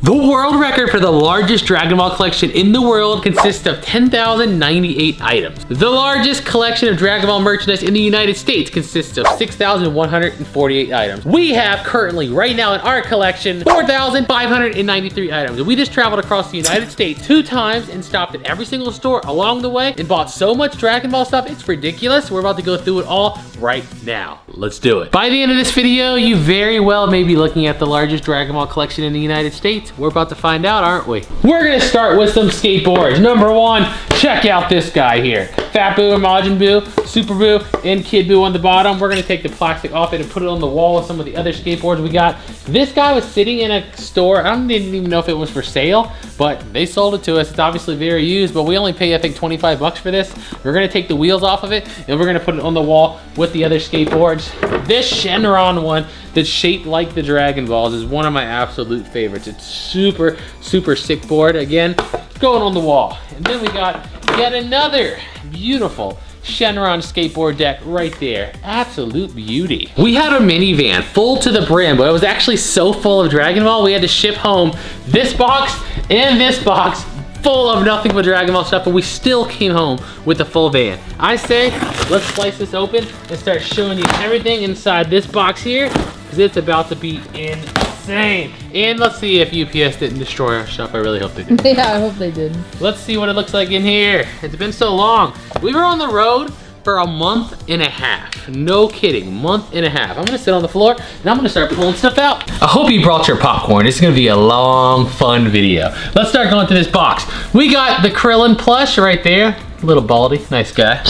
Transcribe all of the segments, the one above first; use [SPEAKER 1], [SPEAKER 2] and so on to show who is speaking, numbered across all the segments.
[SPEAKER 1] The world record for the largest Dragon Ball collection in the world consists of 10,098 items. The largest collection of Dragon Ball merchandise in the United States consists of 6,148 items. We have currently, right now in our collection, 4,593 items. We just traveled across the United States 2 times and stopped at every single store along the way and bought so much Dragon Ball stuff, it's ridiculous. We're about to go through it all right now. Let's do it. By the end of this video, you very well may be looking at the largest Dragon Ball collection in the United States. We're about to find out, aren't we? We're gonna start with some skateboards. Number 1, check out this guy here. Fat Boo, Majin Buu, Super Buu, and Kid Buu on the bottom. We're gonna take the plastic off it and put it on the wall with some of the other skateboards we got. This guy was sitting in a store. I didn't even know if it was for sale, but they sold it to us. It's obviously very used, but we only pay, I think, 25 bucks for this. We're gonna take the wheels off of it and we're gonna put it on the wall with the other skateboards. This Shenron one that's shaped like the Dragon Balls is one of my absolute favorites. It's super, super sick board. Again, going on the wall. And then we got yet another beautiful Shenron skateboard deck right there. Absolute beauty. We had a minivan full to the brim, but it was actually so full of Dragon Ball, we had to ship home this box and this box full of nothing but Dragon Ball stuff, but we still came home with a full van. I say, let's slice this open and start showing you everything inside this box here, because it's about to be insane. And let's see if UPS didn't destroy our stuff. I really hope they did.
[SPEAKER 2] Yeah, I hope they did.
[SPEAKER 1] Let's see what it looks like in here. It's been so long. We were on the road for a month and a half. No kidding, month and a half. I'm gonna sit on the floor and I'm gonna start pulling stuff out. I hope you brought your popcorn. It's gonna be a long, fun video. Let's start going through this box. We got the Krillin plush right there. Little Baldy, nice guy.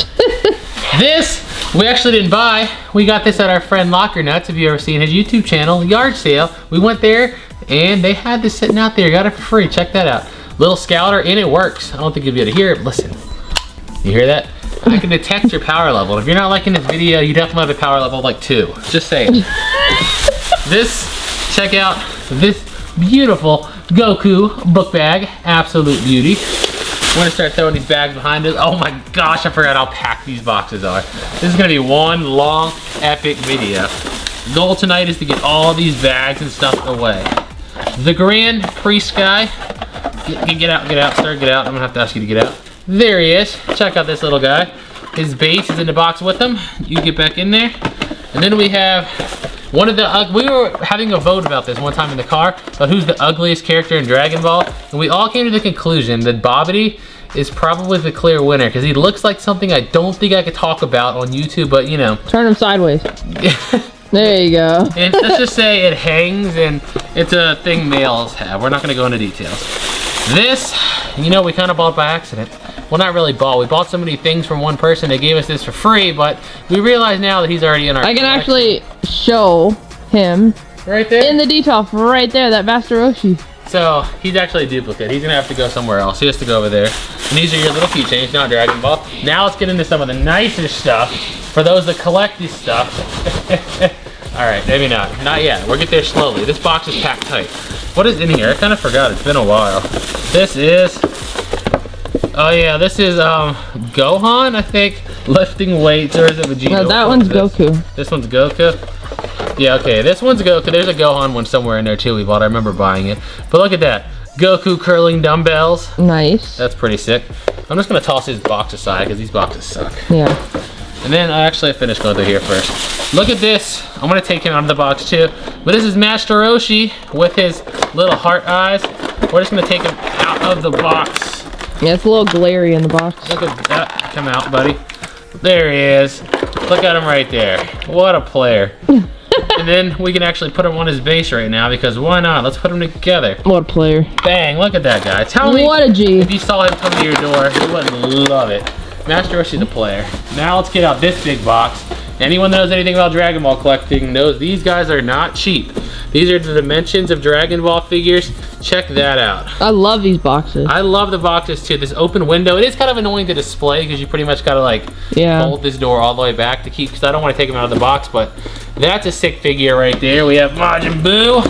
[SPEAKER 1] This, we actually didn't buy. We got this at our friend Locker Nuts. If you ever seen his YouTube channel, yard sale. We went there and they had this sitting out there. Got it for free, check that out. Little Scouter, and it works. I don't think you'll be able to hear it. Listen, you hear that? I can detect your power level. If you're not liking this video, you definitely have a power level of like 2. Just saying. This, check out this beautiful Goku book bag. Absolute beauty. I'm gonna start throwing these bags behind us. Oh my gosh, I forgot how packed these boxes are. This is gonna be one long, epic video. The goal tonight is to get all these bags and stuff away. The Grand Priest guy. Get out, sir, get out. I'm gonna have to ask you to get out. There he is. Check out this little guy. His base is in the box with him. You get back in there. And then we have one of the, we were having a vote about this one time in the car, about who's the ugliest character in Dragon Ball. And we all came to the conclusion that Bobbity is probably the clear winner because he looks like something I don't think I could talk about on YouTube, but you know.
[SPEAKER 2] Turn him sideways. There you go.
[SPEAKER 1] And let's just say it hangs and it's a thing males have. We're not gonna go into details. This, you know, we kind of bought by accident. Well, not really bought. We bought so many things from one person. They gave us this for free, but we realize now that he's already in our
[SPEAKER 2] I can actually show him.
[SPEAKER 1] Right there?
[SPEAKER 2] In the detail, right there, that Master Roshi.
[SPEAKER 1] So, he's actually a duplicate. He's gonna have to go somewhere else. He has to go over there. And these are your little keychains, not Dragon Ball. Now let's get into some of the nicer stuff for those that collect this stuff. All right, maybe not. Not yet. We'll get there slowly. This box is packed tight. What is in here? I kind of forgot. It's been a while. This is, oh yeah, this is Gohan, I think, lifting weights, or is it Vegeta?
[SPEAKER 2] No, that one's Goku.
[SPEAKER 1] This one's Goku? Yeah, okay, this one's Goku. There's a Gohan one somewhere in there too we bought. I remember buying it. But look at that. Goku curling dumbbells.
[SPEAKER 2] Nice.
[SPEAKER 1] That's pretty sick. I'm just gonna toss his box aside because these boxes suck.
[SPEAKER 2] Yeah.
[SPEAKER 1] And then I finished going through here first. Look at this. I'm gonna take him out of the box too. But this is Master Roshi with his little heart eyes. We're just gonna take him out of the box.
[SPEAKER 2] Yeah, it's a little glary in the box.
[SPEAKER 1] Look at that. Come out, buddy. There he is. Look at him right there. What a player. And then we can actually put him on his base right now because why not? Let's put them together.
[SPEAKER 2] What a player.
[SPEAKER 1] Bang, look at that guy. Tell me
[SPEAKER 2] what a G.
[SPEAKER 1] If you saw him come to your door, you wouldn't love it. Master Roshi the player. Now let's get out this big box. Anyone that knows anything about Dragon Ball collecting knows these guys are not cheap. These are the dimensions of Dragon Ball figures. Check that out.
[SPEAKER 2] I love these boxes.
[SPEAKER 1] I love the boxes too. This open window, it is kind of annoying to display because you pretty much gotta like fold this door all the way back to keep, because I don't want to take them out of the box, but that's a sick figure right there. We have Majin Buu.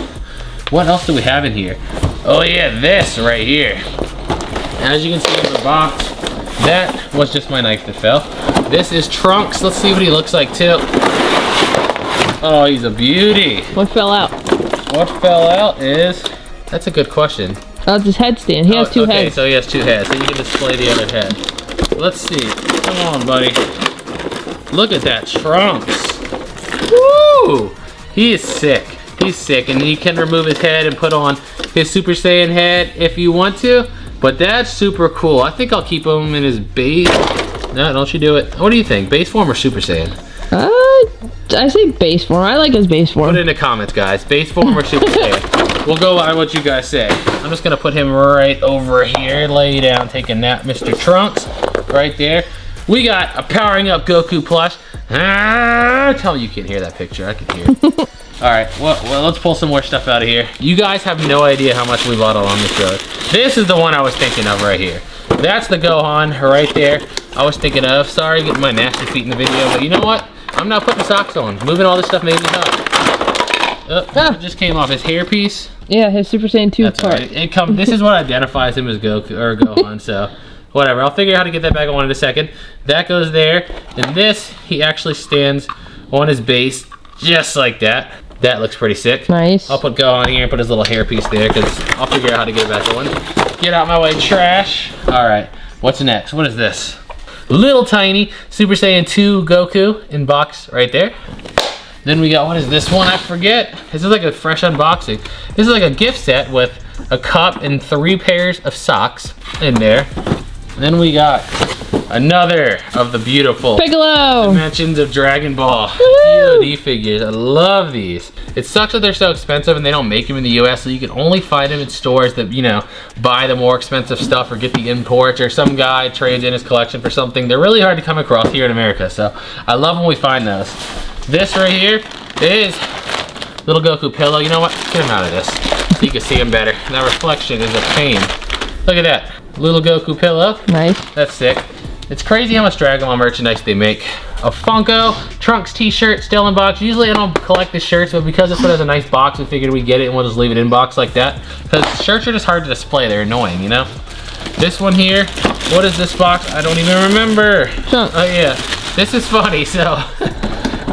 [SPEAKER 1] What else do we have in here? Oh yeah, this right here. As you can see in the box, that was just my knife that fell. This is Trunks. Let's see what he looks like too. Oh, he's a beauty.
[SPEAKER 2] What fell out?
[SPEAKER 1] What fell out is That's a good question.
[SPEAKER 2] That's his headstand. He has two
[SPEAKER 1] okay,
[SPEAKER 2] heads.
[SPEAKER 1] so he has two heads, so you can display the other head. Let's see. Come on, buddy. Look at that Trunks. Woo! He is sick. He's sick, and he can remove his head and put on his Super Saiyan head if you want to. But that's super cool. I think I'll keep him in his base. No, don't you do it. What do you think? Base form or Super Saiyan?
[SPEAKER 2] I say base form. I like his base form.
[SPEAKER 1] Put it in the comments, guys. Base form or Super Saiyan? We'll go by what you guys say. I'm just gonna put him right over here. Lay down, take a nap, Mr. Trunks. Right there. We got a powering up Goku plush. Tell me you can't hear that picture. I can hear it. All right, well, let's pull some more stuff out of here. You guys have no idea how much we bought on this road. This is the one I was thinking of right here. That's the Gohan right there. I was thinking of. Sorry, getting my nasty feet in the video, but you know what? I'm not putting socks on. Moving all this stuff made me hot. It just came off his hairpiece.
[SPEAKER 2] Yeah, his Super Saiyan 2
[SPEAKER 1] That's
[SPEAKER 2] part.
[SPEAKER 1] right. This is what identifies him as Goku or Gohan. So, whatever. I'll figure out how to get that back on in a second. That goes there, and this he actually stands on his base just like that. That looks pretty sick.
[SPEAKER 2] Nice.
[SPEAKER 1] I'll put Gohan here and put his little hairpiece there because I'll figure out how to get it back on. Get out my way, trash. All right, what's next? What is this? Little tiny Super Saiyan 2 Goku in box right there. Then we got, what is this one? I forget. This is like a fresh unboxing. This is like a gift set with a cup and 3 pairs of socks in there. And then we got another of the beautiful
[SPEAKER 2] Piccolo
[SPEAKER 1] Dimensions of Dragon Ball DOD figures. I love these. It sucks that they're so expensive and they don't make them in the US, so you can only find them in stores that, you know, buy the more expensive stuff or get the imports, or some guy trades in his collection for something. They're really hard to come across here in America, so I love when we find those. This right here is little Goku pillow. You know what? Get him out of this so you can see him better. That reflection is a pain. Look at that. Little Goku pillow.
[SPEAKER 2] Nice.
[SPEAKER 1] That's sick. It's crazy how much Dragon Ball merchandise they make. A Funko, Trunks t-shirt still in box. Usually I don't collect the shirts, but because this one has a nice box, we figured we'd get it and we'll just leave it in box like that. Because shirts are just hard to display. They're annoying, you know? This one here, what is this box? I don't even remember.
[SPEAKER 2] Trunks.
[SPEAKER 1] Oh yeah, this is funny. So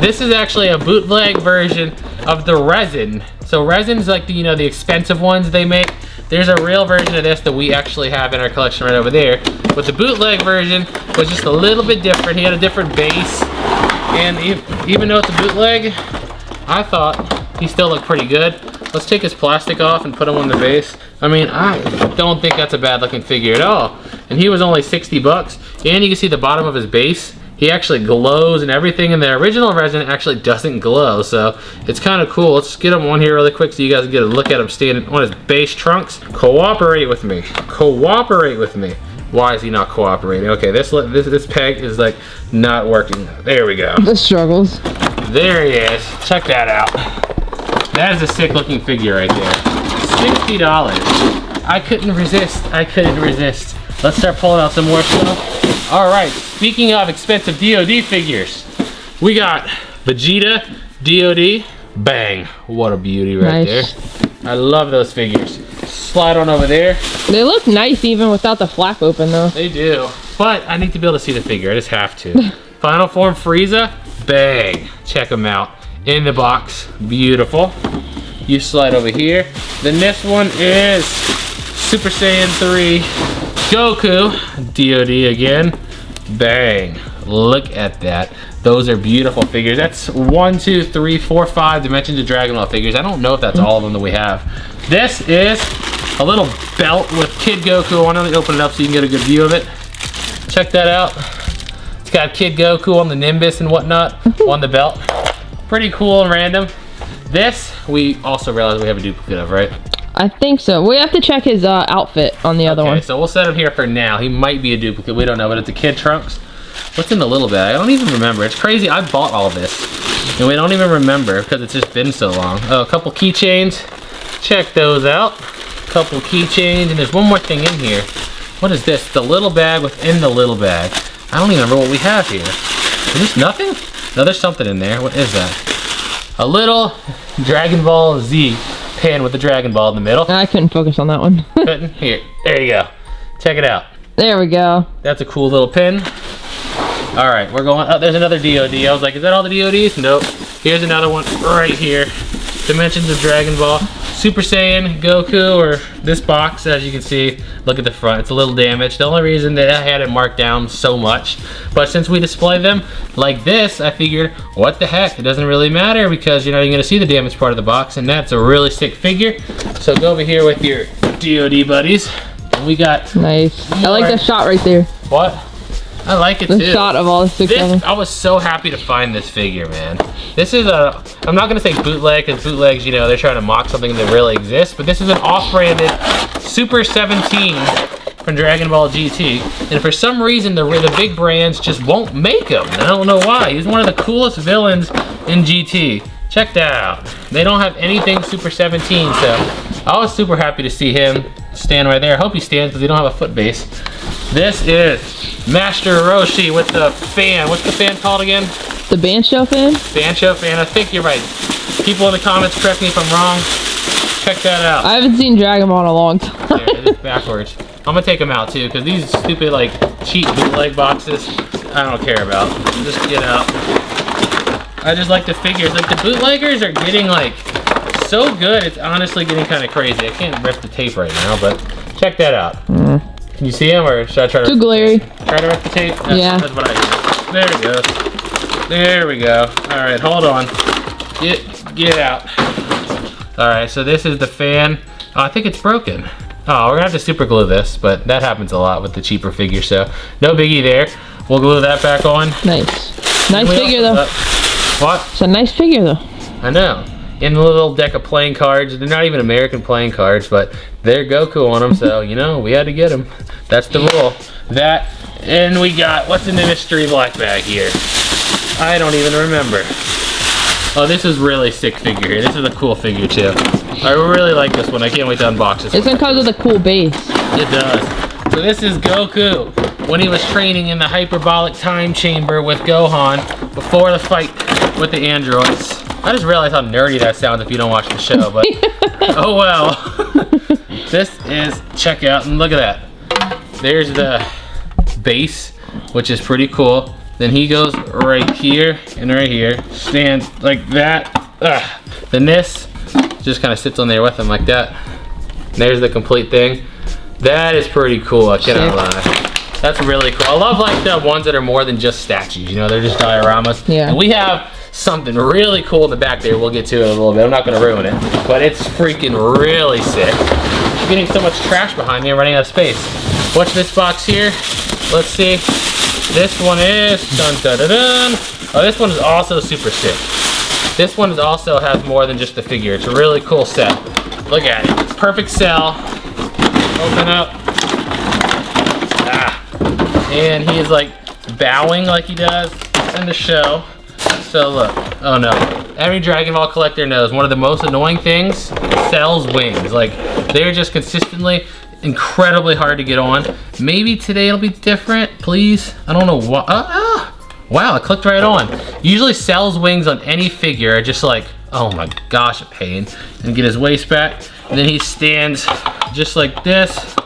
[SPEAKER 1] this is actually a bootleg version of the resin. So resin's like the, you know, the expensive ones they make. There's a real version of this that we actually have in our collection right over there. But the bootleg version was just a little bit different. He had a different base. And even though it's a bootleg, I thought he still looked pretty good. Let's take his plastic off and put him on the base. I mean, I don't think that's a bad looking figure at all. And he was only 60 bucks. And you can see the bottom of his base. He actually glows and everything, and the original resin actually doesn't glow, so it's kind of cool. Let's get him on here really quick so you guys can get a look at him standing on his base. Trunks, cooperate with me. Cooperate with me. Why is he not cooperating? Okay, this peg is like not working. There we go.
[SPEAKER 2] The struggles.
[SPEAKER 1] There he is. Check that out. That is a sick looking figure right there. $60. I couldn't resist. I couldn't resist. Let's start pulling out some more stuff. All right, speaking of expensive DOD figures, we got Vegeta DOD. Bang, what a beauty right
[SPEAKER 2] Nice.
[SPEAKER 1] there. I love those figures. Slide on over there.
[SPEAKER 2] They look nice even without the flap open though.
[SPEAKER 1] They do, but I need to be able to see the figure. I just have to. Final Form Frieza. Bang, check them out. In the box, beautiful. You slide over here. Then this one is Super Saiyan 3 Goku DOD again. Bang, look at that. Those are beautiful figures. That's 1, 2, 3, 4, 5 Dimensions of Dragon Ball figures. I don't know if that's all of them that we have. This is a little belt with Kid Goku on it. Let me open it up so you can get a good view of it. Check that out. It's got Kid Goku on the Nimbus and whatnot on the belt. Pretty cool and random. This, we also realize we have a duplicate of, right?
[SPEAKER 2] I think so. We have to check his outfit on the other one.
[SPEAKER 1] Okay, so we'll set him here for now. He might be a duplicate. We don't know, but it's a Kid Trunks. What's in the little bag? I don't even remember. It's crazy. I bought all this, and we don't even remember because it's just been so long. Oh, a couple keychains. Check those out. Couple keychains, and there's one more thing in here. What is this? The little bag within the little bag. I don't even remember what we have here. Is this nothing? No, there's something in there. What is that? A little Dragon Ball Z pin with the Dragon Ball in the middle.
[SPEAKER 2] I couldn't focus on that one.
[SPEAKER 1] Couldn't? Here, there you go. Check it out.
[SPEAKER 2] There we go.
[SPEAKER 1] That's a cool little pin. All right, we're going, oh, there's another DOD. I was like, is that all the DODs? Nope. Here's another one right here. Dimensions of Dragon Ball, Super Saiyan, Goku, or this box, as you can see, look at the front, it's a little damaged. The only reason that I had it marked down so much, but since we display them like this, I figured, what the heck, it doesn't really matter because, you know, you're gonna see the damaged part of the box, and that's a really sick figure. So go over here with your DoD buddies, and we got
[SPEAKER 2] nice.
[SPEAKER 1] more.
[SPEAKER 2] I like the shot right there.
[SPEAKER 1] What? I like it
[SPEAKER 2] the
[SPEAKER 1] too.
[SPEAKER 2] The shot of all the 6 of them.
[SPEAKER 1] I was so happy to find this figure, man. This is a, I'm not gonna say bootleg, because bootlegs, you know, they're trying to mock something that really exists, but this is an off-branded Super 17 from Dragon Ball GT, and for some reason, the big brands just won't make them. I don't know why. He's one of the coolest villains in GT. Check that out. They don't have anything Super 17, so I was super happy to see him stand right there. I hope he stands because they don't have a foot base. This is Master Roshi with the fan. What's the fan called again?
[SPEAKER 2] The Bancho fan?
[SPEAKER 1] Bancho fan, I think you're right. People in the comments, correct me if I'm wrong. Check that out.
[SPEAKER 2] I haven't seen Dragon Ball in a long time.
[SPEAKER 1] There, it's backwards. I'm gonna take them out too, because these stupid like cheap bootleg boxes, I don't care about. Just get out. I just like the figures. Like the bootleggers are getting like so good, it's honestly getting kind of crazy. I can't rip the tape right now, but check that out. Can you see him, or should I try to?
[SPEAKER 2] Too glary.
[SPEAKER 1] Try to rip the tape?
[SPEAKER 2] Yeah.
[SPEAKER 1] That's what I do. There we go. There we go. All right, hold on. Get out. All right, so this is the fan. Oh, I think it's broken. Oh, we're gonna have to super glue this, but that happens a lot with the cheaper figures, so no biggie there. We'll glue that back on.
[SPEAKER 2] Nice. Nice figure though.
[SPEAKER 1] What?
[SPEAKER 2] It's a nice figure though.
[SPEAKER 1] I know. In a little deck of playing cards. They're not even American playing cards, but they're Goku on them, so you know, we had to get them. That's the rule. That, and we got, what's in the mystery black bag here? I don't even remember. Oh, this is really sick figure here. This is a cool figure too. I really like this one. I can't wait to unbox this.
[SPEAKER 2] It's because of the cool base.
[SPEAKER 1] It does. So this is Goku when he was training in the hyperbolic time chamber with Gohan before the fight with the androids. I just realized how nerdy that sounds if you don't watch the show, but oh well. This is, check out, and look at that. There's the base, which is pretty cool. Then he goes right here and right here, stands like that. Then this just kind of sits on there with him like that. And there's the complete thing. That is pretty cool, I cannot lie. That's really cool. I love like the ones that are more than just statues, you know, they're just dioramas.
[SPEAKER 2] Yeah.
[SPEAKER 1] And we have something really cool in the back there. We'll get to it in a little bit. I'm not gonna ruin it, but it's freaking really sick. I'm getting so much trash behind me, I'm running out of space. What's this box here? Let's see. This one is, dun dun dun dun. Oh, this one is also super sick. This one is also has more than just the figure. It's a really cool set. Look at it. Perfect cell. Open up. And he is like bowing like he does in the show. So look, oh no. Every Dragon Ball collector knows one of the most annoying things, Cell's wings. Like, they're just consistently incredibly hard to get on. Maybe today it'll be different, please. I don't know what, wow, it clicked right on. Usually Cell's wings on any figure are just like, oh my gosh, a pain. And get his waist back, and then he stands just like this.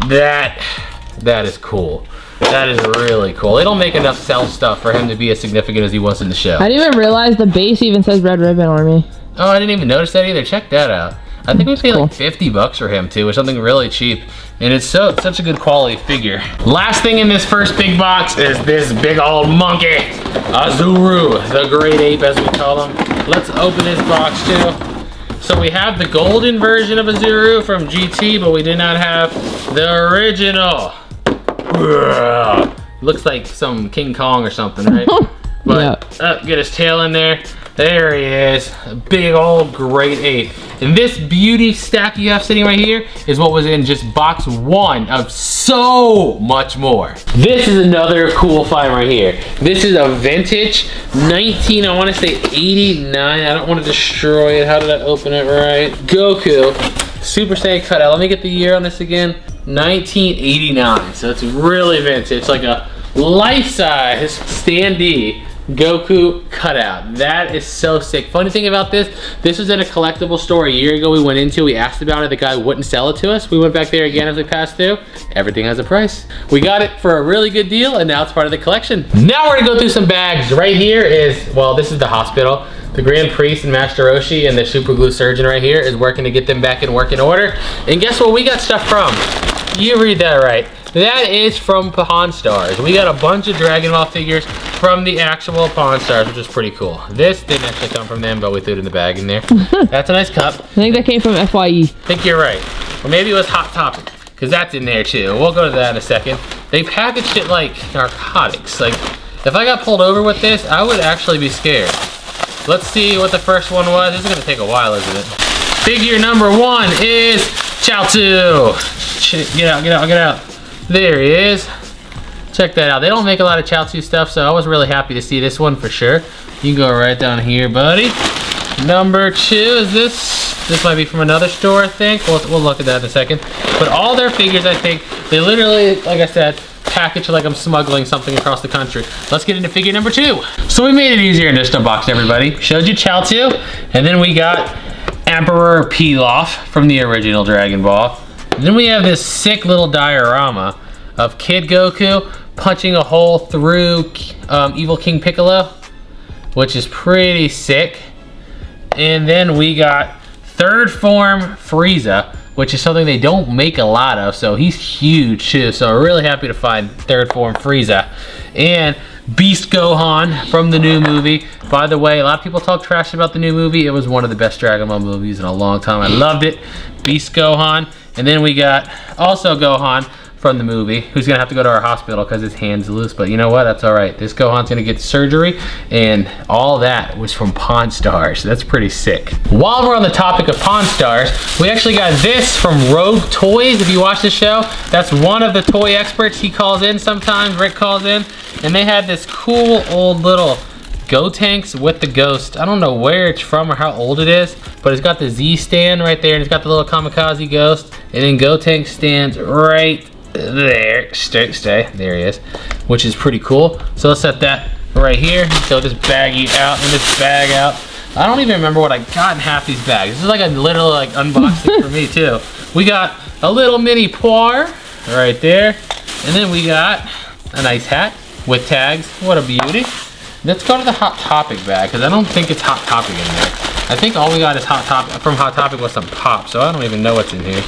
[SPEAKER 1] That is cool. That is really cool. They don't make enough Cell stuff for him to be as significant as he was in the show.
[SPEAKER 2] I didn't even realize the base even says Red Ribbon Army.
[SPEAKER 1] Oh, I didn't even notice that either. Check that out. I think we paid like 50 bucks for him too, or something really cheap. And it's such a good quality figure. Last thing in this first big box is this big old monkey, Azuru, the great ape as we call him. Let's open this box too. So we have the golden version of Azuru from GT, but we did not have the original. Looks like some King Kong or something, right? But get his tail in there. There he is, a big old great ape. And this beauty stack you have sitting right here is what was in just box one of so much more. This is another cool find right here. This is a vintage 19, I want to say 89. I don't want to destroy it. How did I open it right? Goku, Super Saiyan cutout. Let me get the year on this again. 1989, so it's really vintage. It's like a life-size standee Goku cutout. That is so sick. Funny thing about this was in a collectible store a year ago we went into. We asked about it. The guy wouldn't sell it to us. We went back there again as we passed through. Everything has a price. We got it for a really good deal, and now it's part of the collection. Now we're gonna go through some bags. Right here is, well, this is the hospital. The Grand Priest and Master Roshi and the Super Glue Surgeon right here is working to get them back in working order. And guess what we got stuff from? You read that right. That is from Pawn Stars. We got a bunch of Dragon Ball figures from the actual Pawn Stars, which is pretty cool. This didn't actually come from them, but we threw it in the bag in there. That's a nice cup.
[SPEAKER 2] I think that came from FYE.
[SPEAKER 1] I think you're right. Or maybe it was Hot Topic, because that's in there too. We'll go to that in a second. They packaged it like narcotics. Like, if I got pulled over with this, I would actually be scared. Let's see what the first one was. This is gonna take a while, isn't it? Figure number 1 is Chaozu. Get out, get out, get out. There he is. Check that out. They don't make a lot of Chaozu stuff, so I was really happy to see this one for sure. You can go right down here, buddy. Number 2 is this. This might be from another store, I think. We'll look at that in a second. But all their figures, I think, they literally, like I said, package like I'm smuggling something across the country. Let's get into figure number 2. So we made it easier and just unboxed everybody. Showed you Chaozu, and then we got Emperor Pilaf from the original Dragon Ball. And then we have this sick little diorama of Kid Goku punching a hole through Evil King Piccolo, which is pretty sick. And then we got Third Form Frieza, which is something they don't make a lot of, so he's huge too. So we're really happy to find Third Form Frieza. And Beast Gohan from the new movie. By the way, a lot of people talk trash about the new movie. It was one of the best Dragon Ball movies in a long time. I loved it. Beast Gohan. And then we got also Gohan from the movie, who's gonna have to go to our hospital because his hand's loose, but you know what, that's all right. This Gohan's gonna get surgery, and all that was from Pawn Stars. That's pretty sick. While we're on the topic of Pawn Stars, we actually got this from Rogue Toys. If you watch the show, that's one of the toy experts. He calls in sometimes, Rick calls in, and they had this cool old little Gotenks with the ghost. I don't know where it's from or how old it is, but it's got the Z stand right there, and it's got the little kamikaze ghost, and then Gotenks stands right there. Stay. There he is, which is pretty cool. So let's set that right here. So this baggie out and this bag out. I don't even remember what I got in half these bags. This is like a literal like unboxing for me too. We got a little mini Poir right there, and then we got a nice hat with tags. What a beauty. Let's go to the Hot Topic bag, because I don't think it's Hot Topic in there. I think all we got is Hot Topic from Hot Topic was some pop, so I don't even know what's in here.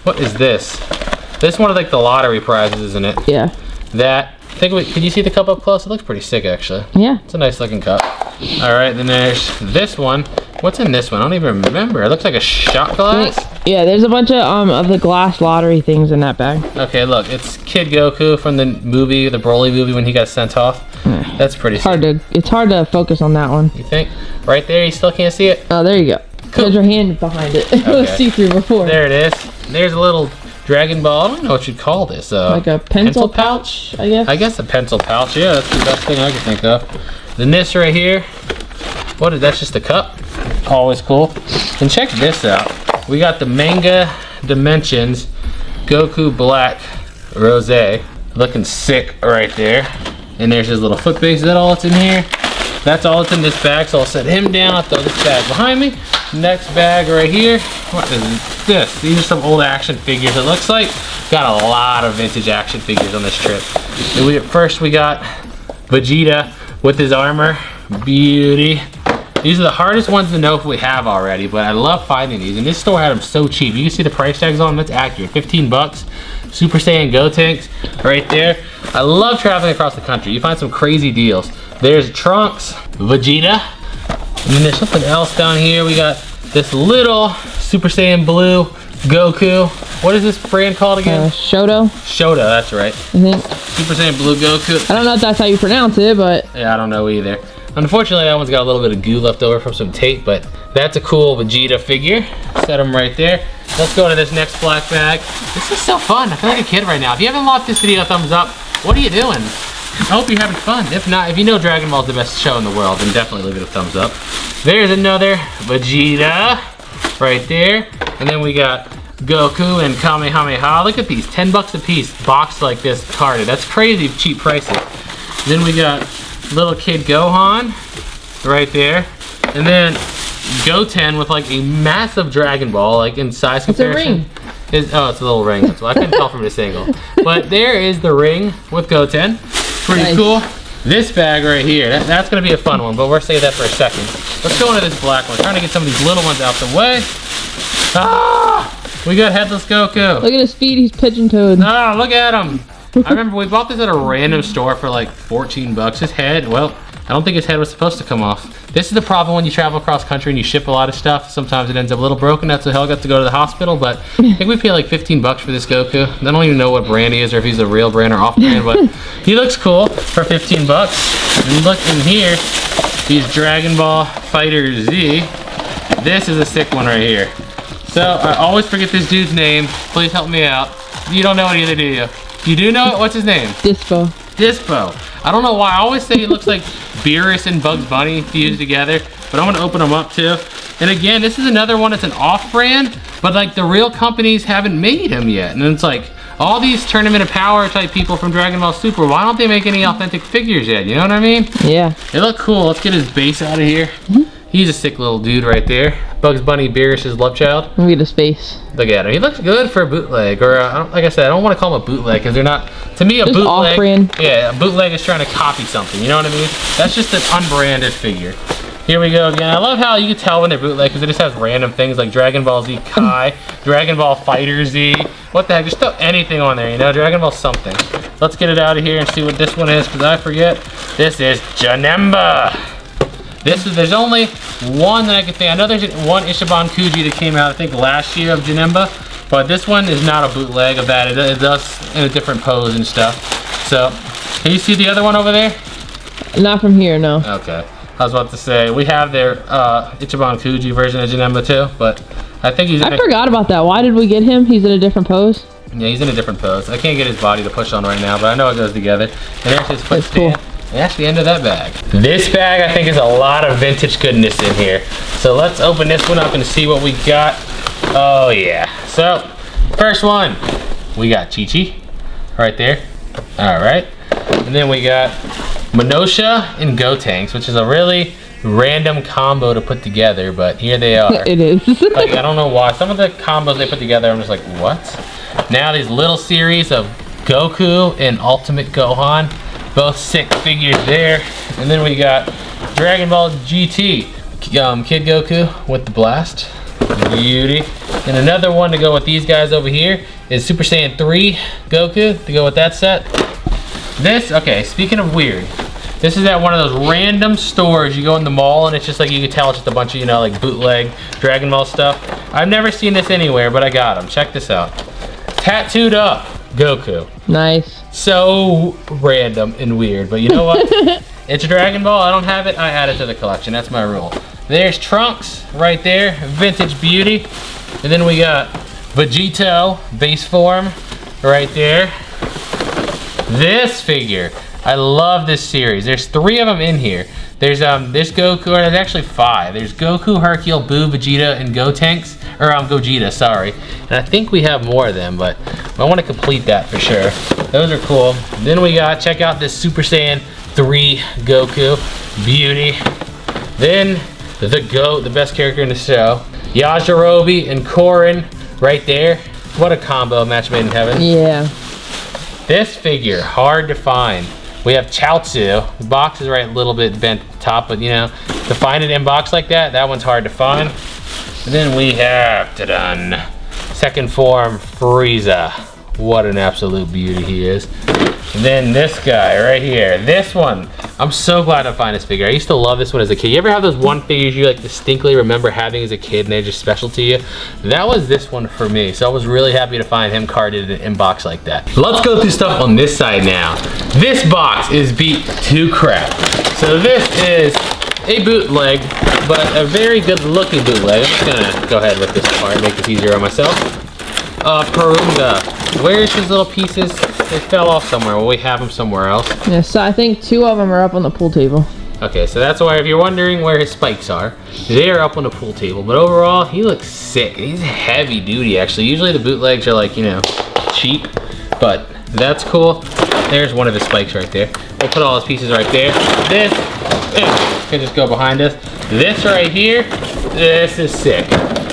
[SPEAKER 1] What is this? This one is like the lottery prizes, isn't it?
[SPEAKER 2] Yeah.
[SPEAKER 1] Can you see the cup up close? It looks pretty sick, actually.
[SPEAKER 2] Yeah.
[SPEAKER 1] It's a nice looking cup. All right, then there's this one. What's in this one? I don't even remember. It looks like a shot glass.
[SPEAKER 2] Yeah, there's a bunch of the glass lottery things in that bag.
[SPEAKER 1] Okay, look, it's Kid Goku from the movie, the Broly movie when he got sent off. That's pretty sick.
[SPEAKER 2] It's hard to focus on that one.
[SPEAKER 1] You think? Right there, you still can't see it?
[SPEAKER 2] Oh, there you go.
[SPEAKER 1] Cool.
[SPEAKER 2] There's your hand behind it. It was see-through before.
[SPEAKER 1] There it is. There's a little Dragon Ball. I don't know what you'd call this.
[SPEAKER 2] Like a pencil pouch, I guess?
[SPEAKER 1] I guess a pencil pouch. Yeah, that's the best thing I can think of. Then this right here. What is that? Just a cup? Always cool. And check this out. We got the Manga Dimensions Goku Black Rosé. Looking sick right there. And there's his little foot base. Is that all that's in here? That's all that's in this bag, so I'll set him down. I'll throw this bag behind me. Next bag right here. What is this? These are some old action figures, it looks like. Got a lot of vintage action figures on this trip. And first we got Vegeta with his armor. Beauty. These are the hardest ones to know if we have already, but I love finding these. And this store had them so cheap. You can see the price tags on them. That's accurate. 15 bucks. Super Saiyan Gotenks right there. I love traveling across the country. You find some crazy deals. There's Trunks, Vegeta, and then there's something else down here. We got this little Super Saiyan Blue Goku. What is this brand called again?
[SPEAKER 2] Shoto.
[SPEAKER 1] Shoto, that's right.
[SPEAKER 2] I think.
[SPEAKER 1] Super Saiyan Blue Goku.
[SPEAKER 2] I don't know if that's how you pronounce it, but.
[SPEAKER 1] Yeah, I don't know either. Unfortunately, that one's got a little bit of goo left over from some tape, but that's a cool Vegeta figure. Set him right there. Let's go to this next black bag. This is so fun. I feel like a kid right now. If you haven't locked this video a thumbs up, what are you doing? I hope you're having fun. If not, if you know Dragon Ball is the best show in the world, then definitely leave it a thumbs up. There's another Vegeta right there. And then we got Goku and Kamehameha. Look at these, 10 bucks a piece, boxed like this, carded. That's crazy cheap prices. Then we got little Kid Gohan right there. And then Goten with like a massive Dragon Ball, like in size comparison.
[SPEAKER 2] It's a ring.
[SPEAKER 1] Oh, it's a little ring. So I couldn't tell from this angle. But there is the ring with Goten. Pretty nice. Cool. This bag right here, that's gonna be a fun one, but we'll save that for a second. Let's go into this black one. Trying to get some of these little ones out the way. Ah, we got Headless Goku.
[SPEAKER 2] Look at his feet, he's pigeon-toed.
[SPEAKER 1] Ah, look at him. I remember we bought this at a random store for like 14 bucks. His head, well, I don't think his head was supposed to come off. This is the problem when you travel across country and you ship a lot of stuff. Sometimes it ends up a little broken. That's why Hell got to go to the hospital, but I think we paid like 15 bucks for this Goku. I don't even know what brand he is or if he's a real brand or off brand, but he looks cool for 15 bucks. And look in here, these Dragon Ball Fighter Z. This is a sick one right here. So I always forget this dude's name. Please help me out. You don't know it either, do you? You do know it? What's his name?
[SPEAKER 2] Dispo.
[SPEAKER 1] Dispo. I don't know why. I always say he looks like Beerus and Bugs Bunny fused together, but I'm gonna open them up too. And again, this is another one that's an off-brand, but like the real companies haven't made him yet. And it's like, all these Tournament of Power type people from Dragon Ball Super, why don't they make any authentic figures yet? You know what I mean?
[SPEAKER 2] Yeah.
[SPEAKER 1] They look cool. Let's get his base out of here. He's a sick little dude right there. Bugs Bunny, Beerus' love child.
[SPEAKER 2] Look at his face.
[SPEAKER 1] Look at him. He looks good for a bootleg, or like I said, I don't want to call him a bootleg because they're not. To me, a
[SPEAKER 2] Just
[SPEAKER 1] bootleg.
[SPEAKER 2] off-brand.
[SPEAKER 1] Yeah, a bootleg is trying to copy something. You know what I mean? That's just an unbranded figure. Here we go again. I love how you can tell when they're bootleg because it just has random things like Dragon Ball Z Kai, Dragon Ball Fighter Z. What the heck? Just throw anything on there, you know? Dragon Ball something. Let's get it out of here and see what this one is because I forget. This is Janemba. There's only one that I can think. I know there's one Ichiban Kuji that came out, I think, last year of Janemba, but this one is not a bootleg of that. It does in a different pose and stuff. So, can you see the other one over there?
[SPEAKER 2] Not from here, no.
[SPEAKER 1] Okay. I was about to say, we have their Ichiban Kuji version of Janemba too, but I think he's
[SPEAKER 2] I forgot about that. Why did we get him? He's in a different pose?
[SPEAKER 1] Yeah, he's in a different pose. I can't get his body to push on right now, but I know it goes together. And there's his foot stand.
[SPEAKER 2] Cool.
[SPEAKER 1] And that's the end of that bag. This bag, I think, is a lot of vintage goodness in here. So let's open this one up and see what we got. Oh, yeah. So, first one, we got Chi-Chi right there. All right. And then we got Minosha and Gotenks, which is a really random combo to put together, but here they are.
[SPEAKER 2] It is.
[SPEAKER 1] Like, I don't know why. Some of the combos they put together, I'm just like, what? Now these little series of Goku and Ultimate Gohan. Both sick figures there. And then we got Dragon Ball GT. Kid Goku with the blast. Beauty. And another one to go with these guys over here is Super Saiyan 3 Goku to go with that set. This, okay, speaking of weird, this is at one of those random stores. You go in the mall and it's just like, you can tell it's just a bunch of, you know, like bootleg Dragon Ball stuff. I've never seen this anywhere, but I got them. Check this out. Tattooed up Goku.
[SPEAKER 2] Nice.
[SPEAKER 1] So random and weird, but you know what? It's a Dragon Ball. I don't have it. I add it to the collection. That's my rule. There's Trunks right there, vintage beauty. And then we got Vegito base form right there. This figure, I love this series. There's 3 of them in here. There's Goku, or there's actually 5. There's Goku, Hercule, Boo, Vegeta, and Gotenks, or Gogeta, sorry. And I think we have more of them, but I want to complete that for sure. Those are cool. Then we got, check out this Super Saiyan 3 Goku, beauty. Then the GOAT, the best character in the show, Yajirobe and Korin right there. What a combo, match made in heaven.
[SPEAKER 2] Yeah.
[SPEAKER 1] This figure, hard to find. We have Chaozu. The box is right a little bit bent at the top, but you know, to find it in box like that, that one's hard to find. And then we have, ta-dun, second form Frieza. What an absolute beauty he is. And then this guy right here, this one. I'm so glad to find this figure. I used to love this one as a kid. You ever have those one figures you like distinctly remember having as a kid and they're just special to you? That was this one for me. So I was really happy to find him carded in box like that. Let's go through stuff on this side now. This box is beat to crap. So this is a bootleg, but a very good looking bootleg. I'm just gonna go ahead with this part, make this easier on myself. Perunga. Where's his little pieces? They fell off somewhere. Well, we have them somewhere else.
[SPEAKER 2] Yeah, so I think 2 of them are up on the pool table.
[SPEAKER 1] Okay, so that's why if you're wondering where his spikes are, they are up on the pool table. But overall, he looks sick. He's heavy duty, actually. Usually the bootlegs are like, you know, cheap, but that's cool. There's one of his spikes right there. We'll put all his pieces right there. This can just go behind us. This right here, this is sick.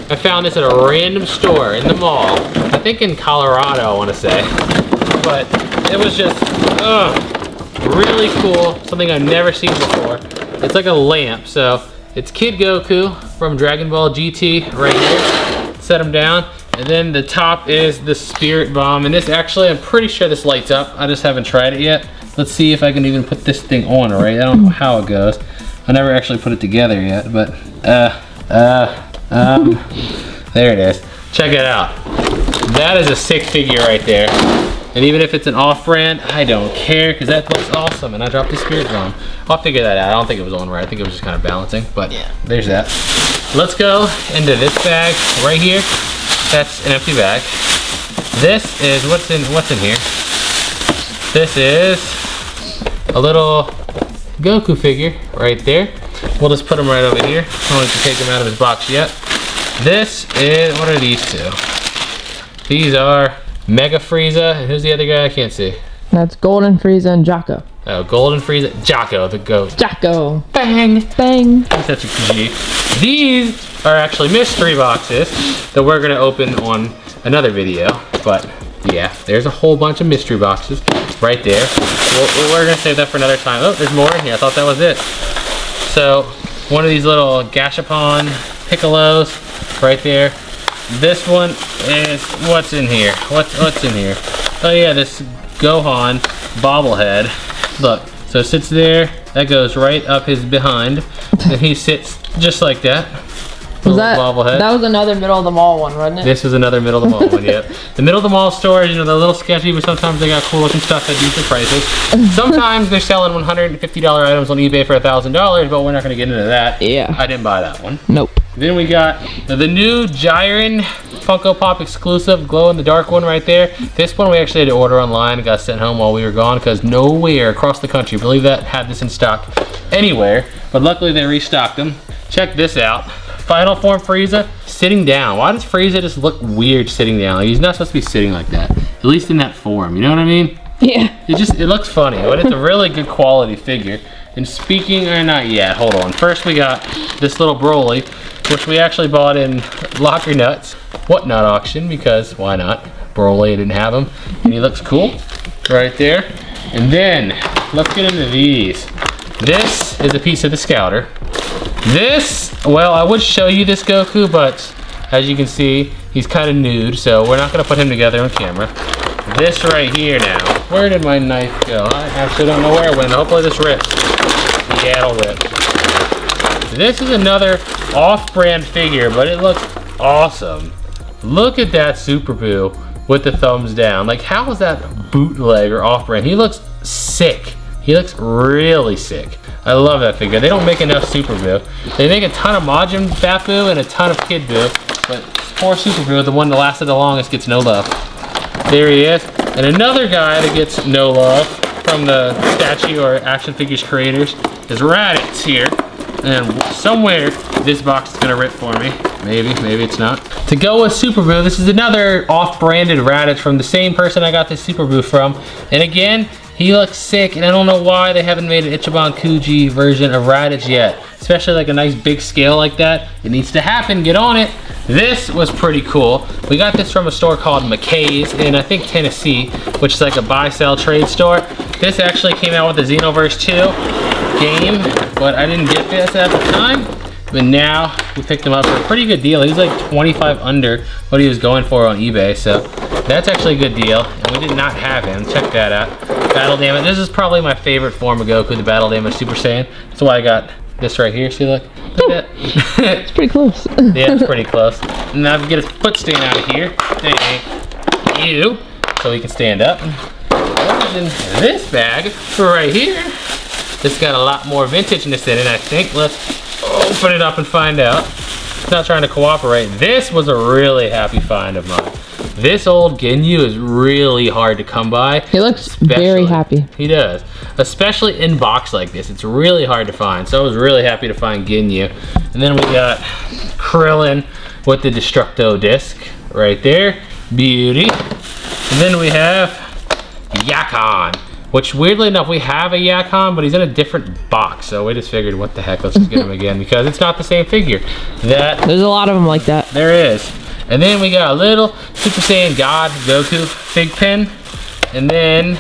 [SPEAKER 1] I found this at a random store in the mall. I think in Colorado, I want to say. But it was just, really cool, something I've never seen before. It's like a lamp, so it's Kid Goku from Dragon Ball GT right here. Set him down, and then the top is the Spirit Bomb, and this actually, I'm pretty sure this lights up. I just haven't tried it yet. Let's see if I can even put this thing on, right? I don't know how it goes. I never actually put it together yet, but there it is. Check it out. That is a sick figure right there. And even if it's an off-brand, I don't care, because that looks awesome. And I dropped the Spirit Bomb. I'll figure that out. I don't think it was on right. I think it was just kind of balancing, but yeah, there's that. Let's go into this bag right here. That's an empty bag. This is what's in here. This is a little Goku figure right there. We'll just put him right over here. I don't have to take him out of his box yet. This is, what are these two? These are Mega Frieza, and who's the other guy? I can't see.
[SPEAKER 2] That's Golden Frieza and Jocko.
[SPEAKER 1] Oh, Golden Frieza, Jocko, the goat.
[SPEAKER 2] Jocko.
[SPEAKER 1] Bang!
[SPEAKER 2] Bang.
[SPEAKER 1] He's such a G. These are actually mystery boxes that we're gonna open on another video, but yeah, there's a whole bunch of mystery boxes right there. We're gonna save that for another time. Oh, there's more in here. I thought that was it. So, one of these little Gashapon Piccolos right there. This one is, what's in here? What's in here? Oh yeah, this Gohan bobblehead. Look, so it sits there. That goes right up his behind. And he sits just like that.
[SPEAKER 2] Was that was another middle of the mall one, wasn't it?
[SPEAKER 1] This was another middle of the mall one, yep. The middle of the mall stores, you know, they're a little sketchy, but sometimes they got cool looking stuff at decent prices. Sometimes they're selling $150 items on eBay for $1,000, but we're not gonna get into that.
[SPEAKER 2] Yeah.
[SPEAKER 1] I didn't buy that one.
[SPEAKER 2] Nope.
[SPEAKER 1] Then we got the new Jiren Funko Pop exclusive glow in the dark one right there. This one we actually had to order online. It got sent home while we were gone because nowhere across the country, believe that, had this in stock anywhere. But luckily they restocked them. Check this out. Final Form Frieza sitting down. Why does Frieza just look weird sitting down? Like, he's not supposed to be sitting like that. At least in that form, you know what I mean?
[SPEAKER 2] Yeah.
[SPEAKER 1] It looks funny, but it's a really good quality figure. And speaking, or not yet, hold on. First we got this little Broly, which we actually bought in Locker Nuts Whatnot auction, because why not? Broly didn't have him, and he looks cool right there. And then, let's get into these. This is a piece of the Scouter. This, well, I would show you this Goku, but as you can see, he's kind of nude, so we're not gonna put him together on camera. This right here now, where did my knife go? I actually don't know where it went. Hopefully this rips. Yeah, it'll rip. This is another off-brand figure, but it looks awesome. Look at that Super Boo with the thumbs down. Like, how is that bootleg or off-brand? He looks sick. He looks really sick. I love that figure. They don't make enough Super Boo. They make a ton of Majin Buu and a ton of Kid Buu, but poor Super Boo, the one that lasted the longest, gets no love. There he is. And another guy that gets no love from the statue or action figures creators is Raditz here. And somewhere this box is gonna rip for me. Maybe it's not. To go with Super Boo, this is another off-branded Raditz from the same person I got this Super Boo from. And again, he looks sick, and I don't know why they haven't made an Ichiban Kuji version of Raditz yet. Especially like a nice big scale like that. It needs to happen, get on it. This was pretty cool. We got this from a store called McKay's in, I think, Tennessee, which is like a buy-sell trade store. This actually came out with the Xenoverse 2 game, but I didn't get this at the time. But now we picked him up for a pretty good deal. He's like 25 under what he was going for on eBay, so that's actually a good deal. And we did not have him. Check that out. Battle Damage. This is probably my favorite form of Goku, the Battle Damage Super Saiyan. That's why I got this right here. See, look. Look at that.
[SPEAKER 2] It's pretty close.
[SPEAKER 1] Yeah, it's pretty close. Now we get his foot stand out of here. Thank you. So he can stand up. What's in this bag right here? It's got a lot more vintageness in it, I think. Let's open it up and find out. It's not trying to cooperate. This was a really happy find of mine. This old Ginyu is really hard to come by.
[SPEAKER 2] He looks very happy.
[SPEAKER 1] He does. Especially in box like this. It's really hard to find. So I was really happy to find Ginyu. And then we got Krillin with the Destructo disc right there. Beauty. And then we have Yakon, which weirdly enough, we have a Yakon, but he's in a different box. So we just figured, what the heck, let's just get him again, because it's not the same figure.
[SPEAKER 2] There's a lot of them like that.
[SPEAKER 1] There is. And then we got a little Super Saiyan God Goku fig pin. And then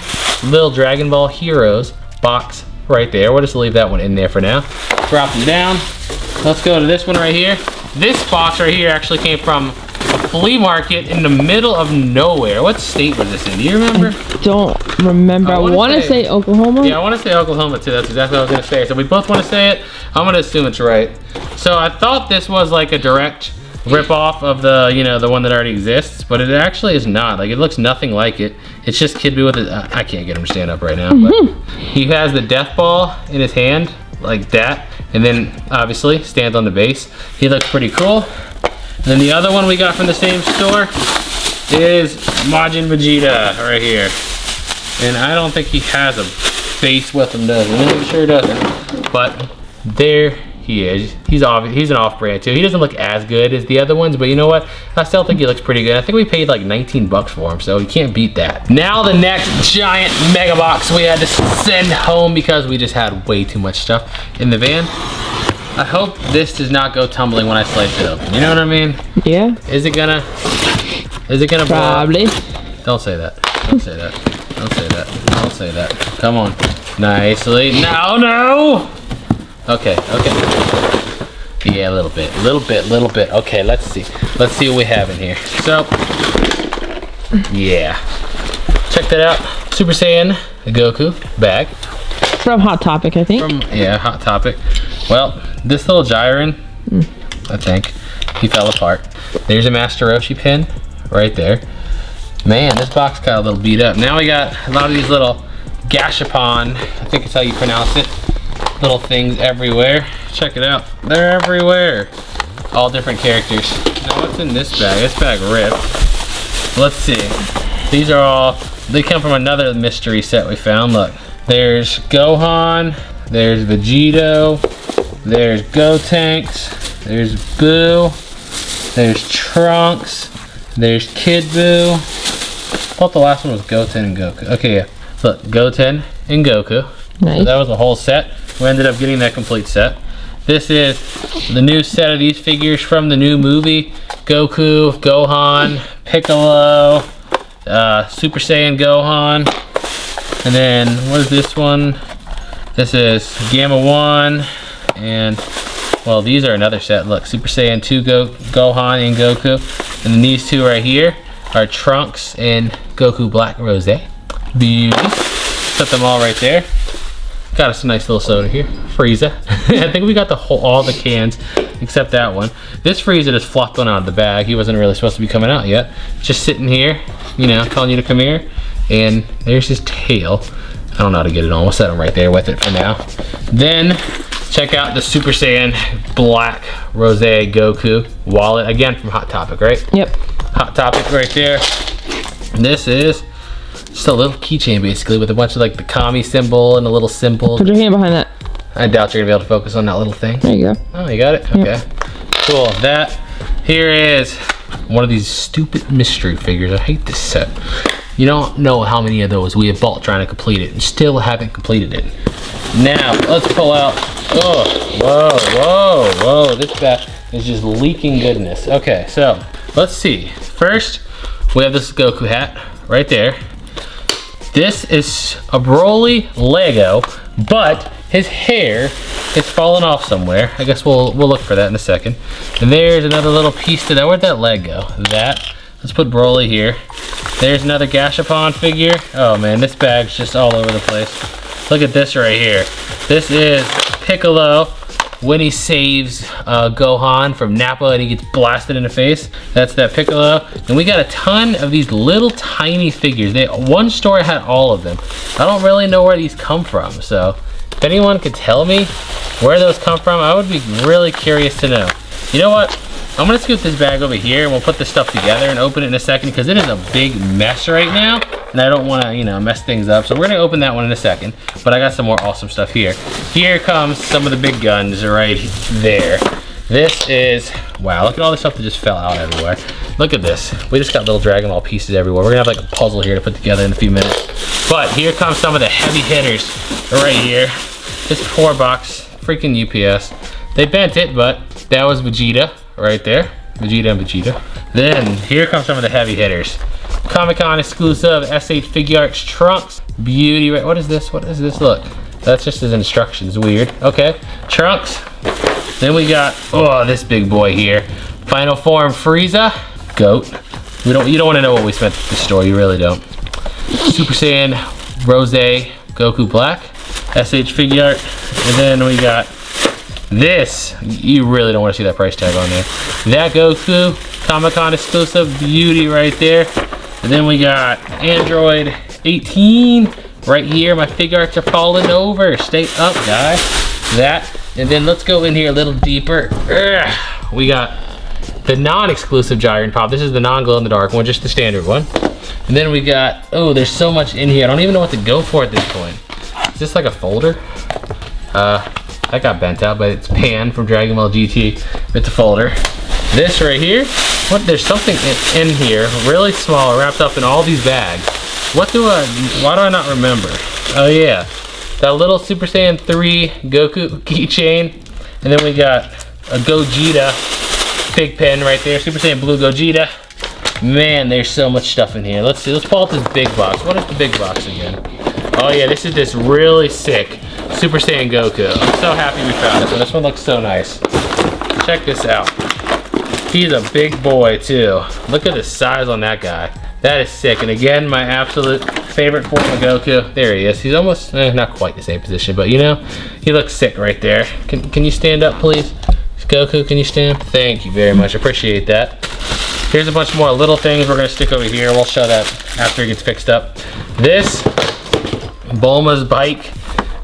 [SPEAKER 1] little Dragon Ball Heroes box right there. We'll just leave that one in there for now. Drop them down. Let's go to this one right here. This box right here actually came from a flea market in the middle of nowhere. What state was this in? Do you remember?
[SPEAKER 2] I don't remember. I want to say Oklahoma.
[SPEAKER 1] Yeah, I want to say Oklahoma too. That's exactly what I was going to say. So we both want to say it. I'm going to assume it's right. So I thought this was like a direct rip-off of the, you know, the one that already exists, but it actually is not. Like, it looks nothing like it. It's just Kid Buu with it. I can't get him to stand up right now, but he has the death ball in his hand like that, and then obviously stands on the base. He looks pretty cool. And then the other one we got from the same store is Majin Vegeta right here. And I don't think he has a base with him, does he? He sure doesn't. But there he is. He's an off-brand too. He doesn't look as good as the other ones, but you know what? I still think he looks pretty good. I think we paid like 19 bucks for him, so you can't beat that. Now the next giant mega box we had to send home because we just had way too much stuff in the van. I hope this does not go tumbling when I slice it open. You know what I mean? Yeah. Is it gonna
[SPEAKER 2] Probably.
[SPEAKER 1] blow up? Don't say that. Don't say that. Don't say that. Don't say that. Come on. Nicely. No. Okay. Yeah, a little bit. Okay, let's see. Let's see what we have in here. So, yeah. Check that out. Super Saiyan Goku bag.
[SPEAKER 2] From Hot Topic, I think.
[SPEAKER 1] Yeah, Hot Topic. Well, this little Jiren, I think, he fell apart. There's a Master Roshi pin right there. Man, this box got a little beat up. Now we got a lot of these little gashapon, I think it's how you pronounce it, little things everywhere. Check it out. They're everywhere. All different characters. Now what's in this bag? This bag ripped. Let's see. These are all, they come from another mystery set we found. Look. There's Gohan, there's Vegito, there's Gotenks, there's Buu, there's Trunks, there's Kid Buu. I thought the last one was Goten and Goku. Okay, yeah. Look, Goten and Goku. Nice. So that was the whole set. We ended up getting that complete set. This is the new set of these figures from the new movie. Goku, Gohan, Piccolo, Super Saiyan Gohan. And then, what is this one? This is Gamma 1, and, well, these are another set. Look, Super Saiyan 2 Gohan and Goku. And then these two right here are Trunks and Goku Black Rose. Beauty. Put them all right there. Got us a nice little soda here. Frieza. I think we got all the cans, except that one. This Frieza just flopped one out of the bag. He wasn't really supposed to be coming out yet. Just sitting here, you know, telling you to come here. And there's his tail. I don't know how to get it on. We'll set him right there with it for now. Then check out the Super Saiyan Black Rose Goku wallet. Again, from Hot Topic, right? Yep. Hot Topic right there. And this is just a little keychain basically with a bunch of like the kami symbol and the little symbols. Put your hand behind that. I doubt you're gonna be able to focus on that little thing. There you go. Oh, you got it? Okay. Yep. Cool. That here is one of these stupid mystery figures. I hate this set. You don't know how many of those we have bought trying to complete it and still haven't completed it. Now, let's pull out, whoa, this bag is just leaking goodness. Okay, so, let's see. First, we have this Goku hat right there. This is a Broly Lego, but his hair is falling off somewhere. I guess we'll look for that in a second. And there's another little piece to that. Where'd that leg go? That. Let's put Broly here. There's another Gashapon figure. Oh man, this bag's just all over the place. Look at this right here. This is Piccolo when he saves Gohan from Nappa and he gets blasted in the face. That's that Piccolo. And we got a ton of these little tiny figures. One store had all of them. I don't really know where these come from, so if anyone could tell me where those come from, I would be really curious to know. You know what? I'm gonna scoot this bag over here and we'll put this stuff together and open it in a second because it is a big mess right now and I don't wanna, you know, mess things up. So we're gonna open that one in a second, but I got some more awesome stuff here. Here comes some of the big guns right there. This is, wow, look at all the stuff that just fell out everywhere. Look at this. We just got little Dragon Ball pieces everywhere. We're gonna have like a puzzle here to put together in a few minutes. But here comes some of the heavy hitters right here. This poor box, freaking UPS. They bent it, but that was Vegeta. Right there, Vegeta and Vegeta. Then here comes some of the heavy hitters. Comic-Con exclusive SH Figure Arts Trunks. Beauty, right? What is this? What is this? Look, That's just his instructions, weird. Okay, Trunks. Then we got, oh, this big boy here. Final form Frieza, Goat. You don't want to know what we spent at the store, you really don't. Super Saiyan Rose Goku Black, SH figure art. And then we got this. You really don't want to see that price tag on there. That Goku, Comic-Con exclusive beauty right there. And then we got Android 18 right here. My figure arts are falling over. Stay up, guys. That. And then let's go in here a little deeper. We got the non-exclusive Gyron Pop. This is the non-glow-in-the-dark one, just the standard one. And then we got, oh, there's so much in here. I don't even know what to go for at this point. Is this like a folder? That got bent out, but it's Pan from Dragon Ball GT. It's a folder. This right here, what? There's something in here, really small, wrapped up in all these bags. Why do I not remember? Oh yeah, that little Super Saiyan 3 Goku keychain. And then we got a Gogeta big pen right there, Super Saiyan Blue Gogeta. Man, there's so much stuff in here. Let's see, let's pull out this big box. What is the big box again? Oh yeah, this is this really sick Super Saiyan Goku. I'm so happy we found this one. This one looks so nice. Check this out. He's a big boy too. Look at the size on that guy. That is sick. And again, my absolute favorite form of Goku. There he is. He's almost, not quite the same position, but you know, he looks sick right there. Can you stand up, please? Goku, can you stand? Thank you very much. Appreciate that. Here's a bunch more little things we're gonna stick over here. We'll show that after it gets fixed up. This, Bulma's bike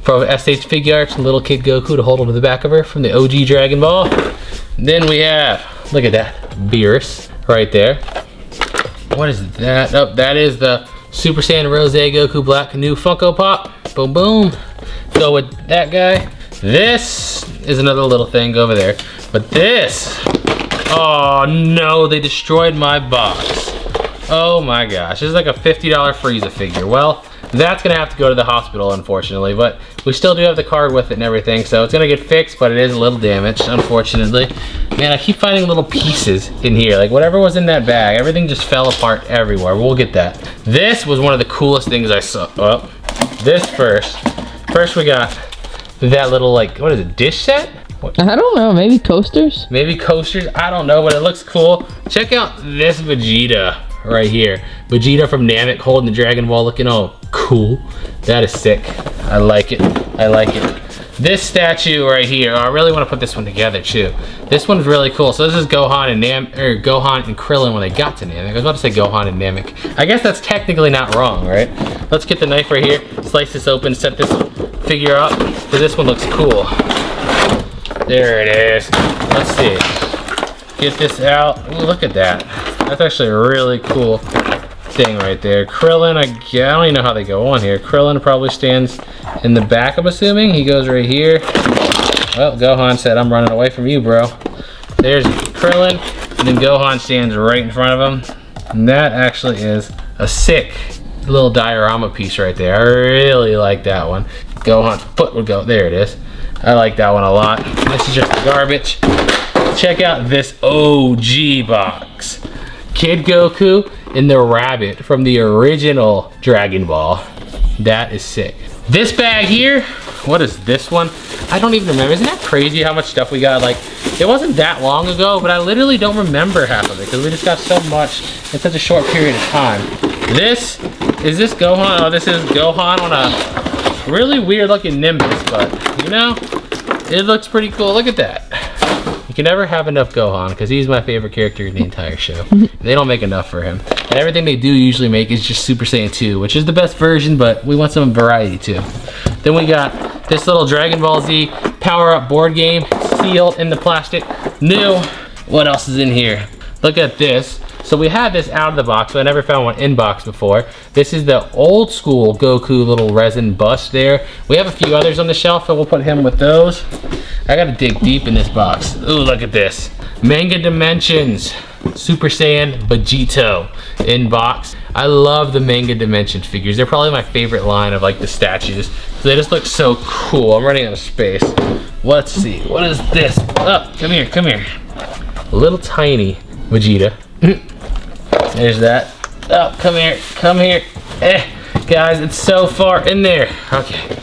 [SPEAKER 1] from SH Figure Arts, little kid Goku to hold onto the back of her from the OG Dragon Ball. Then we have, look at that, Beerus right there. What is that? Oh, that is the Super Saiyan Rose Goku Black new Funko Pop. Boom, boom. Go with that guy. This is another little thing over there. But this, oh no, they destroyed my box. Oh my gosh, this is like a $50 Frieza figure. Well, that's gonna have to go to the hospital, unfortunately, but we still do have the card with it and everything, so it's gonna get fixed, but it is a little damaged, unfortunately. Man, I keep finding little pieces in here, like whatever was in that bag, everything just fell apart everywhere. We'll get that. This was one of the coolest things I saw. Oh, this first. First we got that little, like, what is it, dish set? What?
[SPEAKER 2] I don't know, maybe coasters?
[SPEAKER 1] Maybe coasters, I don't know, but it looks cool. Check out this Vegeta right here. Vegeta from Namek holding the Dragon Ball, looking all cool. That is sick. I like it. I like it. This statue right here, I really want to put this one together too. This one's really cool. So this is Gohan and Gohan and Krillin when they got to Namek. I was about to say Gohan and Namek. I guess that's technically not wrong, right? Let's get the knife right here, slice this open, set this figure up, because this one looks cool. There it is. Let's see. Get this out. Ooh, look at that. That's actually a really cool thing right there. Krillin, I don't even know how they go on here. Krillin probably stands in the back, I'm assuming. He goes right here. Well, Gohan said, I'm running away from you, bro. There's Krillin, and then Gohan stands right in front of him. And that actually is a sick little diorama piece right there. I really like that one. Gohan's foot would go, there it is. I like that one a lot. This is just garbage. Check out this OG box. Kid Goku and the rabbit from the original Dragon Ball. That is sick. This bag here, what is this one? I don't even remember. Isn't that crazy how much stuff we got? Like, it wasn't that long ago, but I literally don't remember half of it because we just got so much in such a short period of time. This, is this Gohan? Oh, this is Gohan on a really weird looking Nimbus, but you know, it looks pretty cool. Look at that. You can never have enough Gohan because he's my favorite character in the entire show. They don't make enough for him. And everything they do usually make is just Super Saiyan 2, which is the best version, but we want some variety too. Then we got this little Dragon Ball Z power-up board game, sealed in the plastic, new. What else is in here? Look at this. So we had this out of the box, but I never found one in box before. This is the old school Goku little resin bust there. We have a few others on the shelf, and we'll put him with those. I gotta dig deep in this box. Ooh, look at this. Manga Dimensions, Super Saiyan Vegito in box. I love the Manga Dimension figures. They're probably my favorite line of like the statues. They just look so cool. I'm running out of space. Let's see, what is this? Oh, come here, come here. Little tiny Vegeta. There's that. Oh, come here, come here. Guys, it's so far in there. Okay.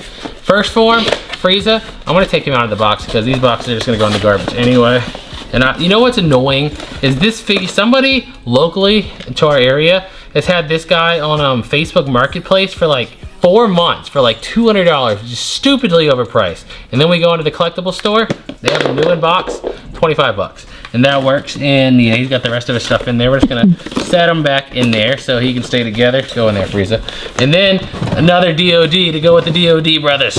[SPEAKER 1] First form, Frieza. I'm gonna take him out of the box because these boxes are just gonna go in the garbage anyway. And you know what's annoying is this figure. Somebody locally to our area has had this guy on Facebook Marketplace for like 4 months for like $200, which is stupidly overpriced. And then we go into the collectible store, they have a new in box, 25 bucks. And that works, and yeah, he's got the rest of his stuff in there. We're just gonna set him back in there so he can stay together. Go in there, Frieza. And then another DOD to go with the DOD brothers.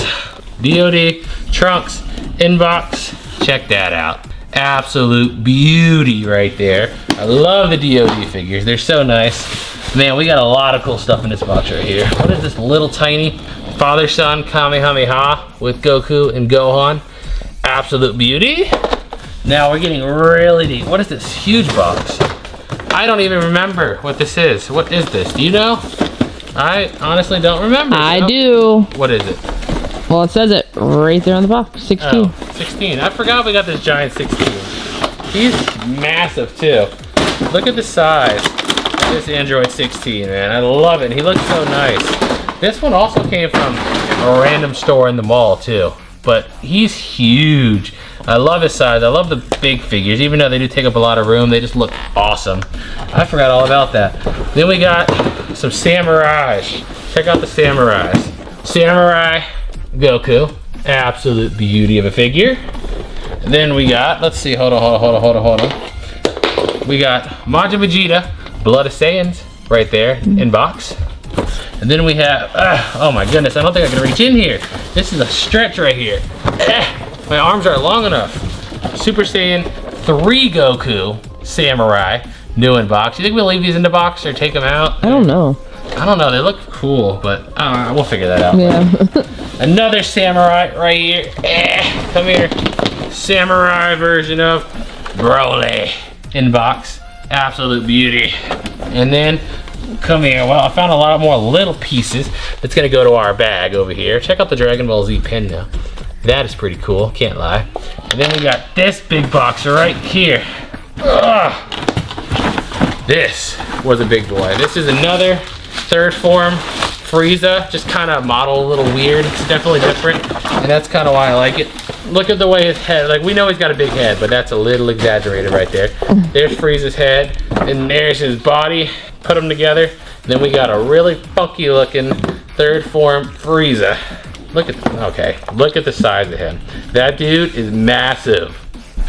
[SPEAKER 1] DOD, Trunks, inbox, check that out. Absolute beauty right there. I love the DOD figures, they're so nice. Man, we got a lot of cool stuff in this box right here. What is this little tiny father-son Kamehameha with Goku and Gohan? Absolute beauty. Now we're getting really deep. What is this huge box? I don't even remember what this is. What is this? Do you know? I honestly don't remember.
[SPEAKER 2] I do.
[SPEAKER 1] What is it?
[SPEAKER 2] Well, it says it right there on the box. 16.
[SPEAKER 1] Oh, 16. I forgot we got this giant 16. He's massive too. Look at the size of this Android 16, man. I love it. He looks so nice. This one also came from a random store in the mall too. But he's huge. I love his size. I love the big figures. Even though they do take up a lot of room, they just look awesome. I forgot all about that. Then we got some samurais. Check out the samurais. Samurai Goku. Absolute beauty of a figure. And then we got, let's see, hold on. We got Majin Vegeta, Blood of Saiyans, right there in box. And then we have, oh my goodness, I don't think I can reach in here. This is a stretch right here. My arms aren't long enough. Super Saiyan 3 Goku, Samurai, new in box. You think we'll leave these in the box or take them out?
[SPEAKER 2] I don't know.
[SPEAKER 1] I don't know, they look cool, but we'll figure that out.
[SPEAKER 2] Yeah.
[SPEAKER 1] Another Samurai right here. Come here. Samurai version of Broly in box. Absolute beauty. And then, come here. Well, I found a lot more little pieces that's gonna go to our bag over here. Check out the dragonballz pin now. That is pretty cool, can't lie. And then we got this big box right here. This was a big boy. This is another third form Frieza, just kind of model a little weird. It's definitely different, and that's kind of why I like it. Look at the way his head, like we know he's got a big head, but that's a little exaggerated right there. There's Frieza's head, and there's his body. Put them together. Then we got a really funky looking third form Frieza. Look at the size of him. That dude is massive.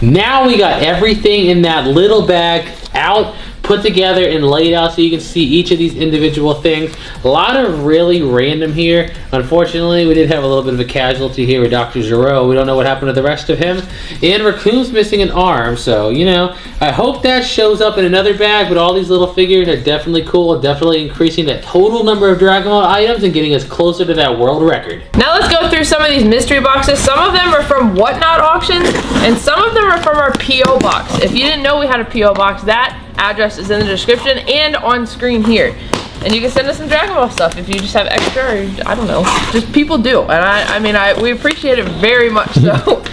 [SPEAKER 1] Now we got everything in that little bag out, put together and laid out so you can see each of these individual things. A lot of really random here. Unfortunately, we did have a little bit of a casualty here with Dr. Gero. We don't know what happened to the rest of him. And Raccoon's missing an arm, so, you know, I hope that shows up in another bag, but all these little figures are definitely cool, definitely increasing the total number of Dragon Ball items and getting us closer to that world record.
[SPEAKER 2] Now let's go through some of these mystery boxes. Some of them are from Whatnot auctions, and some of them are from our P.O. box. If you didn't know we had a P.O. box, that address is in the description and on screen here. And you can send us some Dragon Ball stuff if you just have extra, or I don't know, just people do. And I mean, we appreciate it very much so.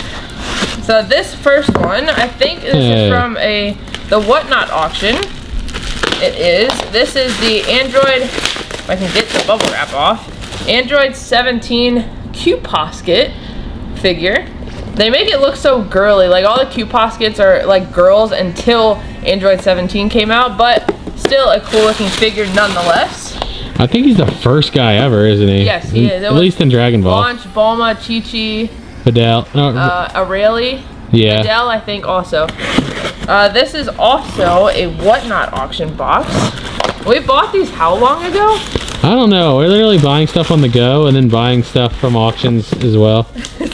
[SPEAKER 2] So this first one, I think this is from the Whatnot auction. This is the Android, if I can get the bubble wrap off, Android 17 Q-Posket figure. They make it look so girly, like all the Q-Poskets are like girls until Android 17 came out, but still a cool looking figure nonetheless.
[SPEAKER 1] I think he's the first guy ever, isn't he?
[SPEAKER 2] Yes, he is.
[SPEAKER 1] At least in Dragon Ball.
[SPEAKER 2] Launch, Bulma, Chi-Chi,
[SPEAKER 1] Videl.
[SPEAKER 2] Aurelie.
[SPEAKER 1] Yeah.
[SPEAKER 2] Videl, I think also. This is also a Whatnot auction box. We bought these how long ago?
[SPEAKER 1] I don't know. We're literally buying stuff on the go and then buying stuff from auctions as well.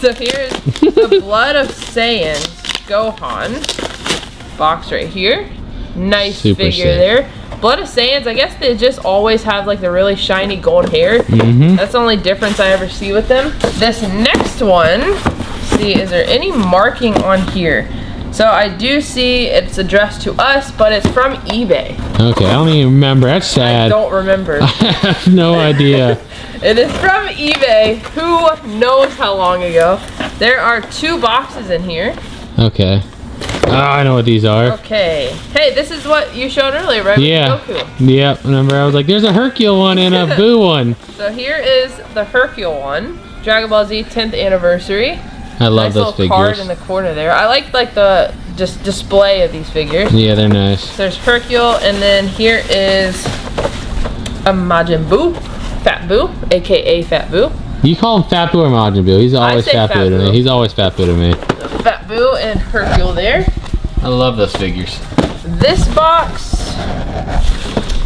[SPEAKER 2] So here's the Blood of Saiyans Gohan box right here. Nice
[SPEAKER 1] Super
[SPEAKER 2] figure
[SPEAKER 1] sick.
[SPEAKER 2] there. Blood of Saiyans, I guess they just always have like the really shiny gold hair. That's the only difference I ever see with them. This next one, see, is there any marking on here? So I do see it's addressed to us, but it's from eBay.
[SPEAKER 1] Okay, I don't even remember. That's sad.
[SPEAKER 2] I don't remember.
[SPEAKER 1] I have no idea.
[SPEAKER 2] It is from eBay. Who knows how long ago? There are 2 boxes in here.
[SPEAKER 1] Okay. Oh, I know what these are.
[SPEAKER 2] Okay. Hey, this is what you showed earlier, right?
[SPEAKER 1] Yeah.
[SPEAKER 2] With Goku.
[SPEAKER 1] Yep. Remember, I was like, there's a Hercule one and a Boo one.
[SPEAKER 2] So here is the Hercule one. Dragon Ball Z 10th anniversary.
[SPEAKER 1] I love those
[SPEAKER 2] little card
[SPEAKER 1] figures.
[SPEAKER 2] in the corner there. I like the just display of these figures.
[SPEAKER 1] Yeah, they're nice.
[SPEAKER 2] There's Hercule, and then here is a Majin Buu, Fat Buu, aka Fat Buu.
[SPEAKER 1] You call him Fat Boo or Majin Buu? He's always Fat Boo to me. He's always Fat Boo to me.
[SPEAKER 2] Fat Buu and Hercule there.
[SPEAKER 1] I love those figures.
[SPEAKER 2] This box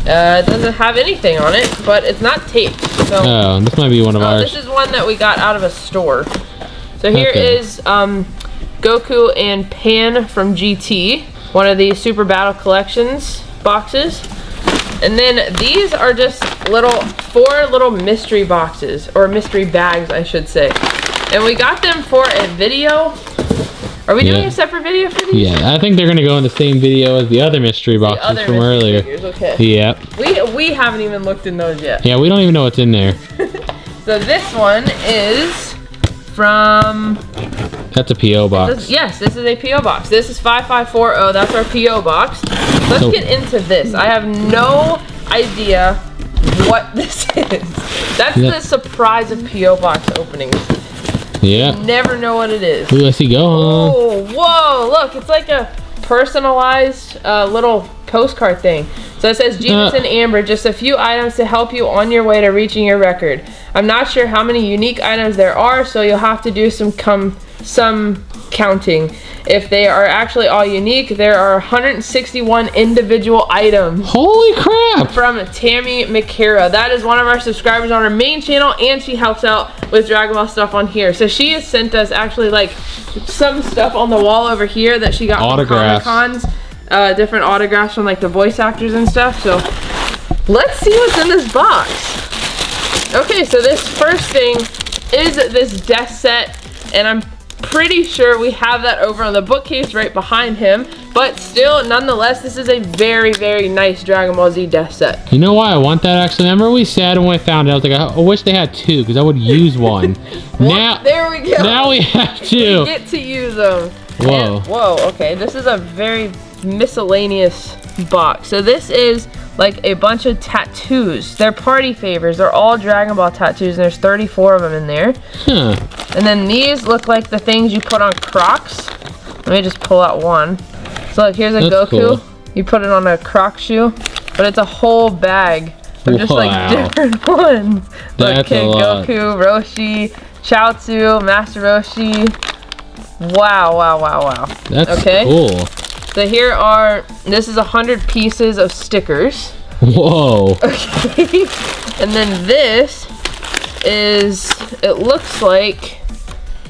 [SPEAKER 2] doesn't have anything on it, but it's not taped. So,
[SPEAKER 1] oh, this might be one of ours.
[SPEAKER 2] This is one that we got out of a store. So here is Goku and Pan from GT, one of the Super Battle Collections boxes. And then these are just 4 little mystery boxes, or mystery bags, I should say. And we got them for a video. Are we doing a separate video for these?
[SPEAKER 1] Yeah, I think they're gonna go in the same video as the other mystery boxes from earlier.
[SPEAKER 2] Figures, okay.
[SPEAKER 1] Yeah.
[SPEAKER 2] We haven't even looked in those yet.
[SPEAKER 1] Yeah, we don't even know what's in there.
[SPEAKER 2] So this one is from...
[SPEAKER 1] That's a P.O. box.
[SPEAKER 2] Yes, this is a P.O. box. This is 5540. That's our P.O. box. Let's get into this. I have no idea what this is. That's the surprise of P.O. box openings.
[SPEAKER 1] Yeah.
[SPEAKER 2] You never know what it is.
[SPEAKER 1] Ooh, let's see, go on.
[SPEAKER 2] Oh, whoa, look, it's like a personalized little postcard thing. So it says, Jeebus and Amber, just a few items to help you on your way to reaching your record. I'm not sure how many unique items there are, so you'll have to do some counting. If they are actually all unique, there are 161 individual items.
[SPEAKER 1] Holy crap!
[SPEAKER 2] From Tammy McCara. That is one of our subscribers on our main channel, and she helps out with Dragon Ball stuff on here. So she has sent us actually like some stuff on the wall over here that she got from Comic-Cons. Different autographs from like the voice actors and stuff. So let's see what's in this box. Okay, so this first thing is this desk set, and I'm pretty sure we have that over on the bookcase right behind him, but still, nonetheless, this is a very, very nice Dragon Ball Z desk set.
[SPEAKER 1] You know why I want that, actually? Remember we said when we found it, I was like, I wish they had 2, because I would use one.
[SPEAKER 2] Well, there we go.
[SPEAKER 1] Now we have 2.
[SPEAKER 2] We get to use them.
[SPEAKER 1] Whoa.
[SPEAKER 2] And, whoa, okay, this is a very miscellaneous box. So this is like a bunch of tattoos. They're party favors. They're all Dragon Ball tattoos, and there's 34 of them in there.
[SPEAKER 1] Huh.
[SPEAKER 2] And then these look like the things you put on Crocs. Let me just pull out one. So look, here's a Goku. Cool. You put it on a Croc shoe, but it's a whole bag of just like different ones. Look, Kid Goku, Roshi, Chaozu, Master Roshi. Wow, wow, wow, wow.
[SPEAKER 1] That's cool.
[SPEAKER 2] So here are, this is 100 pieces of stickers.
[SPEAKER 1] Whoa.
[SPEAKER 2] Okay. And then this is, it looks like,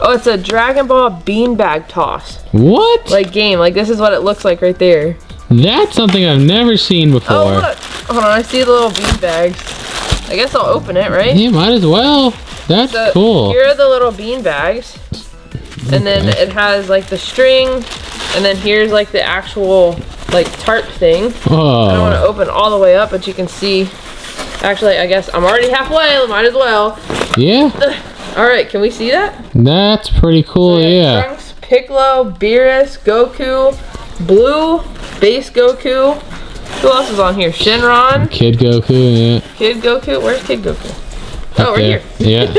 [SPEAKER 2] oh, it's a Dragon Ball beanbag toss.
[SPEAKER 1] What?
[SPEAKER 2] Like game, like this is what it looks like right there.
[SPEAKER 1] That's something I've never seen before.
[SPEAKER 2] Oh, look. Hold on, I see the little beanbags. I guess I'll open it, right?
[SPEAKER 1] Yeah, might as well. That's cool.
[SPEAKER 2] Here are the little beanbags. And then it has like the string, and then here's like the actual like tarp thing.
[SPEAKER 1] Oh.
[SPEAKER 2] I don't want to open all the way up, but you can see. Actually, I guess I'm already halfway. Might as well.
[SPEAKER 1] Yeah.
[SPEAKER 2] All right, can we see that?
[SPEAKER 1] That's pretty cool.
[SPEAKER 2] So
[SPEAKER 1] yeah.
[SPEAKER 2] Trunks, Piccolo, Beerus, Goku, Blue, Base Goku. Who else is on here? Shenron.
[SPEAKER 1] Kid Goku. Yeah.
[SPEAKER 2] Kid Goku. Where's Kid Goku?
[SPEAKER 1] Oh, right here. Yeah.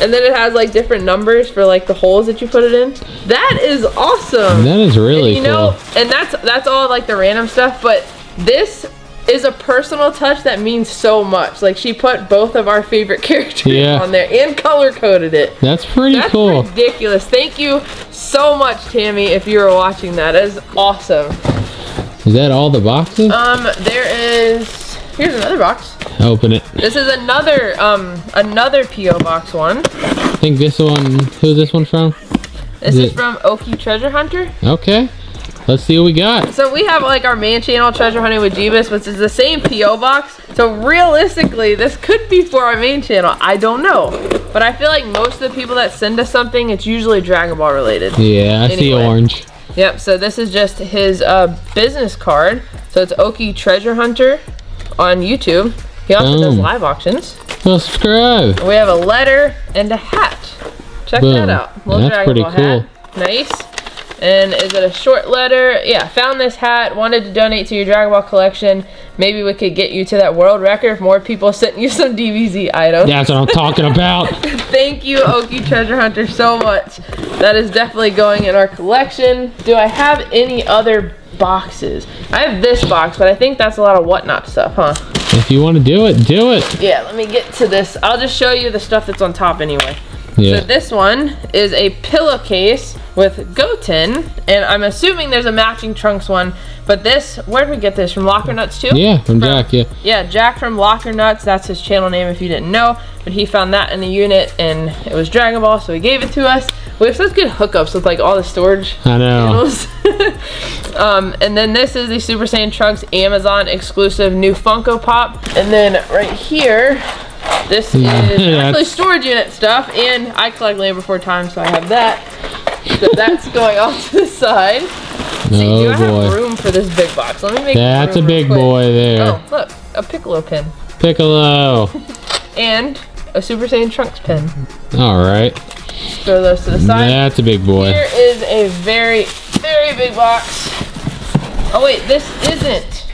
[SPEAKER 2] And then it has like different numbers for like the holes that you put it in. That is awesome.
[SPEAKER 1] That is really
[SPEAKER 2] cool. You know, and that's all like the random stuff, but this is a personal touch that means so much. Like she put both of our favorite characters on there and color coded it.
[SPEAKER 1] That's pretty cool.
[SPEAKER 2] That's ridiculous. Thank you so much, Tammy, if you were watching that. That is awesome.
[SPEAKER 1] Is that all the boxes?
[SPEAKER 2] Here's another box.
[SPEAKER 1] Open it.
[SPEAKER 2] This is another P.O. box one.
[SPEAKER 1] I think this one, who's this one from?
[SPEAKER 2] This is from Oki Treasure Hunter.
[SPEAKER 1] Okay. Let's see what we got.
[SPEAKER 2] So we have like our main channel, Treasure Hunting with Jeebus, which is the same P.O. box. So realistically, this could be for our main channel. I don't know. But I feel like most of the people that send us something, it's usually Dragon Ball related.
[SPEAKER 1] Yeah, I see orange.
[SPEAKER 2] Yep, so this is just his business card. So it's Oki Treasure Hunter on YouTube. He also does live auctions.
[SPEAKER 1] Well, subscribe.
[SPEAKER 2] We have a letter and a hat. Check that out.
[SPEAKER 1] Little That's Dragon pretty Ball cool.
[SPEAKER 2] Hat. Nice. And is it a short letter? Yeah, found this hat, wanted to donate to your Dragon Ball collection. Maybe we could get you to that world record if more people sent you some DBZ items.
[SPEAKER 1] That's what I'm talking about.
[SPEAKER 2] Thank you, Oki Treasure Hunter, so much. That is definitely going in our collection. Do I have any other boxes? I have this box, but I think that's a lot of whatnot stuff, huh?
[SPEAKER 1] If you want to do it, do it.
[SPEAKER 2] Yeah, let me get to this. I'll just show you the stuff that's on top anyway.
[SPEAKER 1] Yeah.
[SPEAKER 2] So this one is a pillowcase with Goten, and I'm assuming there's a matching Trunks one, but this, where did we get this? From Locker Nuts too?
[SPEAKER 1] Yeah, from Jack, yeah.
[SPEAKER 2] Yeah, Jack from Locker Nuts, that's his channel name if you didn't know, but he found that in the unit, and it was Dragon Ball, so he gave it to us. We have such good hookups with like all the storage channels. And then this is the Super Saiyan Trunks Amazon exclusive new Funko Pop, and then right here, this is actually storage unit stuff, and I collect Land Before Time, so I have that. So that's going off to the side. See, do I have room for this big box? Let me make
[SPEAKER 1] That's a big boy there.
[SPEAKER 2] Oh, look, a Piccolo pin.
[SPEAKER 1] Piccolo.
[SPEAKER 2] And a Super Saiyan Trunks pin.
[SPEAKER 1] All right.
[SPEAKER 2] Throw those to the side.
[SPEAKER 1] That's a big boy.
[SPEAKER 2] Here is a very, very big box. Oh wait, this isn't.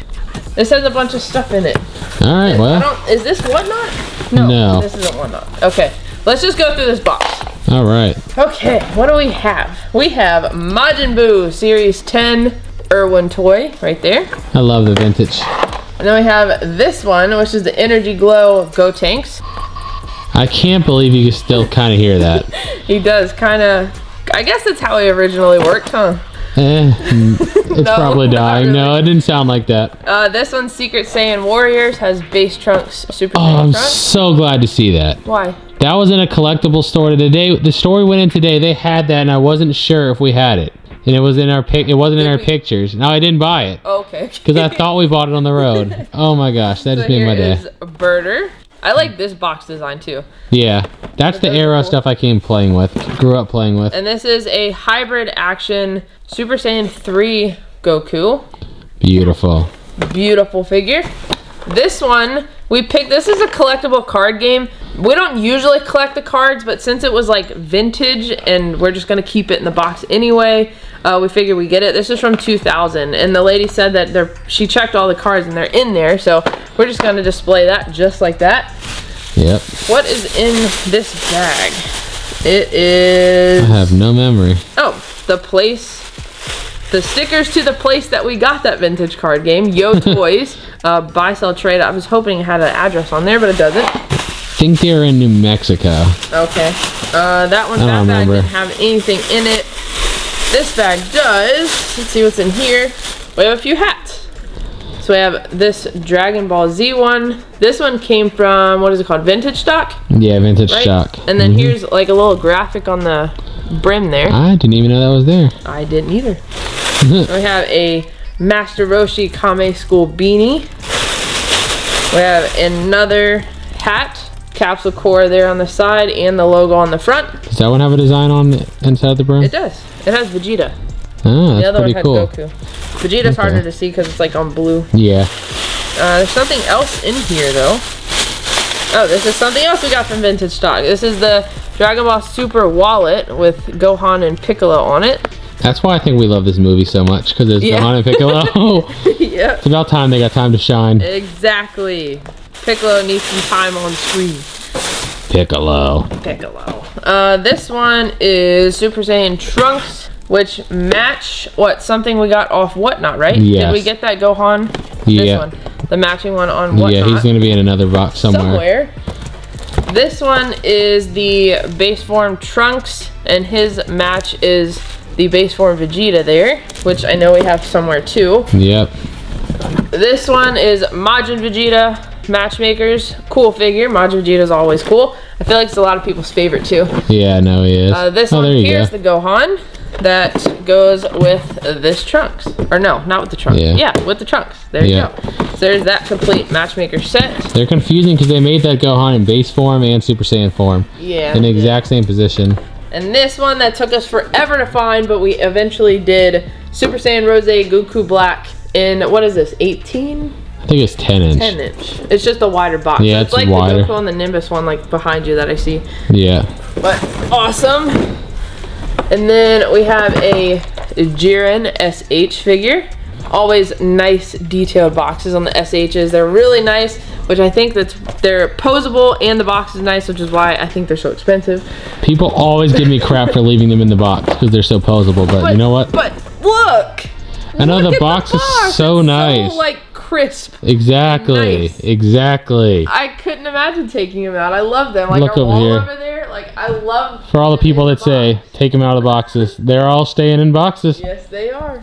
[SPEAKER 2] This has a bunch of stuff in it.
[SPEAKER 1] All right, well.
[SPEAKER 2] Is this whatnot?
[SPEAKER 1] No.
[SPEAKER 2] This isn't whatnot. Okay, let's just go through this box.
[SPEAKER 1] All right.
[SPEAKER 2] Okay, what do we have? We have Majin Buu Series 10 Irwin toy right there.
[SPEAKER 1] I love the vintage.
[SPEAKER 2] And then we have this one, which is the Energy Glow Gotenks.
[SPEAKER 1] I can't believe you can still kind of hear that.
[SPEAKER 2] He does kind of, I guess that's how he originally worked, huh?
[SPEAKER 1] It's
[SPEAKER 2] No,
[SPEAKER 1] probably dying.
[SPEAKER 2] really.
[SPEAKER 1] No, it didn't sound like that.
[SPEAKER 2] This one's Secret Saiyan Warriors, has base Trunks, Super
[SPEAKER 1] Oh,
[SPEAKER 2] Saiyan
[SPEAKER 1] I'm
[SPEAKER 2] Trunks.
[SPEAKER 1] so glad to see that.
[SPEAKER 2] Why?
[SPEAKER 1] That was in a collectible store today. The store we went in today, they had that, and I wasn't sure if we had it. And it was in our It wasn't in our pictures. No, I didn't buy it.
[SPEAKER 2] Okay.
[SPEAKER 1] Because I thought we bought it on the road. Oh my gosh, that just made my day.
[SPEAKER 2] Here is Birder. I like this box design too.
[SPEAKER 1] Yeah, that's the era of stuff I grew up playing with.
[SPEAKER 2] And this is a hybrid action Super Saiyan 3 Goku.
[SPEAKER 1] Beautiful.
[SPEAKER 2] Beautiful figure. This one, this is a collectible card game. We don't usually collect the cards, but since it was like vintage and we're just gonna keep it in the box anyway, we figured we get it. This is from 2000, and the lady said that she checked all the cards and they're in there, so we're just gonna display that just like that.
[SPEAKER 1] Yep.
[SPEAKER 2] What is in this bag? It is...
[SPEAKER 1] I have no memory.
[SPEAKER 2] Oh, the stickers to the place that we got that vintage card game, Yo Toys, buy, sell, trade. I was hoping it had an address on there, but it doesn't.
[SPEAKER 1] I think they're in New Mexico.
[SPEAKER 2] Okay. That bag didn't have anything in it. This bag does. Let's see what's in here. We have a few hats. So we have this Dragon Ball Z one. This one came from, what is it called? Vintage stock?
[SPEAKER 1] Yeah, vintage stock.
[SPEAKER 2] And then here's like a little graphic on the brim there.
[SPEAKER 1] I didn't even know that was there.
[SPEAKER 2] I didn't either. We have a Master Roshi Kame School beanie. We have another hat, capsule core there on the side, and the logo on the front.
[SPEAKER 1] Does that one have a design on the inside of the brim?
[SPEAKER 2] It does. It has Vegeta.
[SPEAKER 1] Oh, that's
[SPEAKER 2] the other
[SPEAKER 1] pretty
[SPEAKER 2] one had
[SPEAKER 1] cool.
[SPEAKER 2] Goku. Vegeta's harder to see because it's like on blue.
[SPEAKER 1] Yeah.
[SPEAKER 2] There's something else in here though. Oh, this is something else we got from vintage stock. This is the Dragon Ball Super wallet with Gohan and Piccolo on it.
[SPEAKER 1] That's why I think we love this movie so much, because there's Gohan and Piccolo.
[SPEAKER 2] Yep.
[SPEAKER 1] It's about time they got time to shine.
[SPEAKER 2] Exactly. Piccolo needs some time on screen.
[SPEAKER 1] Piccolo.
[SPEAKER 2] This one is Super Saiyan Trunks, which match something we got off Whatnot, right?
[SPEAKER 1] Yes.
[SPEAKER 2] Did we get that Gohan?
[SPEAKER 1] Yeah.
[SPEAKER 2] This one. The matching one on Whatnot.
[SPEAKER 1] Yeah, he's going to be in another box somewhere.
[SPEAKER 2] This one is the base form Trunks, and his match is the base form Vegeta there, which I know we have somewhere too.
[SPEAKER 1] Yep.
[SPEAKER 2] This one is Majin Vegeta Matchmakers. Cool figure. Majin Vegeta is always cool. I feel like it's a lot of people's favorite too.
[SPEAKER 1] Yeah, no, he is.
[SPEAKER 2] This one here's the Gohan that goes with this Trunks. Or no, not with the Trunks. Yeah, with the Trunks. There you go. So there's that complete Matchmaker set.
[SPEAKER 1] They're confusing because they made that Gohan in base form and Super Saiyan form.
[SPEAKER 2] Yeah.
[SPEAKER 1] In the exact same position.
[SPEAKER 2] And this one that took us forever to find, but we eventually did, Super Saiyan Rose Goku Black in, what is this, 18?
[SPEAKER 1] I think it's 10 inch.
[SPEAKER 2] 10 inch. It's just a wider box.
[SPEAKER 1] Yeah,
[SPEAKER 2] so
[SPEAKER 1] it's
[SPEAKER 2] like
[SPEAKER 1] wider.
[SPEAKER 2] the Goku and the Nimbus one like behind you that I see.
[SPEAKER 1] Yeah.
[SPEAKER 2] But awesome. And then we have a Jiren SH figure. Always nice detailed boxes on the SHs. They're really nice, which I think they're posable, and the box is nice, which is why I think they're so expensive.
[SPEAKER 1] People always give me crap for leaving them in the box because they're so posable, but you know what?
[SPEAKER 2] But look!
[SPEAKER 1] I know the box is so nice.
[SPEAKER 2] So, like, crisp.
[SPEAKER 1] Exactly.
[SPEAKER 2] Nice.
[SPEAKER 1] Exactly.
[SPEAKER 2] I couldn't imagine taking them out. I love them. Like,
[SPEAKER 1] Look
[SPEAKER 2] our
[SPEAKER 1] over
[SPEAKER 2] wall
[SPEAKER 1] here.
[SPEAKER 2] over there. Like, I love.
[SPEAKER 1] For all the people that say take them out of the boxes, they're all staying in boxes.
[SPEAKER 2] Yes, they are.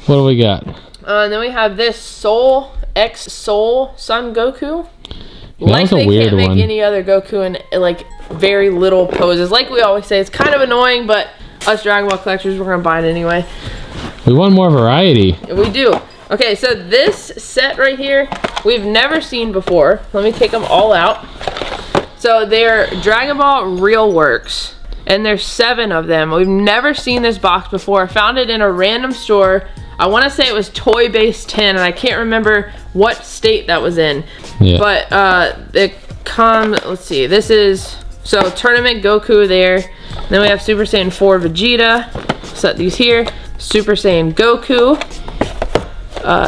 [SPEAKER 1] What do we got?
[SPEAKER 2] And then we have this Soul X Soul Son Goku.
[SPEAKER 1] That was a weird
[SPEAKER 2] can't make
[SPEAKER 1] one.
[SPEAKER 2] any other Goku in like very little poses. Like we always say, it's kind of annoying, but us Dragon Ball collectors, we're gonna buy it anyway.
[SPEAKER 1] We want more variety.
[SPEAKER 2] We do. Okay, so this set right here, we've never seen before. Let me take them all out. So they're Dragon Ball Real Works, and there's 7 of them. We've never seen this box before. I found it in a random store. I want to say it was Toy Base 10, and I can't remember what state that was in.
[SPEAKER 1] Yeah.
[SPEAKER 2] But let's see. This is, so Tournament Goku there. Then we have Super Saiyan 4 Vegeta. Set these here. Super Saiyan Goku.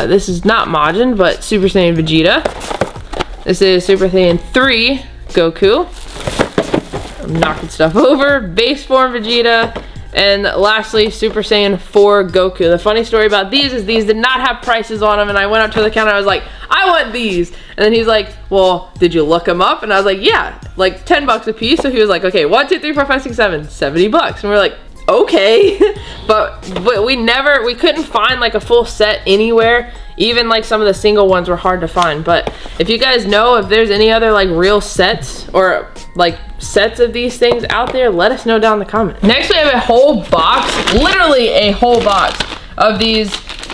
[SPEAKER 2] This is not Majin, but Super Saiyan Vegeta. This is Super Saiyan 3 Goku. I'm knocking stuff over. Base form Vegeta. And lastly, Super Saiyan 4 Goku. The funny story about these is these did not have prices on them, and I went up to the counter, I was like, I want these. And then he's like, well, did you look them up? And I was like, yeah, like 10 bucks a piece. So he was like, okay, 1, 2, 3, 4, 5, 6, 7, 70 bucks. And we're like, okay. but we couldn't find like a full set anywhere. Even like some of the single ones were hard to find. But if you guys know if there's any other like real sets or like sets of these things out there, let us know down in the comments. Next we have a whole box, literally a whole box of these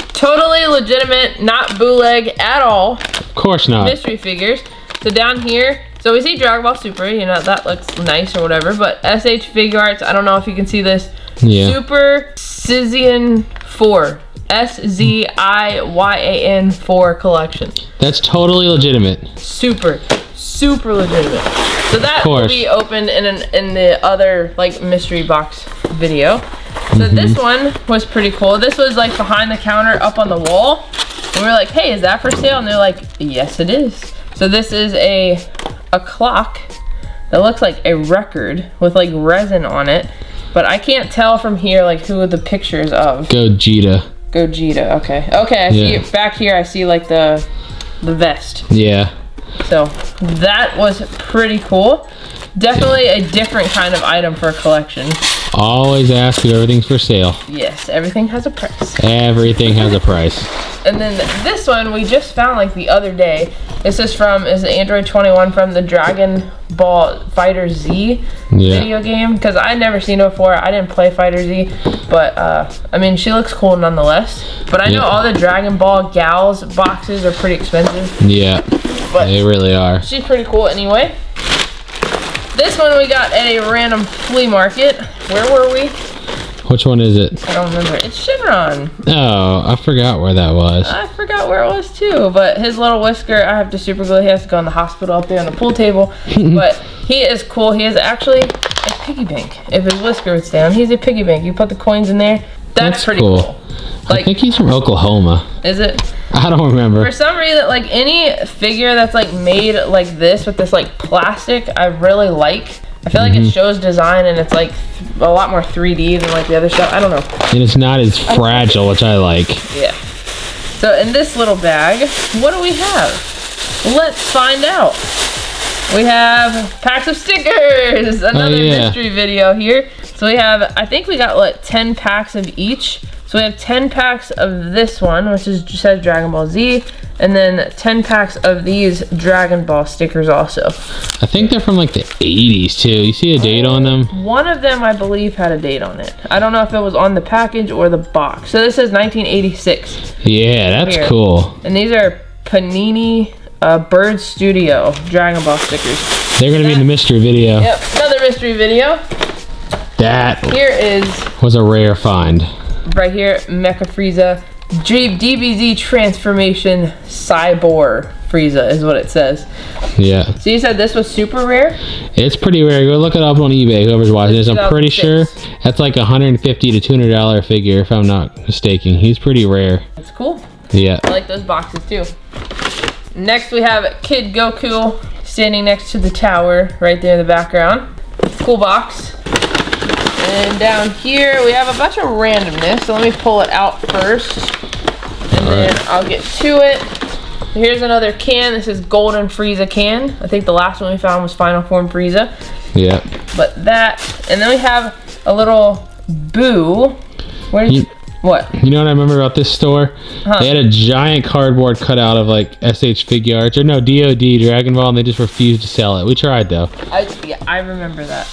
[SPEAKER 2] totally legitimate, not bootleg at all.
[SPEAKER 1] Of course not.
[SPEAKER 2] Mystery figures. So down here, so we see Dragon Ball Super, you know, that looks nice or whatever, but SH Figure Arts, I don't know if you can see this.
[SPEAKER 1] Yeah.
[SPEAKER 2] Super Saiyan 4. SZIYAN 4 collection.
[SPEAKER 1] That's totally legitimate.
[SPEAKER 2] Super legitimate. So that will be opened in the other like mystery box video. So this one was pretty cool. This was like behind the counter up on the wall. And we were like, hey, is that for sale? And they're like, yes, it is. So this is a clock that looks like a record with like resin on it. But I can't tell from here like who the pictures of.
[SPEAKER 1] Gogeta.
[SPEAKER 2] Gogeta, okay. Okay, I see it back here. I see like the vest.
[SPEAKER 1] Yeah.
[SPEAKER 2] So that was pretty cool. Definitely a different kind of item for a collection.
[SPEAKER 1] Always ask if everything's for sale.
[SPEAKER 2] Yes, everything has a price.
[SPEAKER 1] Everything has a price.
[SPEAKER 2] And then this one we just found like the other day. This is Android 21 from the Dragon Ball Fighter Z video game. Because I never seen it before. I didn't play Fighter Z. But I mean, she looks cool nonetheless. But I know all the Dragon Ball gals boxes are pretty expensive.
[SPEAKER 1] Yeah,
[SPEAKER 2] but
[SPEAKER 1] they really are.
[SPEAKER 2] She's pretty cool anyway. This one we got at a random flea market. Where were we?
[SPEAKER 1] Which one is it?
[SPEAKER 2] I don't remember. It's Shenron.
[SPEAKER 1] Oh, I forgot where that was.
[SPEAKER 2] I forgot where it was too, but his little whisker, I have to super glue. He has to go in the hospital up there on the pool table. But he is cool. He is actually a piggy bank. If his whisker would stay on, he's a piggy bank. You put the coins in there. That's pretty cool. Like,
[SPEAKER 1] I think he's from Oklahoma.
[SPEAKER 2] Is it?
[SPEAKER 1] I don't remember.
[SPEAKER 2] For some reason, like any figure that's like made like this with this like plastic, I really like. I feel like it shows design and it's like a lot more 3D than like the other stuff. I don't know.
[SPEAKER 1] And it's not as fragile, which I like.
[SPEAKER 2] Yeah. So in this little bag, what do we have? Let's find out. We have packs of stickers. Another mystery video here. So we have, I think we got what, 10 packs of each. So we have 10 packs of this one, which just says Dragon Ball Z, and then 10 packs of these Dragon Ball stickers also.
[SPEAKER 1] I think they're from like the 80s too. You see a date on them?
[SPEAKER 2] One of them, I believe, had a date on it. I don't know if it was on the package or the box. So this says 1986.
[SPEAKER 1] Yeah, that's cool.
[SPEAKER 2] And these are Panini Bird Studio Dragon Ball stickers.
[SPEAKER 1] They're gonna be in the mystery video.
[SPEAKER 2] Yep, another mystery video.
[SPEAKER 1] That
[SPEAKER 2] here is
[SPEAKER 1] was a rare find.
[SPEAKER 2] Right here, Mecha Frieza DBZ transformation cyborg Frieza is what it says.
[SPEAKER 1] Yeah.
[SPEAKER 2] So you said this was super rare?
[SPEAKER 1] It's pretty rare. Go look it up on eBay, whoever's watching this. I'm pretty sure
[SPEAKER 2] 2006.
[SPEAKER 1] that's like $150 to $200 figure, if I'm not mistaken. He's pretty rare.
[SPEAKER 2] That's cool.
[SPEAKER 1] Yeah.
[SPEAKER 2] I like those boxes too. Next we have Kid Goku standing next to the tower right there in the background. Cool box. And down here we have a bunch of randomness. So let me pull it out first. And then I'll get to it. Here's another can. This is Golden Frieza can. I think the last one we found was Final Form Frieza.
[SPEAKER 1] Yeah.
[SPEAKER 2] But that, and then we have a little Boo. Where did what?
[SPEAKER 1] You know what I remember about this store?
[SPEAKER 2] Huh.
[SPEAKER 1] They had a giant cardboard cutout of like SH figure arts, or no, DOD, Dragon Ball, and they just refused to sell it. We tried though.
[SPEAKER 2] Yeah, I remember that.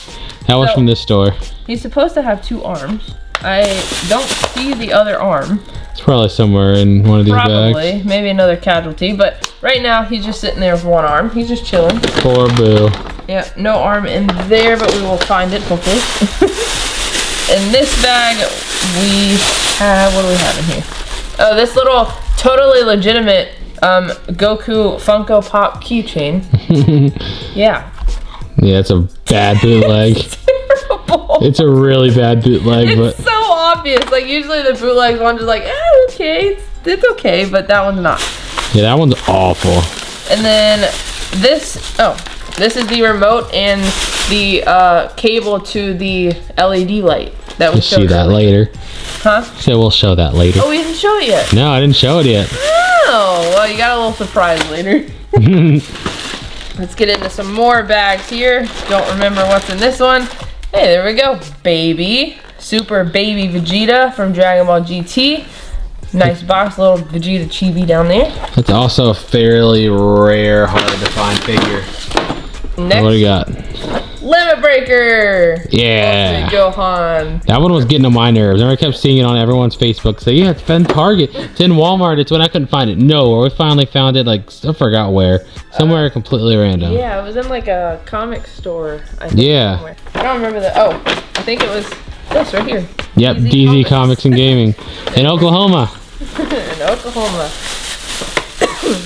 [SPEAKER 1] That was from this store.
[SPEAKER 2] He's supposed to have 2 arms. I don't see the other arm.
[SPEAKER 1] It's probably somewhere in one of these
[SPEAKER 2] Probably,
[SPEAKER 1] bags.
[SPEAKER 2] maybe another casualty, but right now he's just sitting there with 1 arm. He's just chilling.
[SPEAKER 1] Poor Boo.
[SPEAKER 2] Yeah, no arm in there, but we will find it hopefully. In this bag, we have, what do we have in here? Oh, this little totally legitimate Goku Funko Pop keychain. Yeah.
[SPEAKER 1] Yeah, it's a bad bootleg.
[SPEAKER 2] Terrible.
[SPEAKER 1] It's a really bad bootleg, but
[SPEAKER 2] It's so obvious. Like usually the bootleg one's just like, okay, it's okay, but that one's not.
[SPEAKER 1] yeah, that one's awful.
[SPEAKER 2] And then this is the remote and the cable to the LED light that we
[SPEAKER 1] We'll
[SPEAKER 2] showed
[SPEAKER 1] see that
[SPEAKER 2] earlier.
[SPEAKER 1] later.
[SPEAKER 2] Huh?
[SPEAKER 1] So we'll show that later.
[SPEAKER 2] Oh, we didn't show it yet.
[SPEAKER 1] No, I didn't show it yet.
[SPEAKER 2] Oh, well, you got a little surprise later. Let's get into some more bags here. Don't remember what's in this one. Hey, there we go. Baby. Super Baby Vegeta from Dragon Ball GT. Nice box, little Vegeta chibi down there.
[SPEAKER 1] It's also a fairly rare, hard to find figure.
[SPEAKER 2] Next,
[SPEAKER 1] What do you got?
[SPEAKER 2] Limit Breaker.
[SPEAKER 1] Yeah.
[SPEAKER 2] Ultimate Gohan.
[SPEAKER 1] That one was getting on my nerves. I kept seeing it on everyone's Facebook. Say, yeah, it's been Target. It's in Walmart. It's when I couldn't find it. No, we finally found it. Like, I forgot where. Somewhere completely random.
[SPEAKER 2] Yeah, it was in like a comic store, I think.
[SPEAKER 1] Yeah.
[SPEAKER 2] Somewhere. I don't remember the, oh, I think it was this right here.
[SPEAKER 1] Yep, DZ Comics and Gaming. In Oklahoma.
[SPEAKER 2] In Oklahoma.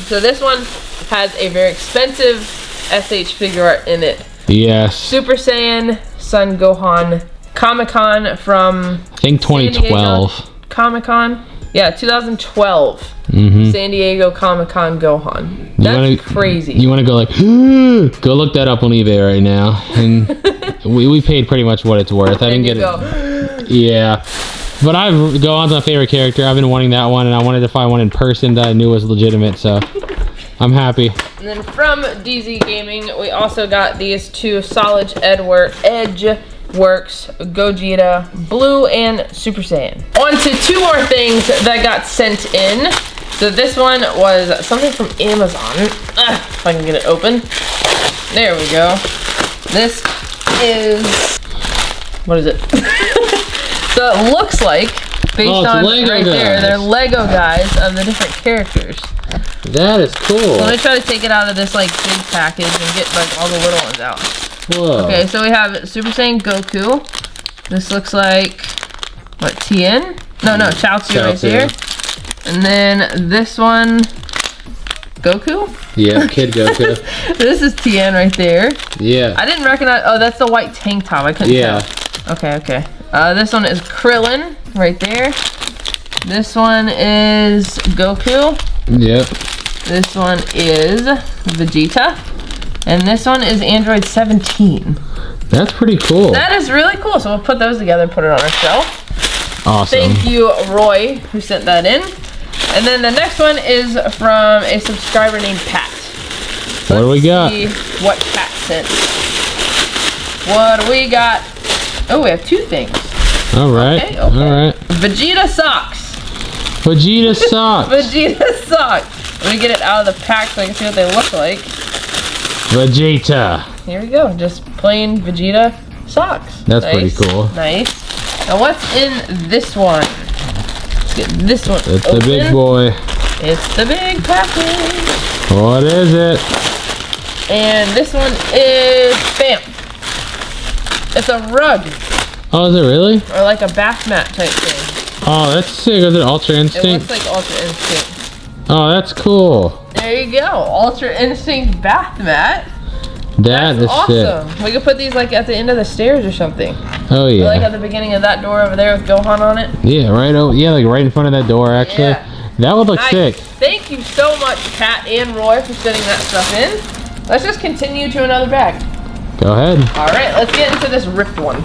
[SPEAKER 2] So this one has a very expensive SH figure art in it.
[SPEAKER 1] Yes.
[SPEAKER 2] Super Saiyan Son Gohan Comic-Con from
[SPEAKER 1] I think 2012.
[SPEAKER 2] Comic-Con? Yeah, 2012.
[SPEAKER 1] Mm-hmm.
[SPEAKER 2] San Diego Comic-Con Gohan. That's crazy.
[SPEAKER 1] You want to go like, go look that up on eBay right now. And we paid pretty much what it's worth. I didn't get it. Yeah. But Gohan's my favorite character. I've been wanting that one, and I wanted to find one in person that I knew was legitimate, so I'm happy.
[SPEAKER 2] And then from DZ Gaming, we also got these 2 Solid Edge Works Gogeta Blue and Super Saiyan. On to 2 more things that got sent in. So this one was something from Amazon. If I can get it open. There we go. This is, what is it? So it looks like, based on
[SPEAKER 1] Lego
[SPEAKER 2] right there,
[SPEAKER 1] guys.
[SPEAKER 2] they're Lego guys of the different characters.
[SPEAKER 1] That is cool.
[SPEAKER 2] So let me try to take it out of this like big package and get like all the little ones out.
[SPEAKER 1] Whoa.
[SPEAKER 2] Okay, so we have Super Saiyan Goku. This looks like, what, Tien? No, Chaozu right here. And then this one, Goku?
[SPEAKER 1] Yeah, Kid Goku.
[SPEAKER 2] This is Tien right there.
[SPEAKER 1] Yeah.
[SPEAKER 2] I didn't recognize, oh, that's the white tank top. I couldn't
[SPEAKER 1] Yeah.
[SPEAKER 2] tell. Okay. This one is Krillin right there. This one is Goku.
[SPEAKER 1] Yep.
[SPEAKER 2] This one is Vegeta. And this one is Android 17.
[SPEAKER 1] That's pretty cool.
[SPEAKER 2] That is really cool. So we'll put those together and put it on our shelf.
[SPEAKER 1] Awesome.
[SPEAKER 2] Thank you, Roy, who sent that in. And then the next one is from a subscriber named Pat.
[SPEAKER 1] What do we got?
[SPEAKER 2] See what Pat sent. What do we got? Oh, we have 2 things.
[SPEAKER 1] All right.
[SPEAKER 2] Okay.
[SPEAKER 1] All right.
[SPEAKER 2] Vegeta socks.
[SPEAKER 1] Vegeta socks.
[SPEAKER 2] Vegeta socks. Let me get it out of the pack so I can see what they look like.
[SPEAKER 1] Vegeta.
[SPEAKER 2] Here we go. Just plain Vegeta socks.
[SPEAKER 1] That's pretty cool.
[SPEAKER 2] Nice. Now what's in this one? Let's get this one
[SPEAKER 1] It's
[SPEAKER 2] open.
[SPEAKER 1] the big boy.
[SPEAKER 2] It's the big package.
[SPEAKER 1] What is it?
[SPEAKER 2] And this one is, bam. It's a rug.
[SPEAKER 1] Oh, is it really?
[SPEAKER 2] Or like a bath mat type thing.
[SPEAKER 1] Oh, that's sick. Is it Ultra
[SPEAKER 2] It
[SPEAKER 1] Instinct?
[SPEAKER 2] looks like Ultra Instinct.
[SPEAKER 1] Oh, that's cool.
[SPEAKER 2] There you go. Ultra Instinct bath mat.
[SPEAKER 1] That is
[SPEAKER 2] awesome.
[SPEAKER 1] sick.
[SPEAKER 2] We could put these like at the end of the stairs or something.
[SPEAKER 1] Oh, yeah.
[SPEAKER 2] Or, like at the beginning of that door over there with Gohan on it.
[SPEAKER 1] Yeah, right. Oh, yeah, like right in front of that door, actually.
[SPEAKER 2] Yeah.
[SPEAKER 1] That would look
[SPEAKER 2] Nice.
[SPEAKER 1] sick.
[SPEAKER 2] Thank you so much, Kat and Roy, for sending that stuff in. Let's just continue to another bag.
[SPEAKER 1] Go ahead.
[SPEAKER 2] All right, let's get into this ripped one.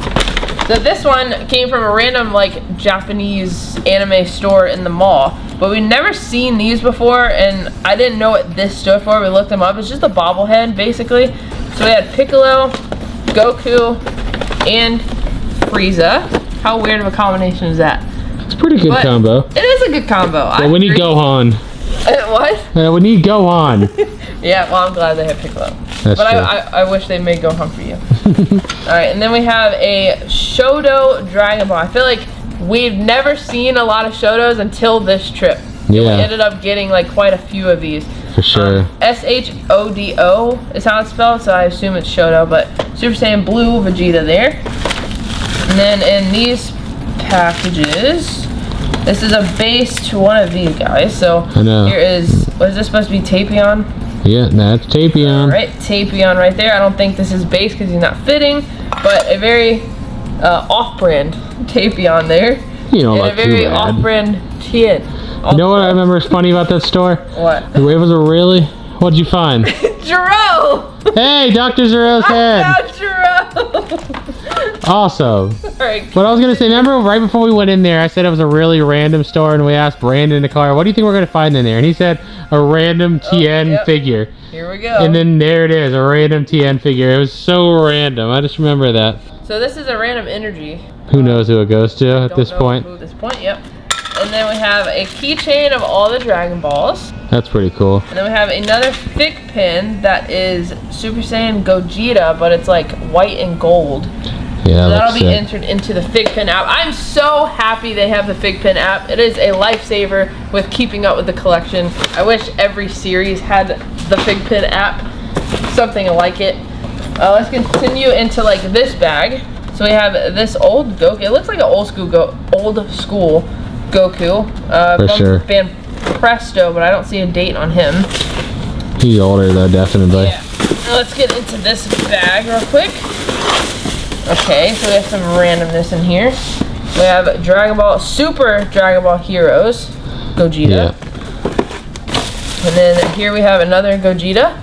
[SPEAKER 2] So this one came from a random like Japanese anime store in the mall, but we've never seen these before, and I didn't know what this stood for. We looked them up. It's just a bobblehead, basically. So we had Piccolo, Goku, and Frieza. How weird of a combination is that?
[SPEAKER 1] It's a pretty good combo.
[SPEAKER 2] It is a good combo.
[SPEAKER 1] Well, we need Gohan.
[SPEAKER 2] What?
[SPEAKER 1] We need Gohan.
[SPEAKER 2] Yeah, well, I'm glad they have Piccolo.
[SPEAKER 1] That's
[SPEAKER 2] but
[SPEAKER 1] true.
[SPEAKER 2] I wish they made Gohan for you. Alright, and then we have a Shoto Dragon Ball. I feel like we've never seen a lot of Shotos until this trip.
[SPEAKER 1] Yeah.
[SPEAKER 2] We ended up getting like quite a few of these.
[SPEAKER 1] For sure.
[SPEAKER 2] S-H-O-D-O is how it's spelled, so I assume it's Shoto, but Super Saiyan Blue Vegeta there. And then in these packages, this is a base to one of these guys. So
[SPEAKER 1] I know.
[SPEAKER 2] Here is, what is this supposed to be, Tapion?
[SPEAKER 1] Yeah, that's Tapion.
[SPEAKER 2] Alright, Tapion right there. I don't think this is base because he's not fitting, but a very off-brand Tapion there.
[SPEAKER 1] You don't
[SPEAKER 2] and
[SPEAKER 1] look
[SPEAKER 2] a very
[SPEAKER 1] too bad.
[SPEAKER 2] off-brand Tien.
[SPEAKER 1] You know what I remember is funny about that store?
[SPEAKER 2] What?
[SPEAKER 1] It was a really... What'd you find?
[SPEAKER 2] Jiro!
[SPEAKER 1] Hey, Dr. Zero's head!
[SPEAKER 2] I found Jiro!
[SPEAKER 1] Awesome.
[SPEAKER 2] Alright.
[SPEAKER 1] What I was going to say, remember right before we went in there, I said it was a really random store, and we asked Brandon in the car, what do you think we're going to find in there? And he said a random Tien figure.
[SPEAKER 2] Here we go.
[SPEAKER 1] And then there it is, a random Tien figure. It was so random. I just remember that.
[SPEAKER 2] So this is a random energy.
[SPEAKER 1] Who knows who it goes to at this point?
[SPEAKER 2] At this point, yep. And then we have a keychain of all the Dragon Balls.
[SPEAKER 1] That's pretty cool.
[SPEAKER 2] And then we have another thick pin that is Super Saiyan Gogeta, but it's like white and gold.
[SPEAKER 1] Yeah,
[SPEAKER 2] So that'll be
[SPEAKER 1] sick.
[SPEAKER 2] entered into the Fig Pin app. I'm so happy they have the Fig Pin app. It is a lifesaver with keeping up with the collection. I wish every series had the Fig Pin app, something like it. Let's continue into like this bag. So we have this old Goku. It looks like an old school Goku
[SPEAKER 1] For
[SPEAKER 2] from
[SPEAKER 1] sure.
[SPEAKER 2] band Presto, but I don't see a date on him.
[SPEAKER 1] He's older though, definitely.
[SPEAKER 2] Yeah. Now let's get into this bag real quick. Okay, so we have some randomness in here. We have Dragon Ball, Super Dragon Ball Heroes, Gogeta.
[SPEAKER 1] Yeah.
[SPEAKER 2] And then here we have another Gogeta.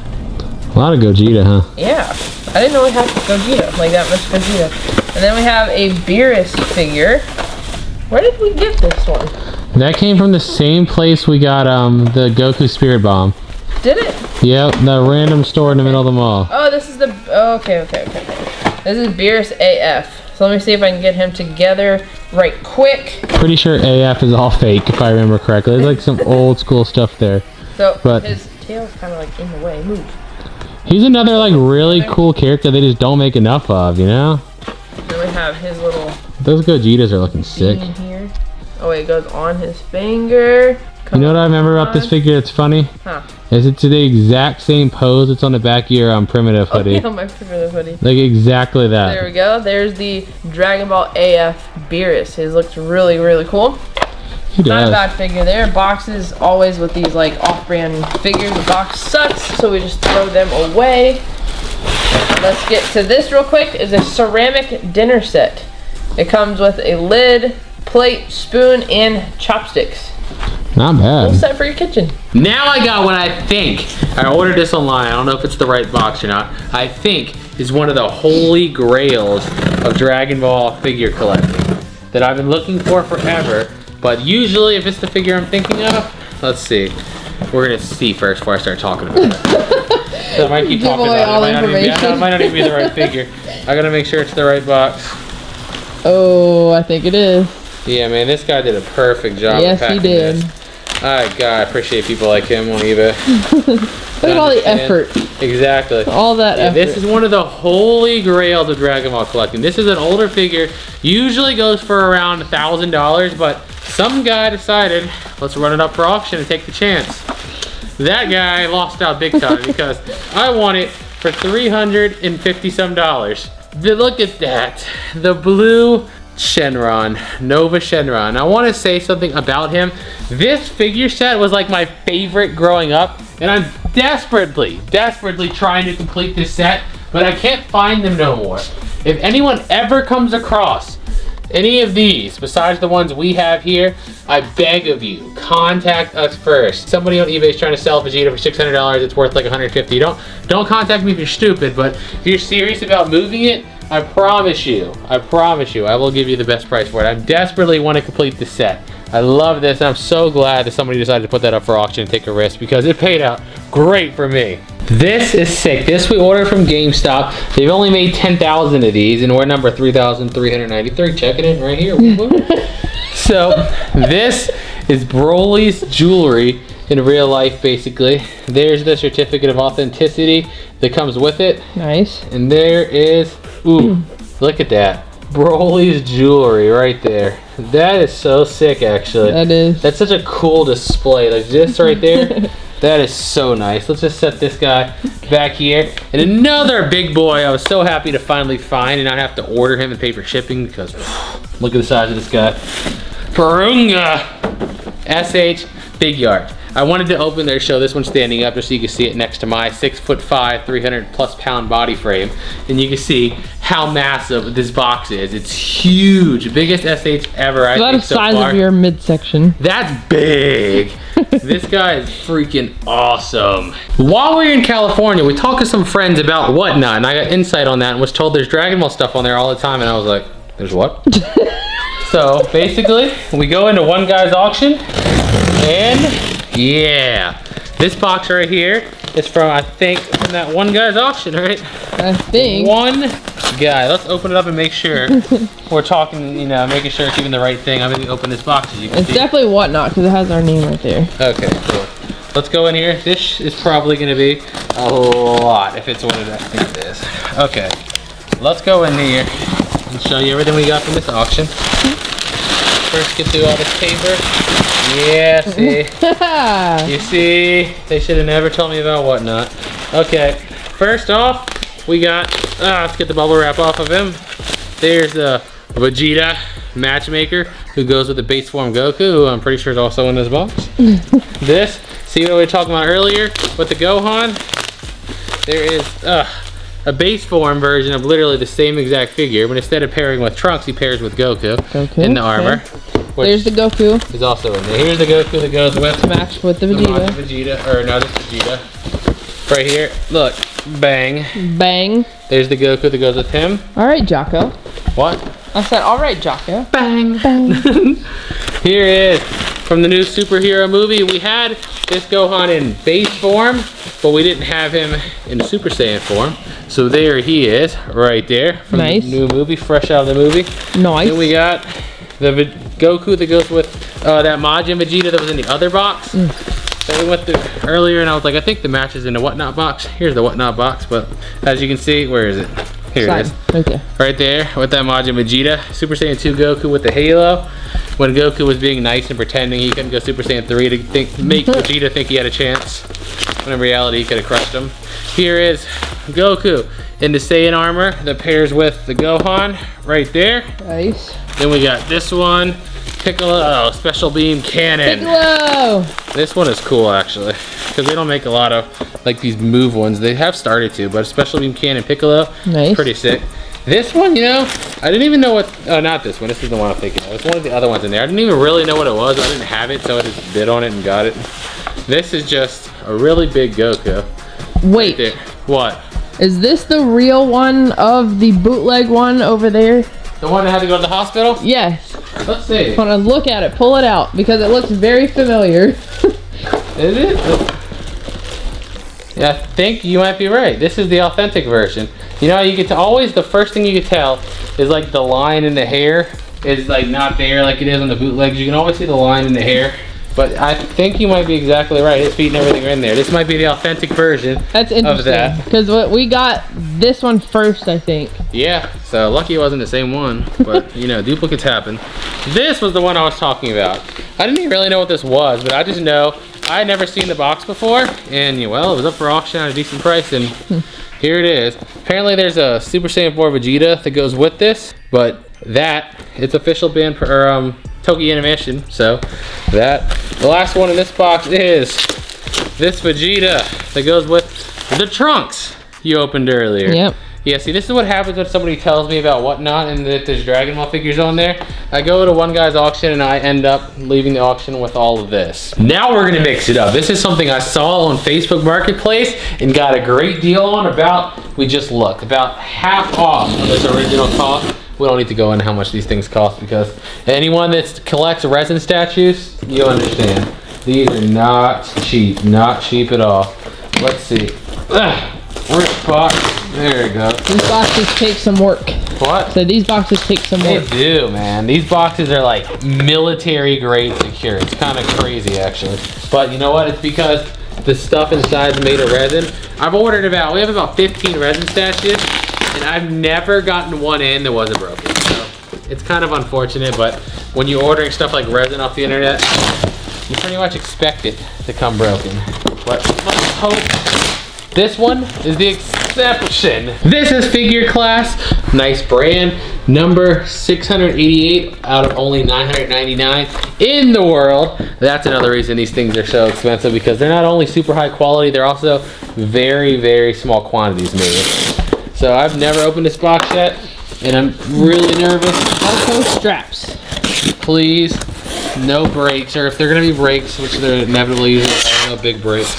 [SPEAKER 1] A lot of Gogeta, huh?
[SPEAKER 2] Yeah, I didn't know we had Gogeta, like that much Gogeta. And then we have a Beerus figure. Where did we get this one?
[SPEAKER 1] That came from the same place we got the Goku Spirit Bomb.
[SPEAKER 2] Did it?
[SPEAKER 1] Yep, the random store in the middle of the mall.
[SPEAKER 2] Oh, this is the, okay. This is Beerus AF. So let me see if I can get him together right quick.
[SPEAKER 1] Pretty sure AF is all fake, if I remember correctly. There's like some old school stuff there.
[SPEAKER 2] So
[SPEAKER 1] But-
[SPEAKER 2] his tail's kind of like in the way. Move.
[SPEAKER 1] He's another like really cool character they just don't make enough of, you know?
[SPEAKER 2] Then we have his little
[SPEAKER 1] Those Gogetas are looking sick.
[SPEAKER 2] bean here. Oh wait, it goes on his finger.
[SPEAKER 1] You know what I remember about this figure that's funny?
[SPEAKER 2] Huh.
[SPEAKER 1] Is it's the exact same pose it's on the back of your primitive
[SPEAKER 2] Oh
[SPEAKER 1] hoodie.
[SPEAKER 2] yeah, my favorite hoodie.
[SPEAKER 1] Like exactly that.
[SPEAKER 2] There we go. There's the Dragon Ball AF Beerus. His looks really, really cool.
[SPEAKER 1] He
[SPEAKER 2] Not
[SPEAKER 1] does.
[SPEAKER 2] a bad figure there. Boxes always with these like off-brand figures. The box sucks, so we just throw them away. Let's get to this real quick. Is a ceramic dinner set. It comes with a lid, plate, spoon, and chopsticks.
[SPEAKER 1] Not
[SPEAKER 2] Full
[SPEAKER 1] bad.
[SPEAKER 2] set for your kitchen.
[SPEAKER 1] Now I got what I think. I ordered this online. I don't know if it's the right box or not. I think is one of the holy grails of Dragon Ball figure collecting that I've been looking for forever. But usually, if it's the figure I'm thinking of, let's see. We're gonna see first before I start talking about it. So I might keep
[SPEAKER 2] Give
[SPEAKER 1] talking
[SPEAKER 2] away
[SPEAKER 1] about
[SPEAKER 2] all
[SPEAKER 1] it.
[SPEAKER 2] information.
[SPEAKER 1] It might not even be the right figure. I gotta make sure it's the right box.
[SPEAKER 2] Oh, I think it is.
[SPEAKER 1] Yeah, man, this guy did a perfect job.
[SPEAKER 2] Yes,
[SPEAKER 1] of
[SPEAKER 2] he
[SPEAKER 1] packing
[SPEAKER 2] did.
[SPEAKER 1] This. God, I appreciate people like him on eBay.
[SPEAKER 2] Look at all the effort.
[SPEAKER 1] Exactly.
[SPEAKER 2] All that effort.
[SPEAKER 1] This is one of the holy grails of Dragon Ball collecting. This is an older figure. Usually goes for around $1,000, but some guy decided, let's run it up for auction and take the chance. That guy lost out big time because I want it for $350 some. Look at that. The blue Shenron, Nova Shenron. I want to say something about him. This figure set was like my favorite growing up, and I'm desperately trying to complete this set, but I can't find them no more. If anyone ever comes across any of these besides the ones we have here, I beg of you, contact us first. Somebody on eBay is trying to sell Vegeta for $600. It's worth like $150. Don't contact me if you're stupid, but if you're serious about moving it, I promise you, I will give you the best price for it. I desperately want to complete the set. I love this, and I'm so glad that somebody decided to put that up for auction and take a risk, because it paid out great for me. This is sick. This we ordered from GameStop. They've only made 10,000 of these, and we're number 3,393. Checking it right here. So this is Broly's jewelry in real life, basically. There's the certificate of authenticity that comes with it.
[SPEAKER 2] Nice.
[SPEAKER 1] And there is, ooh, look at that. Broly's jewelry right there. That is so sick, actually.
[SPEAKER 2] That is.
[SPEAKER 1] That's such a cool display. Like this right there. That is so nice. Let's just set this guy back here. And another big boy I was so happy to finally find and not have to order him and pay for shipping, because look at the size of this guy. Purunga SH Big Yard. I wanted to open there, show this one standing up just so you can see it next to my 6'5", 300+ pound body frame. And you can see how massive this box is. It's huge. Biggest SH ever, I think, so far.
[SPEAKER 2] That's the size of your midsection.
[SPEAKER 1] That's big. This guy is freaking awesome. While we were in California, we talked to some friends about Whatnot, and I got insight on that and was told there's Dragon Ball stuff on there all the time, and I was like, there's what? So basically, we go into one guy's auction, and yeah, this box right here is from, I think, from that one guy's auction, right?
[SPEAKER 2] I think.
[SPEAKER 1] One guy. Let's open it up and make sure we're talking, you know, making sure it's even the right thing. I'm going to open this box as you can see.
[SPEAKER 2] It's definitely Whatnot because it has our name right there.
[SPEAKER 1] Okay, cool. Let's go in here. This is probably going to be a lot if it's what I think it is. Okay, let's go in here and show you everything we got from this auction. First, get through all this paper. Yeah, see? You see? They should have never told me about Whatnot. Okay, first off, we got, let's get the bubble wrap off of him. There's the Vegeta matchmaker who goes with the base form Goku, who I'm pretty sure is also in this box. This, see what we were talking about earlier with the Gohan? There is a base form version of literally the same exact figure, but instead of pairing with Trunks, he pairs with Goku in the armor.
[SPEAKER 2] There's the Goku.
[SPEAKER 1] He's also in there. Here's the Goku that goes with.
[SPEAKER 2] Matched with the Vegeta.
[SPEAKER 1] Or no, this Vegeta. Right here. Look. Bang.
[SPEAKER 2] Bang.
[SPEAKER 1] There's the Goku that goes with him.
[SPEAKER 2] All right, Jocko.
[SPEAKER 1] What?
[SPEAKER 2] I said, all right, Jocko.
[SPEAKER 1] Bang.
[SPEAKER 2] Bang.
[SPEAKER 1] Here is from the new superhero movie. We had this Gohan in base form, but we didn't have him in Super Saiyan form. So there he is, right there. From the new movie, fresh out of the movie.
[SPEAKER 2] Nice.
[SPEAKER 1] Then we got the Goku that goes with that Majin Vegeta that was in the other box. That we went through earlier, and I was like, I think the match is in the Whatnot box. Here's the Whatnot box, but as you can see, where is it? Here it is.
[SPEAKER 2] Okay.
[SPEAKER 1] Right there with that Majin Vegeta. Super Saiyan 2 Goku with the halo. When Goku was being nice and pretending he couldn't go Super Saiyan 3 to make Vegeta think he had a chance. When in reality, he could have crushed him. Here is Goku in the Saiyan armor that pairs with the Gohan right there.
[SPEAKER 2] Nice.
[SPEAKER 1] Then we got this one, Piccolo Special Beam Cannon.
[SPEAKER 2] Piccolo!
[SPEAKER 1] This one is cool actually, because they don't make a lot of like these move ones. They have started to, but Special Beam Cannon Piccolo,
[SPEAKER 2] nice.
[SPEAKER 1] Pretty sick. This one, you know, I didn't even know what, oh, not this one, this is the one I'm thinking of. It's one of the other ones in there. I didn't even really know what it was. I didn't have it, so I just bid on it and got it. This is just a really big Goku.
[SPEAKER 2] Wait.
[SPEAKER 1] Right, what?
[SPEAKER 2] Is this the real one of the bootleg one over there?
[SPEAKER 1] The one that had to go to the hospital?
[SPEAKER 2] Yes.
[SPEAKER 1] Let's see.
[SPEAKER 2] Hold on, look at it, pull it out, because it looks very familiar.
[SPEAKER 1] Is it? Yeah, I think you might be right. This is the authentic version. You know, you get to always, the first thing you can tell is like the line in the hair is like not there like it is on the bootlegs. You can always see the line in the hair. But I think you might be exactly right. His feet and everything are in there. This might be the authentic version.
[SPEAKER 2] That's interesting.
[SPEAKER 1] Of that.
[SPEAKER 2] Because we got this one first, I think.
[SPEAKER 1] Yeah, so lucky it wasn't the same one. But, you know, duplicates happen. This was the one I was talking about. I didn't even really know what this was, but I just know I had never seen the box before. And, well, it was up for auction at a decent price. And here it is. Apparently there's a Super Saiyan 4 Vegeta that goes with this. But that, it's official band for Toki Animation. So that, the last one in this box is this Vegeta that goes with the trunks you opened earlier.
[SPEAKER 2] Yep.
[SPEAKER 1] Yeah, see, this is what happens when somebody tells me about whatnot and that there's Dragon Ball figures on there. I go to one guy's auction and I end up leaving the auction with all of this. Now we're gonna mix it up. This is something I saw on Facebook Marketplace and got a great deal on we just looked, about half off of its original cost. We don't need to go into how much these things cost because anyone that collects resin statues, you understand. These are not cheap at all. Let's see. Rip box. There we go.
[SPEAKER 2] These boxes take some work.
[SPEAKER 1] What?
[SPEAKER 2] So these boxes take some work.
[SPEAKER 1] They do, man. These boxes are like military grade secure. It's kind of crazy, actually. But you know what? It's because the stuff inside is made of resin. I've ordered we have about 15 resin statues, and I've never gotten one in that wasn't broken. So it's kind of unfortunate, but when you're ordering stuff like resin off the internet, you pretty much expect it to come broken. But let's hope this one is the exception. This is Figure Class. Nice brand. Number 688 out of only 999 in the world. That's another reason these things are so expensive, because they're not only super high quality, they're also very, very small quantities made. So I've never opened this box yet, and I'm really nervous.
[SPEAKER 2] Also straps.
[SPEAKER 1] Please, no breaks, or if they're gonna be breaks, which they're inevitably usually, no big breaks.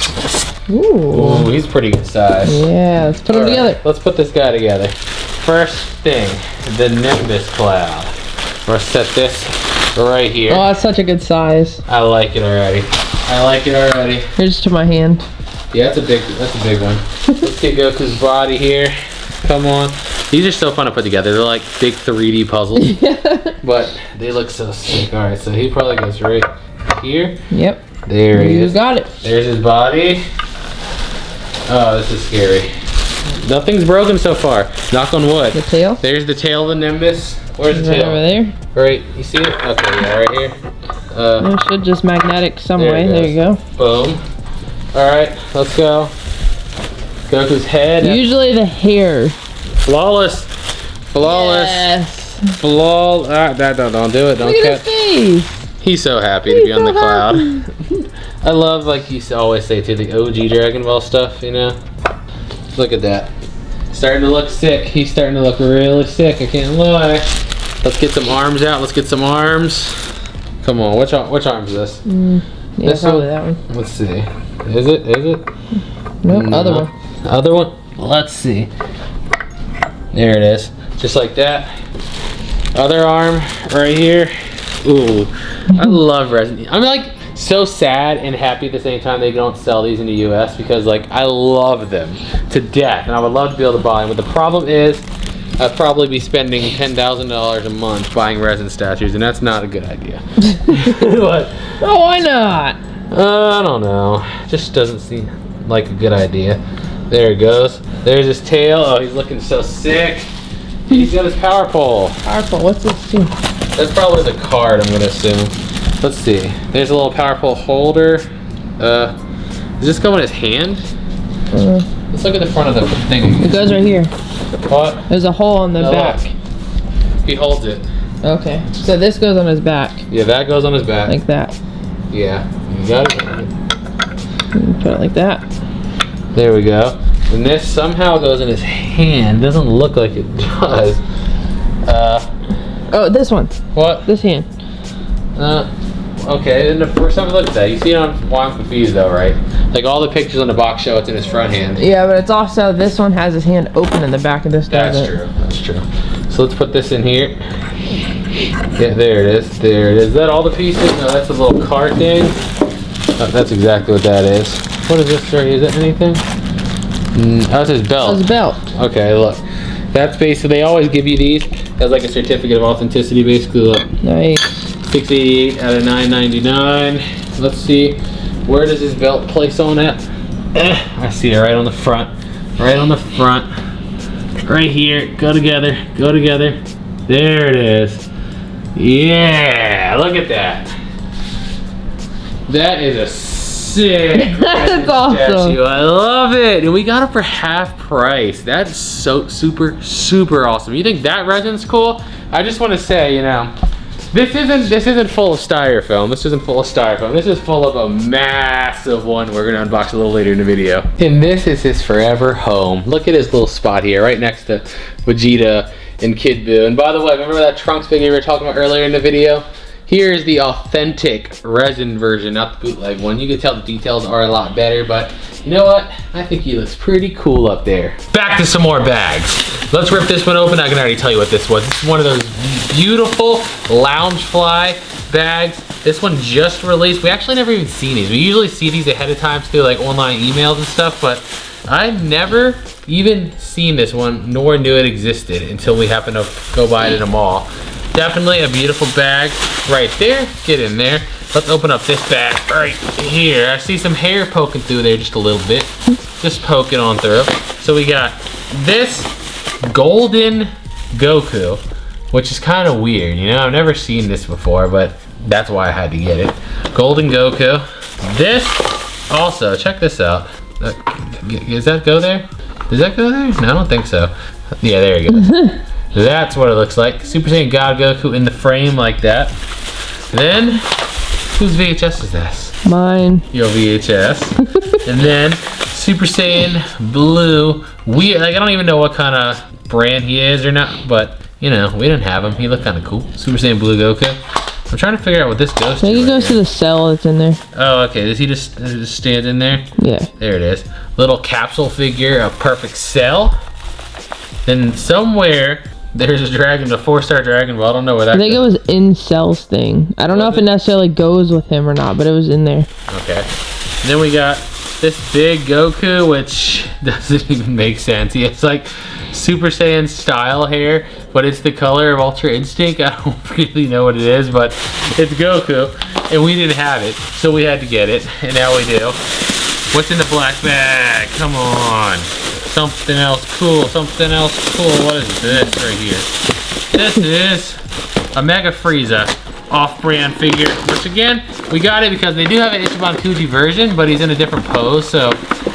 [SPEAKER 2] Ooh.
[SPEAKER 1] Ooh, he's pretty good size.
[SPEAKER 2] Yeah, let's put them together.
[SPEAKER 1] Let's put this guy together. First thing, the Nimbus Cloud. We're gonna set this right here.
[SPEAKER 2] Oh, that's such a good size.
[SPEAKER 1] I like it already.
[SPEAKER 2] Here's to my hand.
[SPEAKER 1] Yeah, that's a big one. Let's get Goku's body here. Come on. These are so fun to put together. They're like big 3D puzzles. But they look so sick. All right, so he probably goes right here.
[SPEAKER 2] Yep.
[SPEAKER 1] There he is.
[SPEAKER 2] You got it.
[SPEAKER 1] There's his body. Oh, this is scary. Nothing's broken so far. Knock on wood.
[SPEAKER 2] The tail?
[SPEAKER 1] There's the tail of the Nimbus. Where's the tail?
[SPEAKER 2] Over there.
[SPEAKER 1] Right, you see it? Okay, yeah, right here.
[SPEAKER 2] It should just magnetic some way. There you go.
[SPEAKER 1] Boom. All right, let's go. Goku's head.
[SPEAKER 2] Usually the hair.
[SPEAKER 1] Flawless.
[SPEAKER 2] Yes.
[SPEAKER 1] Don't do it. Don't
[SPEAKER 2] Look at
[SPEAKER 1] catch.
[SPEAKER 2] his face.
[SPEAKER 1] He's so happy to be on the cloud. I love, like you always say too, the OG Dragon Ball stuff, you know? Look at that. Starting to look sick. He's starting to look really sick, I can't lie. Let's get some arms out. Let's get some arms. Come on, which arm is this?
[SPEAKER 2] Yeah,
[SPEAKER 1] this
[SPEAKER 2] probably
[SPEAKER 1] one?
[SPEAKER 2] that one.
[SPEAKER 1] Let's see. Is it?
[SPEAKER 2] Nope,
[SPEAKER 1] No.
[SPEAKER 2] other one.
[SPEAKER 1] Other one? Let's see. There it is. Just like that. Other arm right here. Ooh, I love resin. I'm like so sad and happy at the same time they don't sell these in the US, because like I love them to death and I would love to be able to buy them. But the problem is I'd probably be spending $10,000 a month buying resin statues, and that's not a good idea. But,
[SPEAKER 2] Oh, why not?
[SPEAKER 1] I don't know. Just doesn't seem like a good idea. There it goes. There's his tail. Oh, he's looking so sick. He's got his power pole.
[SPEAKER 2] Powerful. What's this do?
[SPEAKER 1] That's probably the card, I'm gonna assume. Let's see. There's a little power pole holder. Does this go in his hand? Let's look at the front of the thing.
[SPEAKER 2] It goes right here.
[SPEAKER 1] What?
[SPEAKER 2] There's a hole on the
[SPEAKER 1] No,
[SPEAKER 2] back.
[SPEAKER 1] look. He holds it.
[SPEAKER 2] Okay. So this goes on his back.
[SPEAKER 1] Yeah, that goes on his back.
[SPEAKER 2] Like that.
[SPEAKER 1] Yeah, you got it.
[SPEAKER 2] Put it like that.
[SPEAKER 1] There we go. And this somehow goes in his hand. Doesn't look like it does.
[SPEAKER 2] Oh, this one.
[SPEAKER 1] What?
[SPEAKER 2] This hand.
[SPEAKER 1] Okay, and the first time I looked at that, you see it on why I'm confused though, right? Like all the pictures on the box show it's in his front hand.
[SPEAKER 2] Yeah, but it's also, this one has his hand open in the back of this doesn't.
[SPEAKER 1] That's true. So let's put this in here. Yeah, there it is. Is that all the pieces? No, that's a little card thing. Oh, that's exactly what that is. What is this, sorry? Is that anything? Oh, that's his belt.
[SPEAKER 2] That's his belt.
[SPEAKER 1] Okay, look. That's basically, they always give you these as like a certificate of authenticity, basically. Look.
[SPEAKER 2] Nice.
[SPEAKER 1] 688 out of 999. Let's see. Where does his belt place on at? I see it right on the front. Right on the front. Right here. Go together. Go together. There it is. Yeah. Look at that. That is a sick.
[SPEAKER 2] That's awesome.
[SPEAKER 1] Statue. I love it. And we got it for half price. That's so super, super awesome. You think that resin's cool? I just want to say, you know, this isn't full of styrofoam. This isn't full of styrofoam. This is full of a massive one we're gonna unbox a little later in the video. And this is his forever home. Look at his little spot here, right next to Vegeta and Kid Buu. And by the way, remember that Trunks figure we were talking about earlier in the video? Here's the authentic resin version, not the bootleg one. You can tell the details are a lot better, but you know what? I think he looks pretty cool up there. Back to some more bags. Let's rip this one open. I can already tell you what this was. This is one of those beautiful Loungefly bags. This one just released. We actually never even seen these. We usually see these ahead of time through like online emails and stuff, but I've never even seen this one, nor knew it existed until we happened to go by it in a mall. Definitely a beautiful bag right there. Get in there. Let's open up this bag right here. I see some hair poking through there just a little bit. Just poking on through. So we got this golden Goku, which is kind of weird. You know, I've never seen this before, but that's why I had to get it. Golden Goku. This also, check this out. Does that go there? Does that go there? No, I don't think so. Yeah, there you go. That's what it looks like. Super Saiyan God Goku in the frame like that. Then, whose VHS is this?
[SPEAKER 2] Mine.
[SPEAKER 1] Your VHS. And then, Super Saiyan Blue. Weird, like I don't even know what kind of brand he is or not, but you know, we didn't have him. He looked kind of cool. Super Saiyan Blue Goku. I'm trying to figure out what this goes to.
[SPEAKER 2] I think it goes to the cell that's in there.
[SPEAKER 1] Oh, okay. Does he just stand in there?
[SPEAKER 2] Yeah.
[SPEAKER 1] There it is. Little capsule figure of Perfect Cell. Then somewhere there's a 4-star Dragon Ball. I don't know where that
[SPEAKER 2] I think it was in Cell's thing. I don't know if it necessarily goes with him or not, but it was in there.
[SPEAKER 1] Okay. And then we got this big Goku, which doesn't even make sense. He has like Super Saiyan style hair, but it's the color of Ultra Instinct. I don't really know what it is, but it's Goku, and we didn't have it, so we had to get it, and now we do. What's in the black bag? Come on. Something else cool, something else cool. What is this right here? This is a Mega Frieza off-brand figure, which again, we got it because they do have an Ichiban Kuji version, but he's in a different pose, so,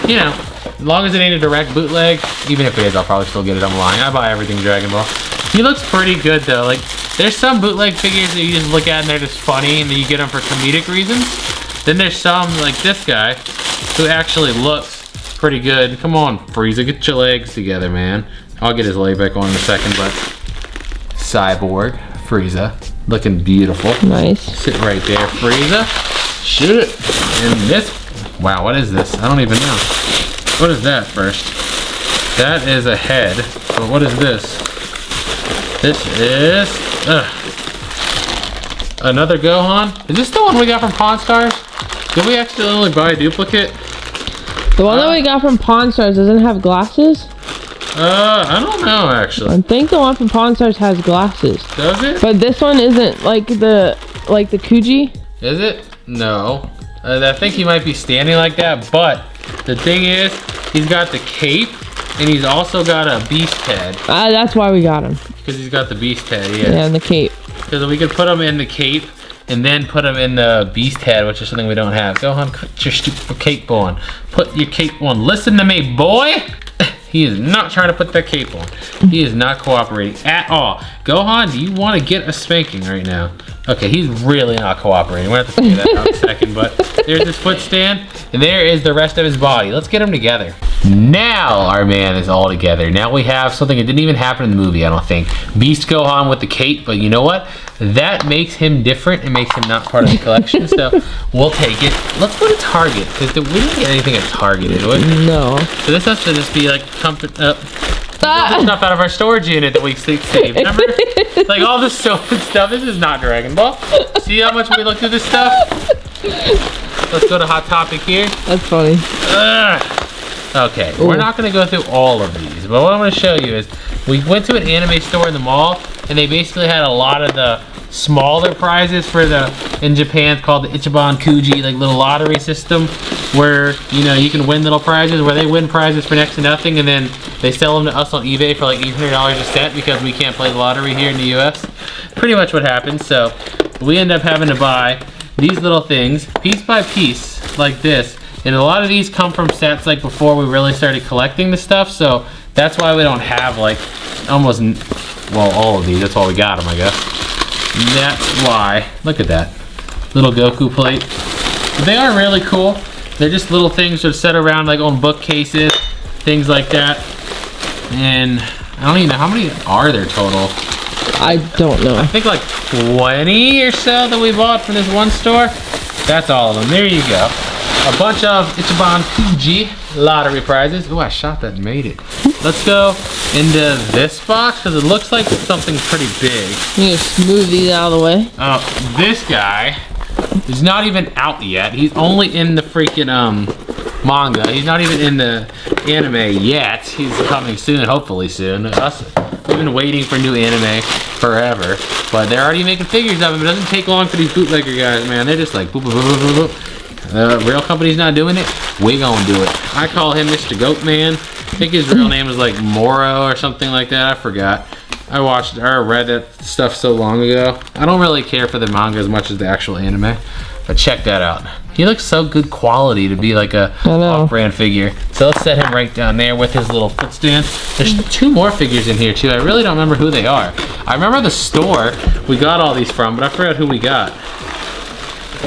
[SPEAKER 1] you know, as long as it ain't a direct bootleg, even if it is, I'll probably still get it. I'm lying. I buy everything Dragon Ball. He looks pretty good though. Like, there's some bootleg figures that you just look at and they're just funny and then you get them for comedic reasons. Then there's some, like this guy, who actually looks pretty good. Come on, Frieza, get your legs together, man. I'll get his leg back on in a second, but Cyborg Frieza, looking beautiful.
[SPEAKER 2] Nice.
[SPEAKER 1] Sit right there, Frieza. Shoot it. And this, wow, what is this? I don't even know. What is that first? That is a head, but what is this? This is, another Gohan. Is this the one we got from Pawn Stars? Did we accidentally buy a duplicate?
[SPEAKER 2] The one that we got from Pawn Stars doesn't have glasses?
[SPEAKER 1] I don't know actually.
[SPEAKER 2] I think the one from Pawn Stars has glasses.
[SPEAKER 1] Does it?
[SPEAKER 2] But this one isn't like the Kuji.
[SPEAKER 1] Is it? No. I think he might be standing like that, but the thing is, he's got the cape and he's also got a beast head.
[SPEAKER 2] That's why we got him.
[SPEAKER 1] Because he's got the beast head, yeah.
[SPEAKER 2] Yeah, and the cape.
[SPEAKER 1] Because we could put him in the cape and then put him in the beast head, which is something we don't have. Gohan, put your stupid cape on. Put your cape on. Listen to me, boy. He is not trying to put that cape on. He is not cooperating at all. Gohan, do you want to get a spanking right now? Okay, he's really not cooperating. We're going to have to figure that out in a second, but there's his foot stand, and there is the rest of his body. Let's get him together. Now our man is all together. Now we have something that didn't even happen in the movie, I don't think. Beast Gohan with the cape, but you know what? That makes him different and makes him not part of the collection, so we'll take it. Let's go to Target, because we didn't get anything at Target, did we?
[SPEAKER 2] No.
[SPEAKER 1] So this has to just be like comfort up. Stuff out of our storage unit that we saved. Remember? Like all this soap and stuff. This is not Dragon Ball. See how much we look through this stuff? Let's go to Hot Topic here.
[SPEAKER 2] That's funny.
[SPEAKER 1] Okay, we're not going to go through all of these, but what I'm going to show you is we went to an anime store in the mall, and they basically had a lot of the smaller prizes for in Japan, it's called the Ichiban Kuji, like little lottery system, where, you know, you can win little prizes, where they win prizes for next to nothing, and then they sell them to us on eBay for like $800 a set because we can't play the lottery here in the US. Pretty much what happens, so we end up having to buy these little things, piece by piece, like this. And a lot of these come from sets like before we really started collecting the stuff, so that's why we don't have like almost, well, all of these. That's why we got them, I guess. That's why. Look at that little Goku plate. But they are really cool. They're just little things that are set around like on bookcases, things like that. And I don't even know, how many are there total?
[SPEAKER 2] I don't know.
[SPEAKER 1] I think like 20 or so that we bought from this one store. That's all of them. There you go. A bunch of Ichiban Kuji lottery prizes. Oh, I shot that and made it. Let's go into this box because it looks like something pretty big.
[SPEAKER 2] You need to smooth these out of the way.
[SPEAKER 1] Oh, this guy is not even out yet. He's only in the freaking manga. He's not even in the anime yet. He's coming soon, hopefully soon. We've been waiting for new anime forever, but they're already making figures of him. It doesn't take long for these bootlegger guys, man. They're just like boop, boop, boop, boop, boop. Real company's not doing it, we gonna do it. I call him Mr. Goat Man. I think his real name is like Moro or something like that. I forgot. I read that stuff so long ago. I don't really care for the manga as much as the actual anime, but check that out. He looks so good quality to be like a off-brand figure. So let's set him right down there with his little footstand. There's 2 more figures in here too. I really don't remember who they are. I remember the store we got all these from, but I forgot who we got.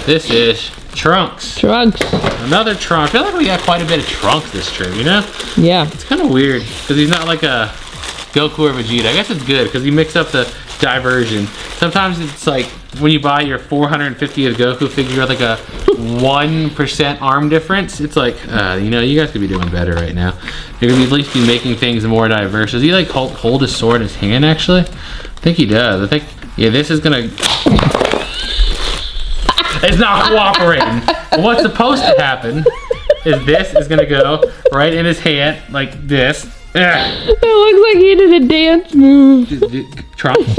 [SPEAKER 1] This is Trunks.
[SPEAKER 2] Trunks.
[SPEAKER 1] Another Trunks. I feel like we got quite a bit of Trunks this trip, you know?
[SPEAKER 2] Yeah.
[SPEAKER 1] It's kind of weird because he's not like a Goku or Vegeta. I guess it's good because you mix up the diversion. Sometimes it's like when you buy your 450th Goku figure with like a 1% arm difference, it's like, you know, you guys could be doing better right now. You're gonna at least be making things more diverse. Does he like hold his sword in his hand actually? I think he does. I think, yeah, this is gonna... It's not cooperating. What's supposed to happen is this is gonna go right in his hand like this.
[SPEAKER 2] It looks like he did a dance move.
[SPEAKER 1] Trunks.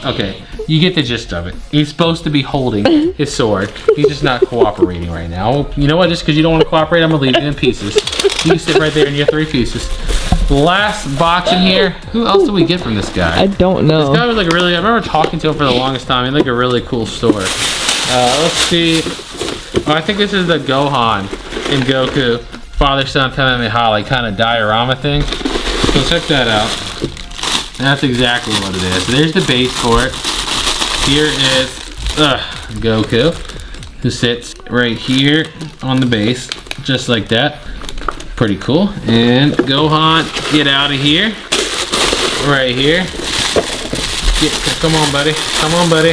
[SPEAKER 1] Okay, you get the gist of it. He's supposed to be holding his sword. He's just not cooperating right now. You know what? Just because you don't want to cooperate, I'm gonna leave it in pieces. You can sit right there in your 3 pieces. Last box in here. Who else did we get from this guy?
[SPEAKER 2] I don't know.
[SPEAKER 1] This guy was like I remember talking to him for the longest time. He had like a really cool store. Let's see. Oh, I think this is the Gohan and Goku father son Kamehameha kind of diorama thing. So check that out. That's exactly what it is. So there's the base for it. Here is Goku, who sits right here on the base, just like that. Pretty cool. And Gohan, get out of here. Right here. Come on, buddy. Come on, buddy.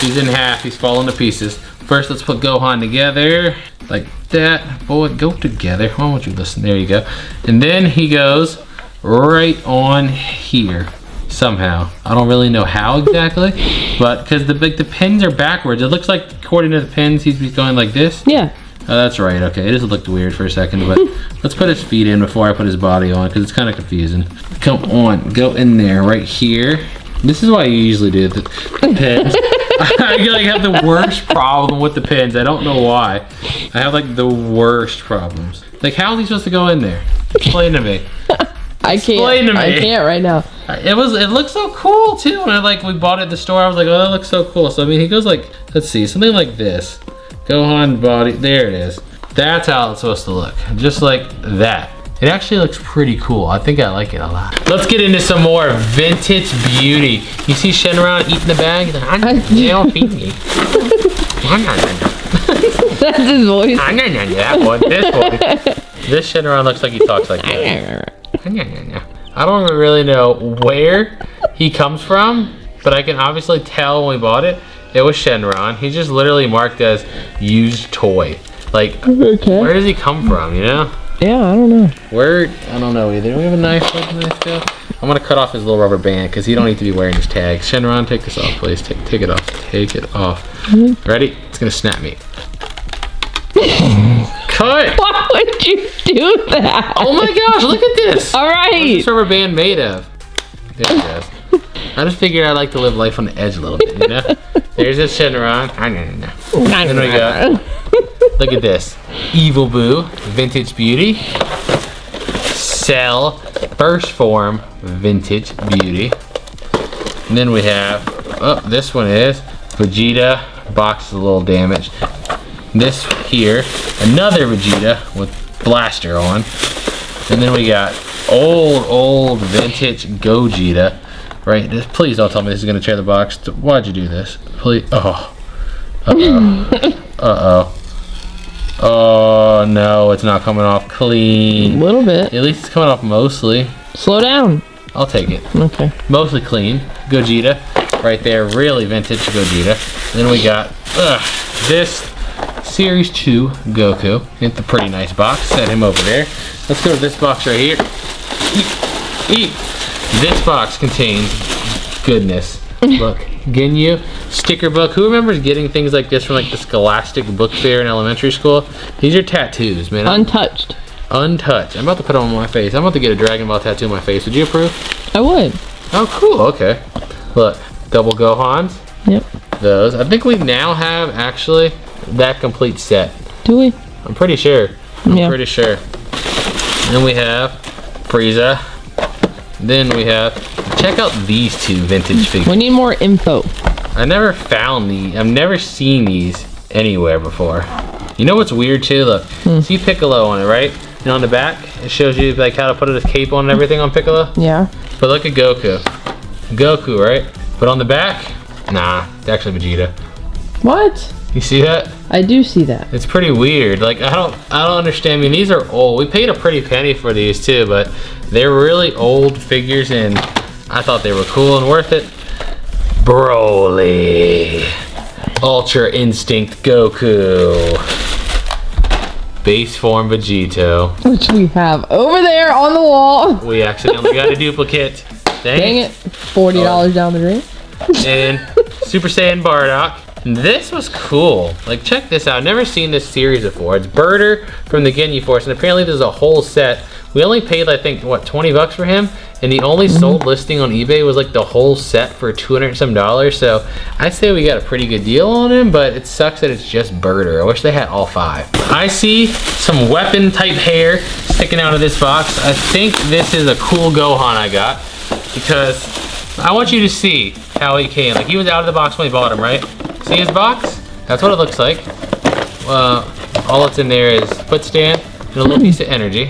[SPEAKER 1] He's in half. He's falling to pieces. First, let's put Gohan together. Like that. Boy, go together. Why won't you listen? There you go. And then he goes right on here. Somehow. I don't really know how exactly. But because the pins are backwards. It looks like, according to the pins, he's going like this.
[SPEAKER 2] Yeah.
[SPEAKER 1] Oh, that's right. Okay, it just looked weird for a second, but let's put his feet in before I put his body on because it's kind of confusing. Come on, go in there right here. This is why you usually do the pins. I like have the worst problem with the pins. I don't know why. I have like the worst problems. Like, how are they supposed to go in there? Explain to me.
[SPEAKER 2] I can't right now.
[SPEAKER 1] It looks so cool too. And we bought it at the store. I was like, oh, that looks so cool. So I mean, he goes like, let's see, something like this. Gohan body, there it is. That's how it's supposed to look, just like that. It actually looks pretty cool. I think I like it a lot. Let's get into some more vintage beauty. You see Shenron eating the bag? They don't feed me.
[SPEAKER 2] That's his voice.
[SPEAKER 1] That one, this one. This Shenron looks like he talks like that. I don't really know where he comes from, but I can obviously tell when we bought it. It was Shenron. He's just literally marked as used toy. Like, okay. Where does he come from, you know?
[SPEAKER 2] Yeah, I don't know.
[SPEAKER 1] I don't know either. Do we have a knife? I'm gonna cut off his little rubber band because he don't need to be wearing his tag. Shenron, take this off, please. Take it off. Take it off. Mm-hmm. Ready? It's gonna snap me. Cut!
[SPEAKER 2] Why would you do that?
[SPEAKER 1] Oh my gosh, look at this!
[SPEAKER 2] Alright!
[SPEAKER 1] What's this rubber band made of? There it goes. I just figured I'd like to live life on the edge a little bit, you know? There's this Shenron. Then we go. Look at this. Evil Boo, Vintage Beauty. Cell, First Form, Vintage Beauty. And then we have, oh, this one is Vegeta. Box is a little damaged. this here, another Vegeta with blaster on. And then we got old vintage Gogeta. Right, please don't tell me this is gonna tear the box. Why'd you do this? Please, oh. Uh-oh. Oh no, it's not coming off clean.
[SPEAKER 2] A little bit.
[SPEAKER 1] At least it's coming off mostly.
[SPEAKER 2] Slow down.
[SPEAKER 1] I'll take it.
[SPEAKER 2] Okay.
[SPEAKER 1] Mostly clean. Gogeta. Right there, really vintage Gogeta. Then we got this Series 2 Goku. It's a pretty nice box. Set him over there. Let's go to this box right here. Eat. This box contains goodness. Look, Ginyu sticker book. Who remembers getting things like this from like the Scholastic Book Fair in elementary school? These are tattoos, man.
[SPEAKER 2] Untouched.
[SPEAKER 1] Untouched. I'm about to put them on my face. I'm about to get a Dragon Ball tattoo on my face. Would you approve?
[SPEAKER 2] I would.
[SPEAKER 1] Oh, cool. Okay. Look, double Gohans.
[SPEAKER 2] Yep.
[SPEAKER 1] Those. I think we now have actually that complete set.
[SPEAKER 2] Do we?
[SPEAKER 1] I'm pretty sure.
[SPEAKER 2] Yeah.
[SPEAKER 1] Pretty sure. Then we have Frieza. Then we have, check out these two vintage figures.
[SPEAKER 2] We need more info.
[SPEAKER 1] I never found these. I've never seen these anywhere before. You know what's weird too? Look, see Piccolo on it, right? And on the back, it shows you like how to put his cape on and everything on Piccolo.
[SPEAKER 2] Yeah.
[SPEAKER 1] But look at Goku. Goku, right? But on the back, nah, it's actually Vegeta.
[SPEAKER 2] What?
[SPEAKER 1] You see that?
[SPEAKER 2] I do see that.
[SPEAKER 1] It's pretty weird. Like I don't understand. I mean, these are old. We paid a pretty penny for these too, but they're really old figures, and I thought they were cool and worth it. Broly, Ultra Instinct Goku, Base Form Vegito,
[SPEAKER 2] Which we have over there on the wall.
[SPEAKER 1] We accidentally got a duplicate.
[SPEAKER 2] Dang it. $40 down the drain.
[SPEAKER 1] And Super Saiyan Bardock. This was cool. Like, check this out. I've never seen this series before. It's Birder from the Ginyu Force, and apparently there's a whole set. We only paid, I think, what, 20 bucks for him? And the only sold listing on eBay was like the whole set for $200 and some. So I'd say we got a pretty good deal on him, but it sucks that it's just Birder. I wish they had all 5. I see some weapon type hair sticking out of this box. I think this is a cool Gohan I got, because I want you to see how he came. Like, he was out of the box when we bought him, right? See his box? That's what it looks like. All that's in there is foot stand and a little piece of energy.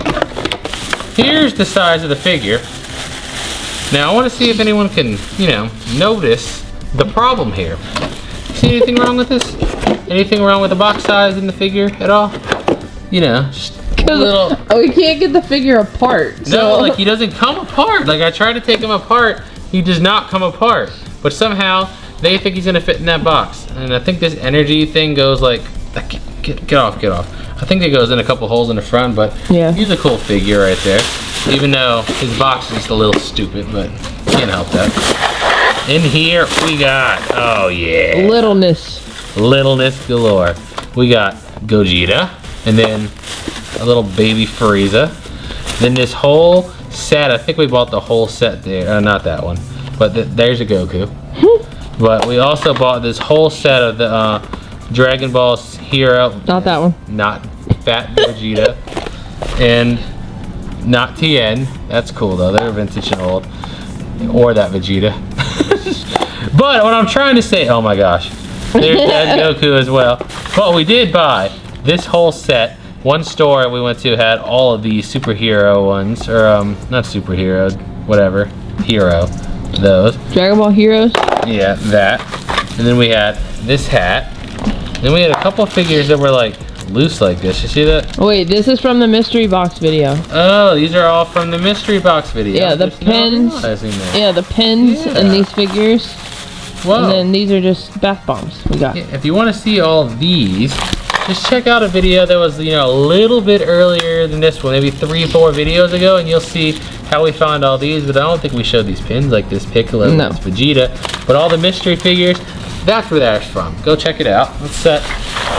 [SPEAKER 1] Here's the size of the figure. Now I want to see if anyone can, you know, notice the problem here. See anything wrong with this? Anything wrong with the box size in the figure at all? You know, just a little.
[SPEAKER 2] Oh, we can't get the figure apart.
[SPEAKER 1] No, like he doesn't come apart. Like I tried to take him apart, he does not come apart. But somehow they think he's gonna fit in that box. And I think this energy thing goes like, get off. I think it goes in a couple holes in the front, but
[SPEAKER 2] yeah,
[SPEAKER 1] he's a cool figure right there. Even though his box is just a little stupid, but can't help that. In here we got, oh yeah, littleness galore. We got Gogeta, and then a little baby Frieza. Then this whole set, I think we bought the whole set there. Not that one, but there's a Goku. But we also bought this whole set of the Dragon Ball's Hero.
[SPEAKER 2] Not that one.
[SPEAKER 1] Not Fat Vegeta. And not Tien. That's cool though. They're vintage and old. Or that Vegeta. But what I'm trying to say, oh my gosh. There's that Goku as well. But we did buy this whole set. One store we went to had all of these superhero ones. Or not superhero, whatever. Hero. Those.
[SPEAKER 2] Dragon Ball Heroes?
[SPEAKER 1] Yeah, that. And then we had this hat. Then we had a couple figures that were like loose like this. You see that?
[SPEAKER 2] Oh, wait, this is from the mystery box video.
[SPEAKER 1] Oh, these are all from the mystery box video.
[SPEAKER 2] Yeah, the pins. Yeah, the pins and these figures. Whoa. And then these are just bath bombs we got.
[SPEAKER 1] Yeah, if you want to see all of these, just check out a video that was, you know, a little bit earlier than this one, maybe 3 or 4 videos ago, and you'll see how we found all these. But I don't think we showed these pins like this Piccolo and this Vegeta. But all the mystery figures, that's where that's from. Go check it out. Let's set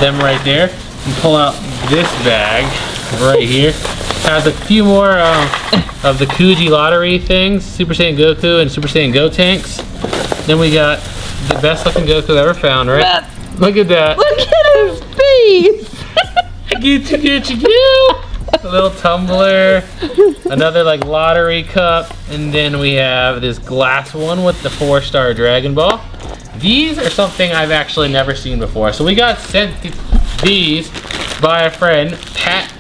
[SPEAKER 1] them right there and pull out this bag right here. Has a few more of the Kuji lottery things, Super Saiyan Goku and Super Saiyan Gotenks. Then we got the best looking Goku ever found, right? Look at that.
[SPEAKER 2] Look at his face.
[SPEAKER 1] Get you. A little tumbler, another like lottery cup, and then we have this glass one with the 4-star Dragon Ball. these are something I've actually never seen before. So we got sent these by a friend, Pat,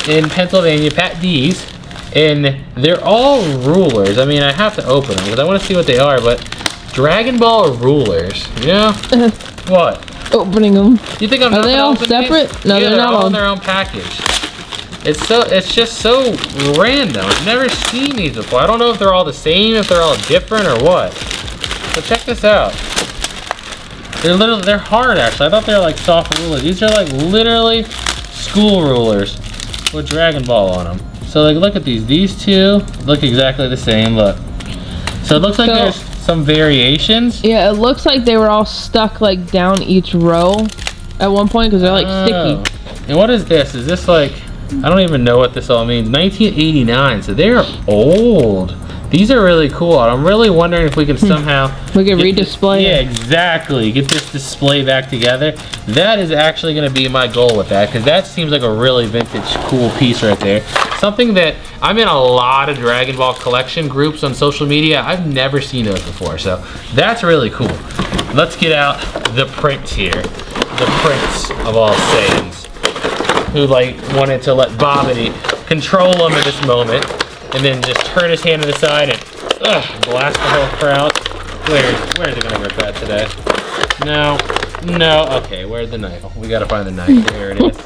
[SPEAKER 1] in Pennsylvania, Pat D's, and they're all rulers. I mean, I have to open them because I want to see what they are, but Dragon Ball rulers, you know? What?
[SPEAKER 2] Opening them.
[SPEAKER 1] You think I'm
[SPEAKER 2] Are
[SPEAKER 1] not
[SPEAKER 2] they
[SPEAKER 1] gonna
[SPEAKER 2] all
[SPEAKER 1] open
[SPEAKER 2] separate?
[SPEAKER 1] these?
[SPEAKER 2] No,
[SPEAKER 1] Yeah,
[SPEAKER 2] they're not
[SPEAKER 1] all
[SPEAKER 2] all.
[SPEAKER 1] in their own package. It's just so random. I've never seen these before. I don't know if they're all the same, if they're all different or what. So check this out. They're hard actually. I thought they were like soft rulers. These are like literally school rulers with Dragon Ball on them. So like look at these. These two look exactly the same. Look. So it looks like there's some variations.
[SPEAKER 2] Yeah, it looks like they were all stuck like down each row at one point because they're like sticky.
[SPEAKER 1] And what is this? Is this like, I don't even know what this all means. 1989, so they're old. These are really cool. I'm really wondering if we can somehow...
[SPEAKER 2] We can redisplay
[SPEAKER 1] Yeah,
[SPEAKER 2] it.
[SPEAKER 1] exactly. Get this display back together. That is actually going to be my goal with that, because that seems like a really vintage, cool piece right there. Something that I'm in a lot of Dragon Ball collection groups on social media. I've never seen those before, so that's really cool. Let's get out the prince here. The prince of all Saiyans, who like wanted to let Bobbity control him at this moment, and then just turn his hand to the side and blast the whole crowd. Where's it gonna rip at today? No, okay, where's the knife? We gotta find the knife, there it is.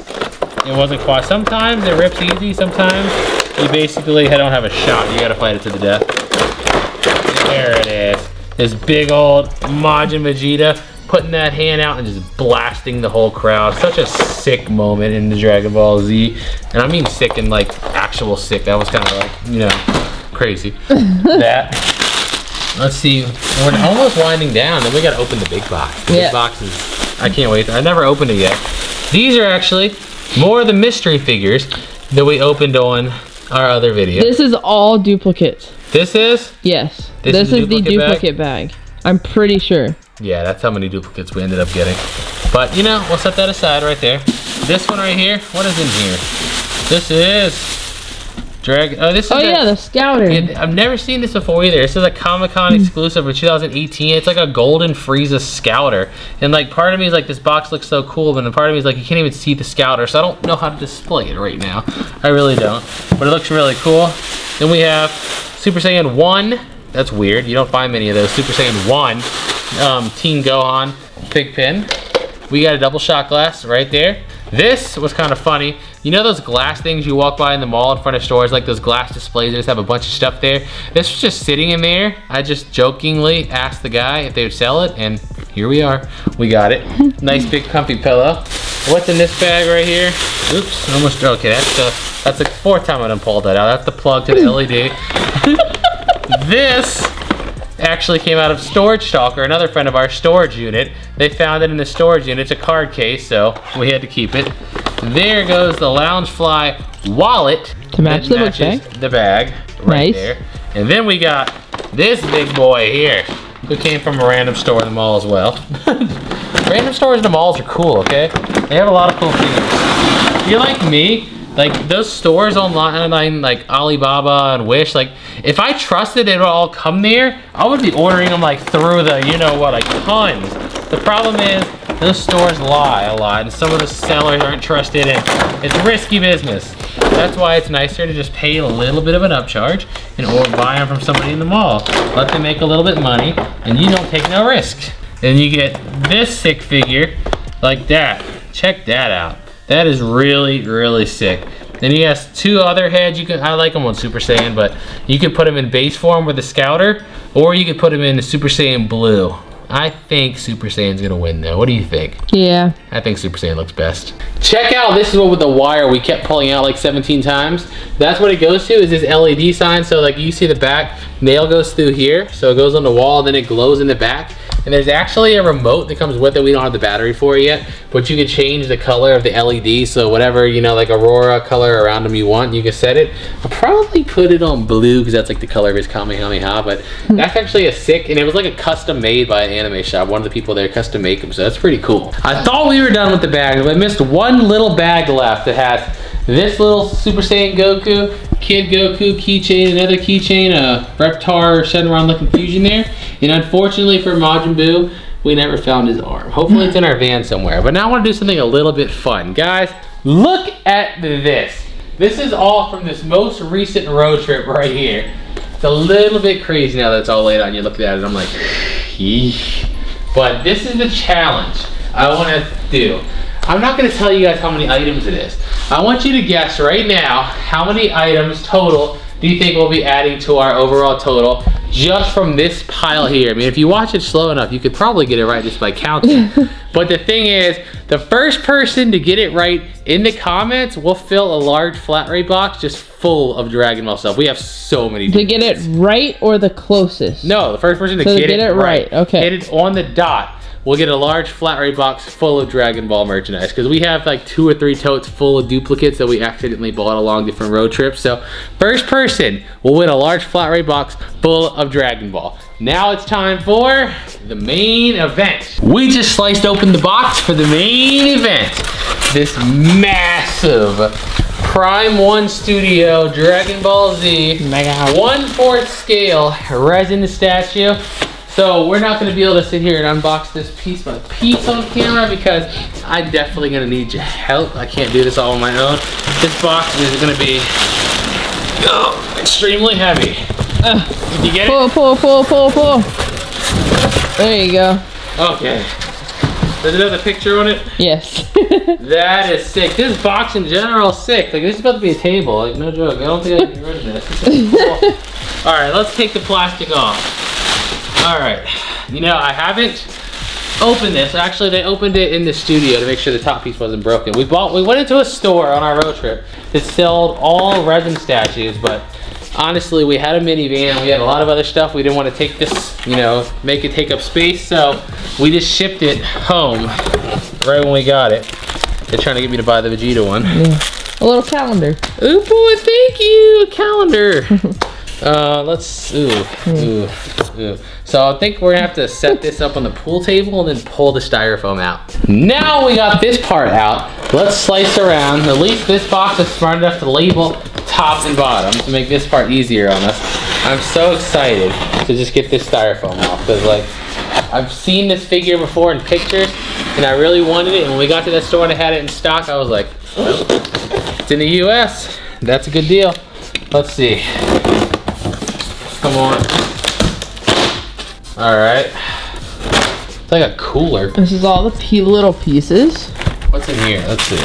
[SPEAKER 1] It wasn't quite, sometimes it rips easy, sometimes you basically don't have a shot, you gotta fight it to the death. There it is. This big old Majin Vegeta putting that hand out and just blasting the whole crowd. Such a sick moment in the Dragon Ball Z. And I mean sick and like actual sick. That was kind of like, you know, crazy. That. Let's see. We're almost winding down. Then we got to open the big box. The big box is, I can't wait. I never opened it yet. These are actually more of the mystery figures that we opened on our other video.
[SPEAKER 2] This is all duplicates.
[SPEAKER 1] This is?
[SPEAKER 2] Yes.
[SPEAKER 1] This is
[SPEAKER 2] the duplicate bag. I'm pretty sure.
[SPEAKER 1] Yeah, that's how many duplicates we ended up getting. But, you know, we'll set that aside right there. This one right here, what is in here? This is Dragon... Oh, this is
[SPEAKER 2] the Scouter.
[SPEAKER 1] Yeah, I've never seen this before either. This is a Comic-Con exclusive for 2018. It's like a golden Frieza Scouter. And, like, part of me is like, this box looks so cool, but then part of me is like, you can't even see the Scouter, so I don't know how to display it right now. I really don't. But it looks really cool. Then we have Super Saiyan 1. That's weird. You don't find many of those. Super Saiyan 1. Team Gohan Pigpen. We got a double shot glass right there. This was kind of funny. You know those glass things you walk by in the mall in front of stores, like those glass displays that just have a bunch of stuff there? This was just sitting in there. I just jokingly asked the guy if they would sell it, and here we are. We got it. Nice big comfy pillow. What's in this bag right here? Oops, almost, okay, that's the fourth time I done pulled that out. That's the plug to the LED. This actually came out of Storage Stalker, another friend of our storage unit. They found it in the storage unit. It's a card case, so we had to keep it. There goes the Loungefly wallet
[SPEAKER 2] to match the book bag.
[SPEAKER 1] The bag right there. And then we got this big boy here, who came from a random store in the mall as well. Random stores in the malls are cool, okay? They have a lot of cool things. If you're like me, like those stores online like Alibaba and Wish, like if I trusted it would all come there, I would be ordering them like through the, you know what, like tons. The problem is those stores lie a lot and some of the sellers aren't trusted and it's risky business. That's why it's nicer to just pay a little bit of an upcharge and or buy them from somebody in the mall. Let them make a little bit of money and you don't take no risk. And you get this sick figure like that. Check that out. That is really, really sick. Then he has two other heads. I like them on Super Saiyan, but you could put him in base form with the Scouter, or you could put him in the Super Saiyan Blue. I think Super Saiyan's gonna win though. What do you think? Yeah. I think Super Saiyan looks best. Check out, this is what with the wire we kept pulling out like 17 times. That's what it goes to, is this LED sign. So like you see the back nail goes through here. So it goes on the wall, then it glows in the back. And there's actually a remote that comes with it. We don't have the battery for it yet, but you can change the color of the LED. So whatever, you know, like Aurora color around them you want, you can set it. I'll probably put it on blue because that's like the color of his Kamehameha, but that's actually a sick, and it was like a custom made by an anime shop. One of the people there custom make them, so that's pretty cool. I thought we were done with the bags, but I missed one little bag left that has this little Super Saiyan Goku, Kid Goku keychain, another keychain, Reptar Shenron looking fusion there. And unfortunately for Majin Buu, we never found his arm. Hopefully it's in our van somewhere. But now I want to do something a little bit fun. Guys, look at this. This is all from this most recent road trip right here. It's a little bit crazy now that it's all laid out and you're looking at it. I'm like, yeesh. But this is the challenge I want to do. I'm not going to tell you guys how many items it is. I want you to guess right now how many items total do you think we'll be adding to our overall total just from this pile here. I mean, if you watch it slow enough, you could probably get it right just by counting. But the thing is, the first person to get it right in the comments will fill a large flat rate box just full of Dragon Ball stuff. We have so many.
[SPEAKER 2] To get it right or the closest?
[SPEAKER 1] No, the first person to get it right.
[SPEAKER 2] Okay.
[SPEAKER 1] Hit it on the dot. We'll get a large flat rate box full of Dragon Ball merchandise because we have like 2 or 3 totes full of duplicates that we accidentally bought along different road trips. So first person will win a large flat rate box full of Dragon Ball. Now it's time for the main event. We just sliced open the box for the main event. This massive Prime 1 Studio Dragon Ball Z 1/4 scale resin statue. So we're not going to be able to sit here and unbox this piece by piece on camera because I'm definitely going to need your help. I can't do this all on my own. This box is going to be extremely heavy. Did you get it?
[SPEAKER 2] Pull. There you go.
[SPEAKER 1] Okay. There's another picture on it?
[SPEAKER 2] Yes.
[SPEAKER 1] That is sick. This box in general is sick. Like, this is about to be a table. Like, no joke. I don't think I can get rid of this. Cool. All right, let's take the plastic off. All right, you know, I haven't opened this. Actually, they opened it in the studio to make sure the top piece wasn't broken. We went into a store on our road trip that sold all resin statues, but honestly, we had a minivan. We had a lot of other stuff. We didn't want to take this, you know, make it take up space, so we just shipped it home right when we got it. They're trying to get me to buy the Vegeta one.
[SPEAKER 2] Yeah. A little calendar.
[SPEAKER 1] Oh boy, thank you, calendar. So I think we're gonna have to set this up on the pool table and then pull the styrofoam out. Now we got this part out, let's slice around. At least this box is smart enough to label top and bottom to make this part easier on us. I'm so excited to just get this styrofoam off because, like, I've seen this figure before in pictures and I really wanted it, and when we got to that store and I had it in stock, I was like, well, it's in the US, that's a good deal. Let's see. Come on. All right. It's like a cooler.
[SPEAKER 2] This is all the little pieces.
[SPEAKER 1] What's in here? Let's see.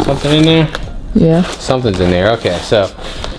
[SPEAKER 1] Something in there?
[SPEAKER 2] Yeah.
[SPEAKER 1] Something's in there. Okay, so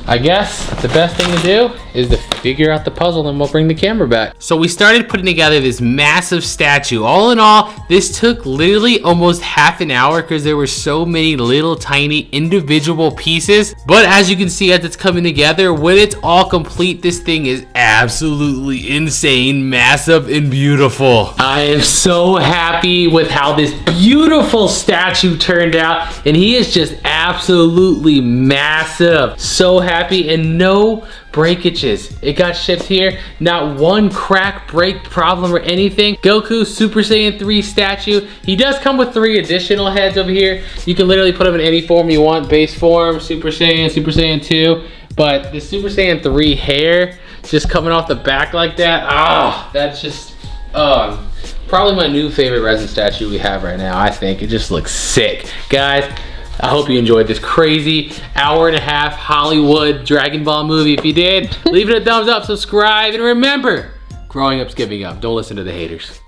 [SPEAKER 1] I guess the best thing to do is to figure out the puzzle and we'll bring the camera back. So we started putting together this massive statue. All in all, this took literally almost half an hour because there were so many little tiny individual pieces. But as you can see, as it's coming together, when it's all complete, this thing is absolutely insane, massive, and beautiful. I am so happy with how this beautiful statue turned out, and he is just absolutely massive. So happy, and no breakages. It got shipped here, not one crack, break, problem, or anything. Goku Super Saiyan 3 statue. He does come with 3 additional heads over here. You can literally put him in any form you want, base form, Super Saiyan 2, but the Super Saiyan 3 hair just coming off the back like that, that's just, probably my new favorite resin statue we have right now. I think it just looks sick. Guys, I hope you enjoyed this crazy hour-and-a-half Hollywood Dragon Ball movie. If you did, leave it a thumbs up, subscribe, and remember, growing up's giving up. Don't listen to the haters.